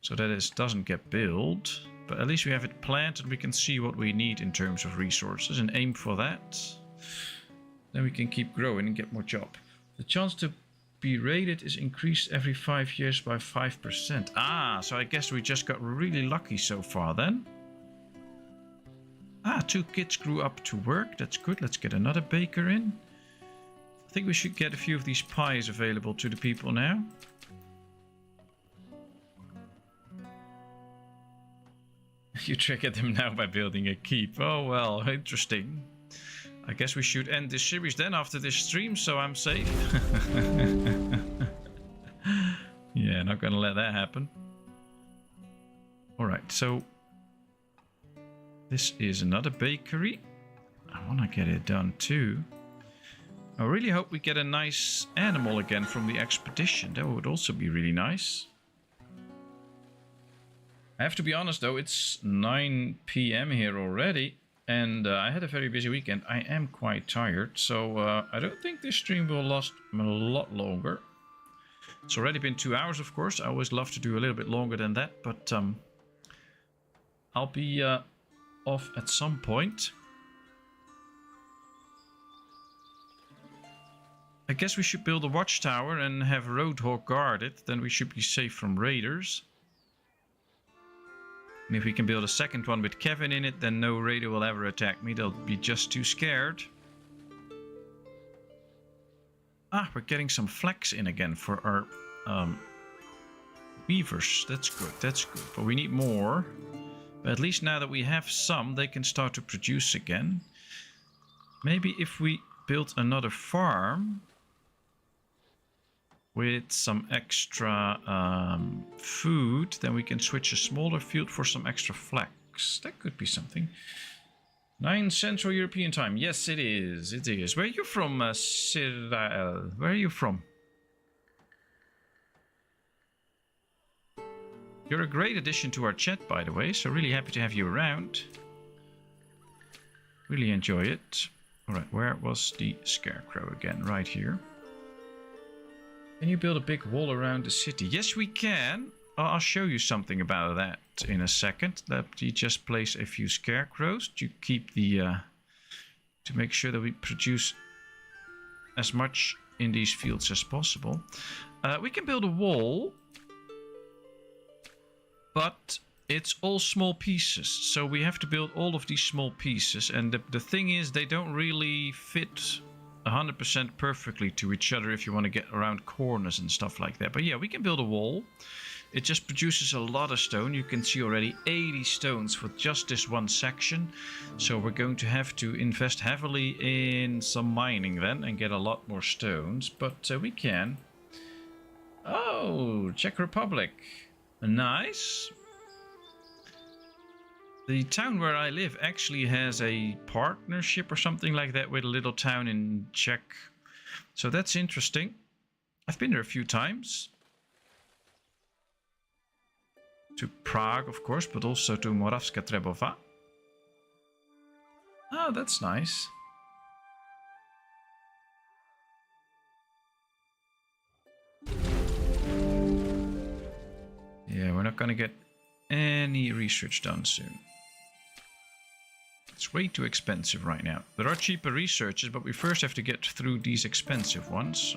So that it doesn't get built. But at least we have it planned and we can see what we need in terms of resources and aim for that. Then we can keep growing and get more job. The chance to be rated is increased every 5 years by 5%. Ah, so I guess we just got really lucky so far then. Ah, 2 kids grew up to work. That's good. Let's get another baker in. I think we should get a few of these pies available to the people now. You triggered them now by building a keep. Oh, well, interesting. I guess we should end this series then after this stream, so I'm safe. Yeah, not gonna let that happen. Alright, so this is another bakery. I want to get it done too. I really hope we get a nice animal again from the expedition. That would also be really nice. I have to be honest though, it's 9 p.m. here already. And I had a very busy weekend. I am quite tired. So I don't think this stream will last a lot longer. It's already been 2 hours, of course. I always love to do a little bit longer than that. But I'll be off at some point. I guess we should build a watchtower and have Roadhog guard it. Then we should be safe from raiders. And if we can build a second one with Kevin in it, then no raider will ever attack me. They'll be just too scared. Ah, we're getting some flax in again for our weavers. That's good, that's good. But we need more. But at least now that we have some, they can start to produce again. Maybe if we build another farm with some extra food, then we can switch a smaller field for some extra flax. That could be something. 9 Central European time. Yes, it is. It is. Where are you from, Cyril? Where are you from? You're a great addition to our chat, by the way, so really happy to have you around. Really enjoy it. Alright, where was the scarecrow again? Right here. Can you build a big wall around the city? Yes, we can. I'll show you something about that in a second. Let me just place a few scarecrows to keep the to make sure that we produce as much in these fields as possible. We can build a wall, but it's all small pieces. So we have to build all of these small pieces. And the thing is, they don't really fit 100% perfectly to each other if you want to get around corners and stuff like that. But yeah, we can build a wall. It just produces a lot of stone. You can see already 80 stones for just this one section. So we're going to have to invest heavily in some mining then and get a lot more stones. But we can. Oh, Czech Republic. Nice. The town where I live actually has a partnership or something like that with a little town in Czech. So that's interesting. I've been there a few times. To Prague, of course, but also to Moravska Trebova. Oh, that's nice. Yeah, we're not going to get any research done soon. It's way too expensive right now. There are cheaper researches, but we first have to get through these expensive ones.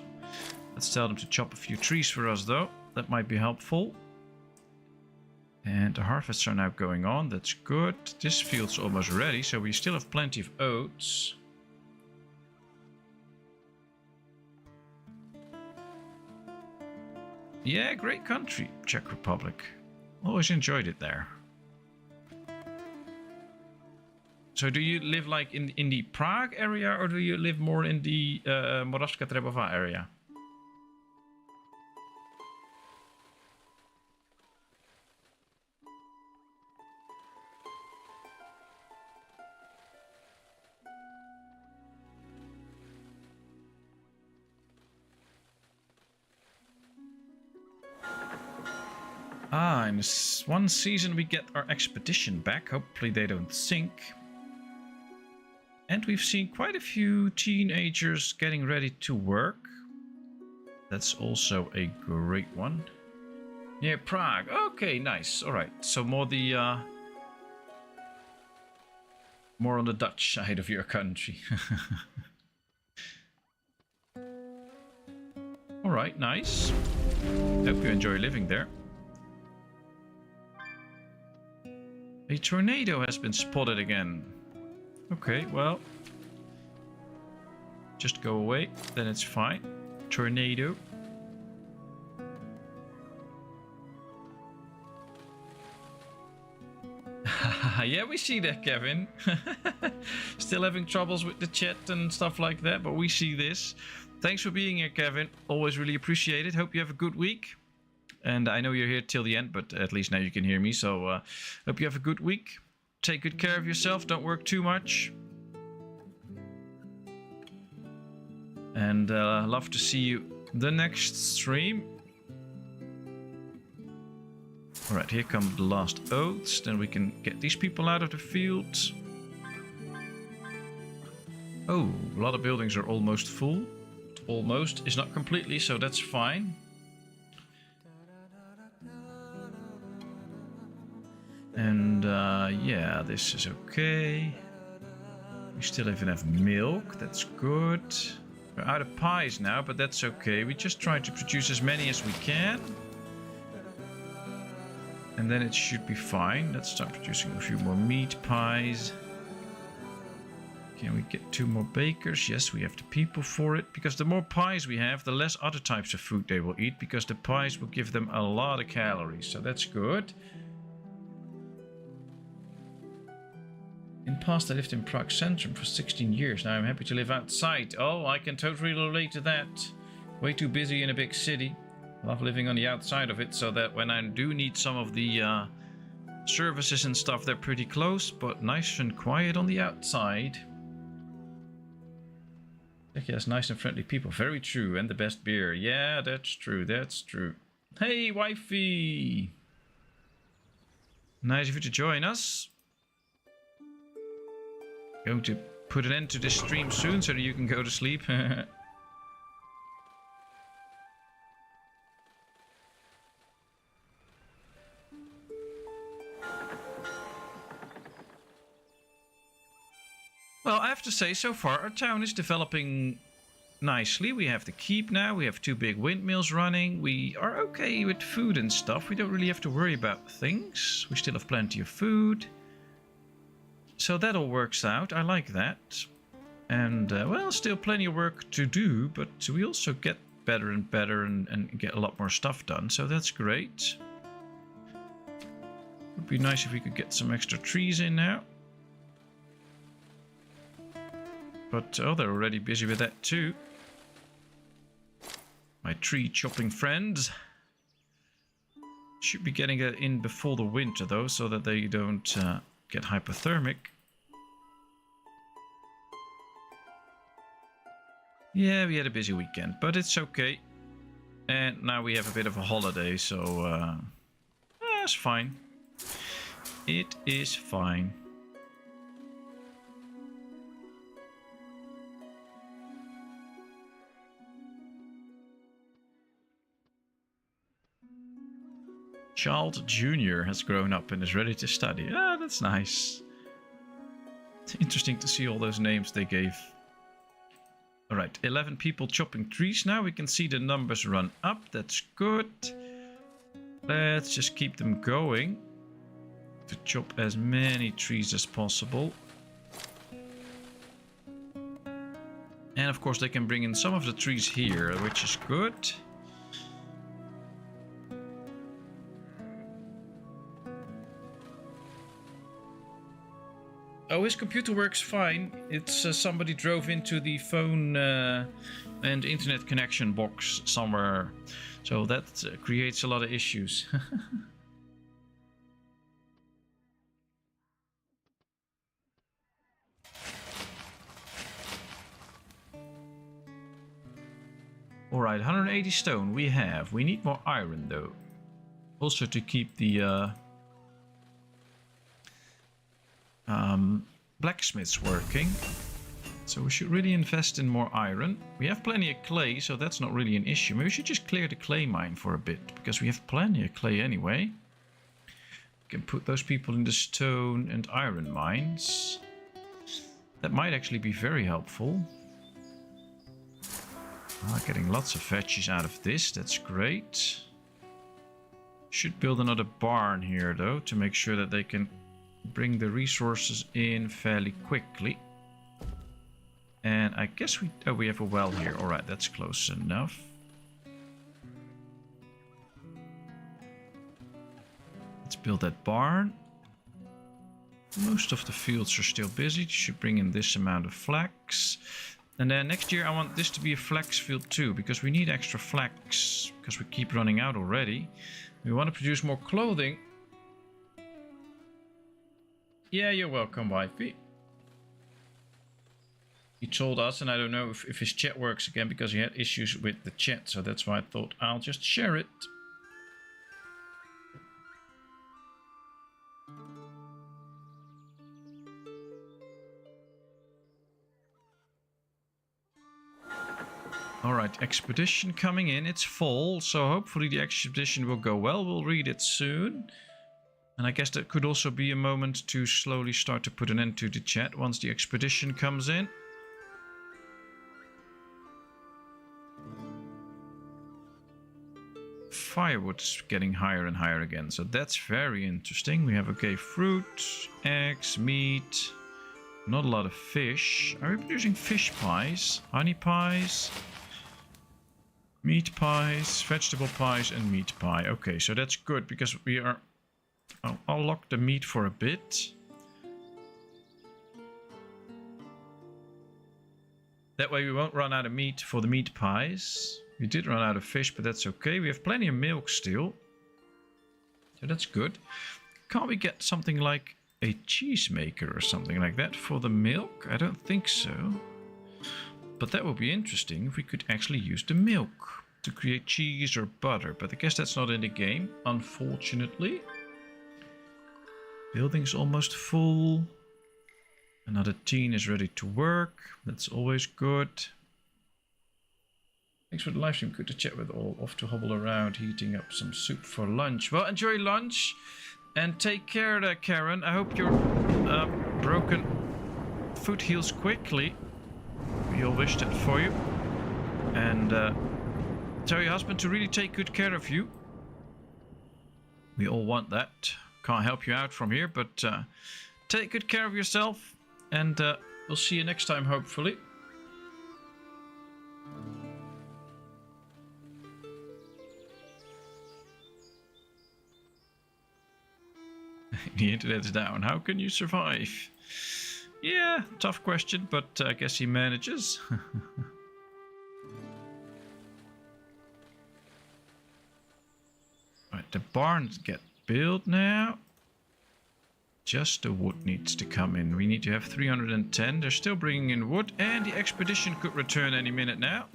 Let's tell them to chop a few trees for us, though. That might be helpful. And the harvests are now going on. That's good. This field's almost ready, so we still have plenty of oats. Yeah, great country, Czech Republic. Always enjoyed it there. So do you live like in the Prague area, or do you live more in the Moravska Trebova area? Ah, in one season we get our expedition back. Hopefully they don't sink. And we've seen quite a few teenagers getting ready to work. That's also a great one. Yeah, Prague. Okay, nice. All right. So more the more on the Dutch side of your country. All Alright, nice. Hope you enjoy living there. A tornado has been spotted again. Okay, well. Just go away, then it's fine. Tornado. Yeah, we see that, Kevin. Still having troubles with the chat and stuff like that, but we see this. Thanks for being here, Kevin. Always really appreciate it. Hope you have a good week. And I know you're here till the end, but at least now you can hear me. So hope you have a good week. Take good care of yourself. Don't work too much. And love to see you the next stream. Alright, here come the last oaths. Then we can get these people out of the field. Oh, a lot of buildings are almost full. Almost is not completely, so that's fine. And yeah, this is okay. We still even have milk, that's good. We're out of pies now, but that's okay. We just try to produce as many as we can. And then it should be fine. Let's start producing a few more meat pies. Can we get 2 more bakers? Yes, we have the people for it. Because the more pies we have, the less other types of food they will eat. Because the pies will give them a lot of calories. So that's good. In the past, I lived in Prague Centrum for 16 years. Now I'm happy to live outside. Oh, I can totally relate to that. Way too busy in a big city. Love living on the outside of it, so that when I do need some of the services and stuff, they're pretty close, but nice and quiet on the outside. Yes, nice and friendly people. Very true. And the best beer. Yeah, that's true. That's true. Hey, wifey! Nice of you to join us. Going to put an end to this stream soon so that you can go to sleep. Well, I have to say, so far our town is developing nicely. We have the keep now, we have 2 big windmills running. We are okay with food and stuff. We don't really have to worry about things. We still have plenty of food. So that all works out. I like that. And, well, still plenty of work to do, but we also get better and better and get a lot more stuff done. So that's great. Would be nice if we could get some extra trees in now. But, oh, they're already busy with that too. My tree chopping friends. Should be getting it in before the winter though, so that they don't get hypothermic. Yeah, we had a busy weekend, but it's okay. And now we have a bit of a holiday, so it's fine. It is fine. Child Jr. has grown up and is ready to study. Ah, that's nice. It's interesting to see all those names they gave. Alright, 11 people chopping trees now. We can see the numbers run up. That's good. Let's just keep them going. To chop as many trees as possible. And of course they can bring in some of the trees here, which is good. Oh, his computer works fine. It's somebody drove into the phone and internet connection box somewhere. So that creates a lot of issues. Alright, 180 stone we have. We need more iron though. Also to keep the blacksmiths working. So we should really invest in more iron. We have plenty of clay, so that's not really an issue. Maybe we should just clear the clay mine for a bit, because we have plenty of clay anyway. We can put those people in the stone and iron mines. That might actually be very helpful. Getting lots of veggies out of this. That's great. Should build another barn here, though, to make sure that they can bring the resources in fairly quickly. And I guess we have a well here. All right, that's close enough. Let's build that barn. Most of the fields are still busy. Should bring in this amount of flax. And then next year I want this to be a flax field too, because we need extra flax, because we keep running out already. We want to produce more clothing. Yeah, you're welcome, wifey. He told us, and I don't know if his chat works again, because he had issues with the chat, so that's why I thought I'll just share it. Alright, expedition coming in. It's fall, so hopefully the expedition will go well. We'll read it soon. And I guess that could also be a moment to slowly start to put an end to the chat once the expedition comes in. Firewood's getting higher and higher again, so that's very interesting. We have, okay, fruit, eggs, meat, not a lot of fish. Are we producing fish pies, honey pies? Meat pies, vegetable pies, and meat pie. Okay, so that's good because we are... I'll lock the meat for a bit. That way we won't run out of meat for the meat pies. We did run out of fish, but that's okay. We have plenty of milk still. So that's good. Can't we get something like a cheese maker or something like that for the milk? I don't think so. But that would be interesting if we could actually use the milk to create cheese or butter. But I guess that's not in the game, unfortunately. Building's almost full. Another teen is ready to work. That's always good. Thanks for the live stream. Good to chat with all. Off to hobble around, heating up some soup for lunch. Well, enjoy lunch. And take care there, Karen. I hope your broken foot heals quickly. We all wished it for you. And tell your husband to really take good care of you. We all want that. Can't help you out from here, but take good care of yourself. And we'll see you next time, hopefully. The internet is down. How can you survive? Yeah, tough question, but I guess he manages. Right, the barns get built now. Just the wood needs to come in. We need to have 310. They're still bringing in wood, and the expedition could return any minute now.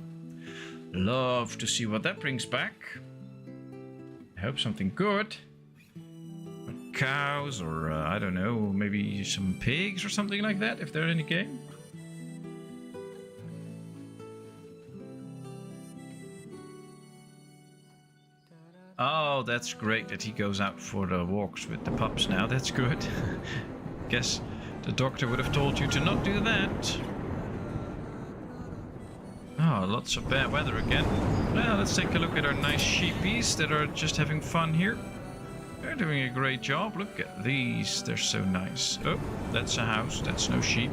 Love to see what that brings back. I hope something good. Cows, or I don't know, maybe some pigs or something like that, if they're in the game. Oh, that's great that he goes out for the walks with the pups now. That's good. Guess the doctor would have told you to not do that. Oh, lots of bad weather again. Well, let's take a look at our nice sheepies that are just having fun here. They're doing a great job. Look at these. They're so nice. Oh, that's a house. That's no sheep.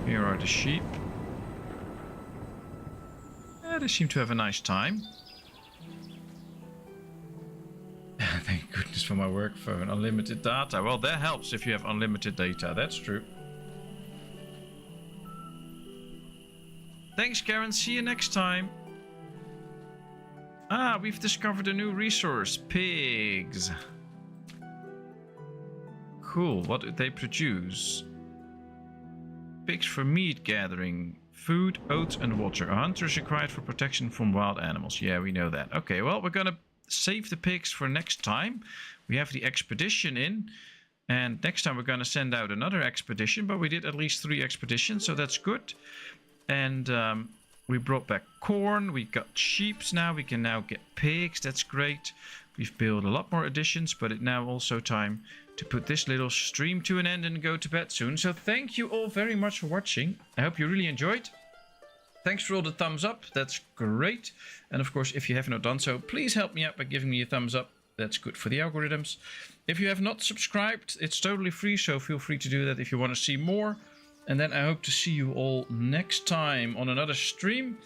Here are the sheep. They seem to have a nice time. Thank goodness for my work phone. Unlimited data. Well, that helps if you have unlimited data. That's true. Thanks, Karen. See you next time. Ah, we've discovered a new resource. Pigs. Cool. What do they produce? Pigs for meat gathering. Food, oats, and water. A hunter is required for protection from wild animals. Yeah, we know that. Okay, well, we're gonna save the pigs for next time. We have the expedition in. And next time we're gonna send out another expedition. But we did at least 3 expeditions, so that's good. And we brought back corn, we got sheep now, we can now get pigs, that's great. We've built a lot more additions, but it's now also time to put this little stream to an end and go to bed soon. So thank you all very much for watching. I hope you really enjoyed. Thanks for all the thumbs up. That's great. And of course, if you have not done so, please help me out by giving me a thumbs up. That's good for the algorithms. If you have not subscribed, it's totally free, so feel free to do that if you want to see more. And then I hope to see you all next time on another stream.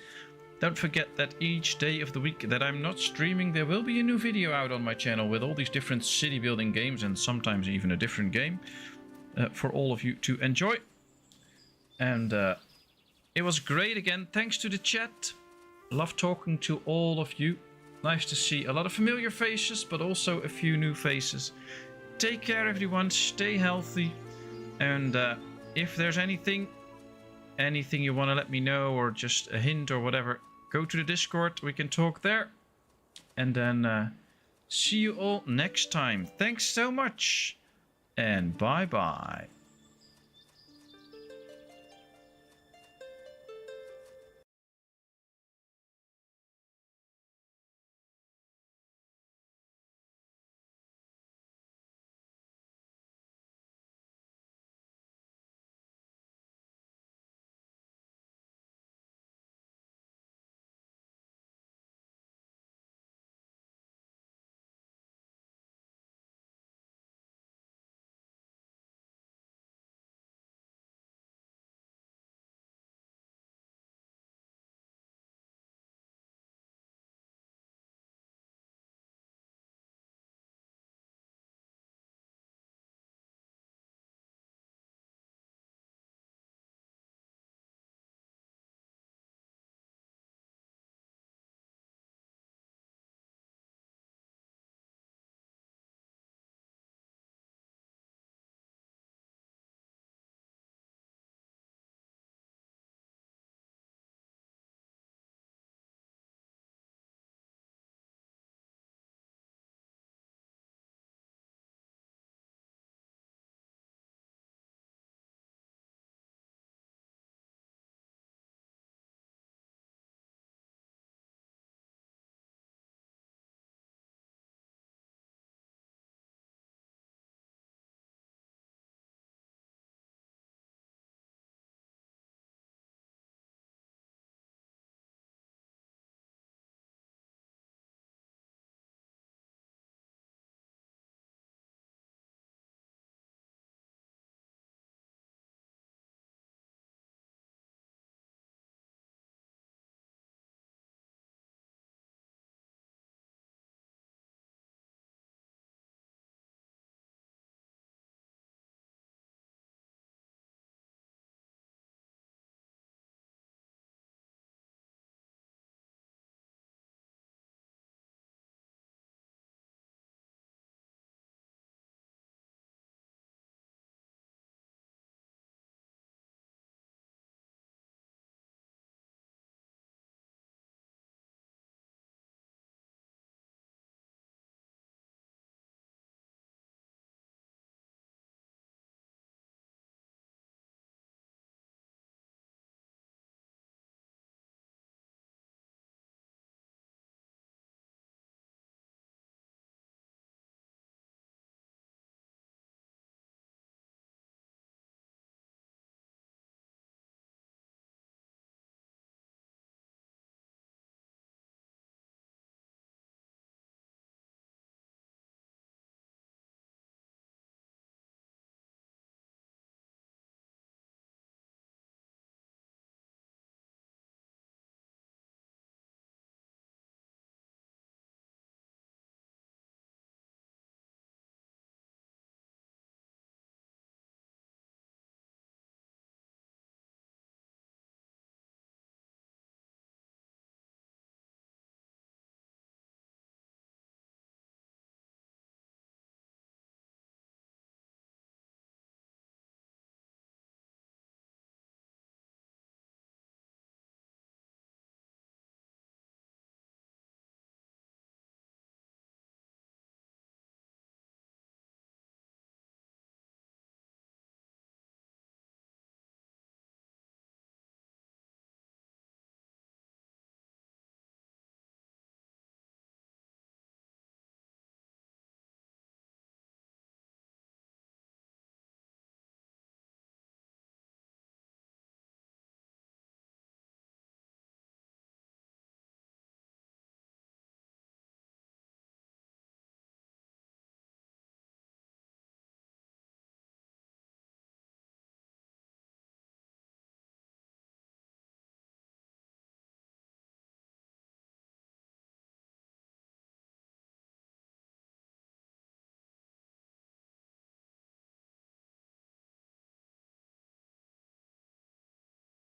Don't forget that each day of the week that I'm not streaming, there will be a new video out on my channel with all these different city building games and sometimes even a different game for all of you to enjoy. And it was great again. Thanks to the chat. Love talking to all of you. Nice to see a lot of familiar faces, but also a few new faces. Take care, everyone. Stay healthy. And if there's anything you want to let me know, or just a hint or whatever, go to the Discord. We can talk there. And then see you all next time. Thanks so much. And bye-bye.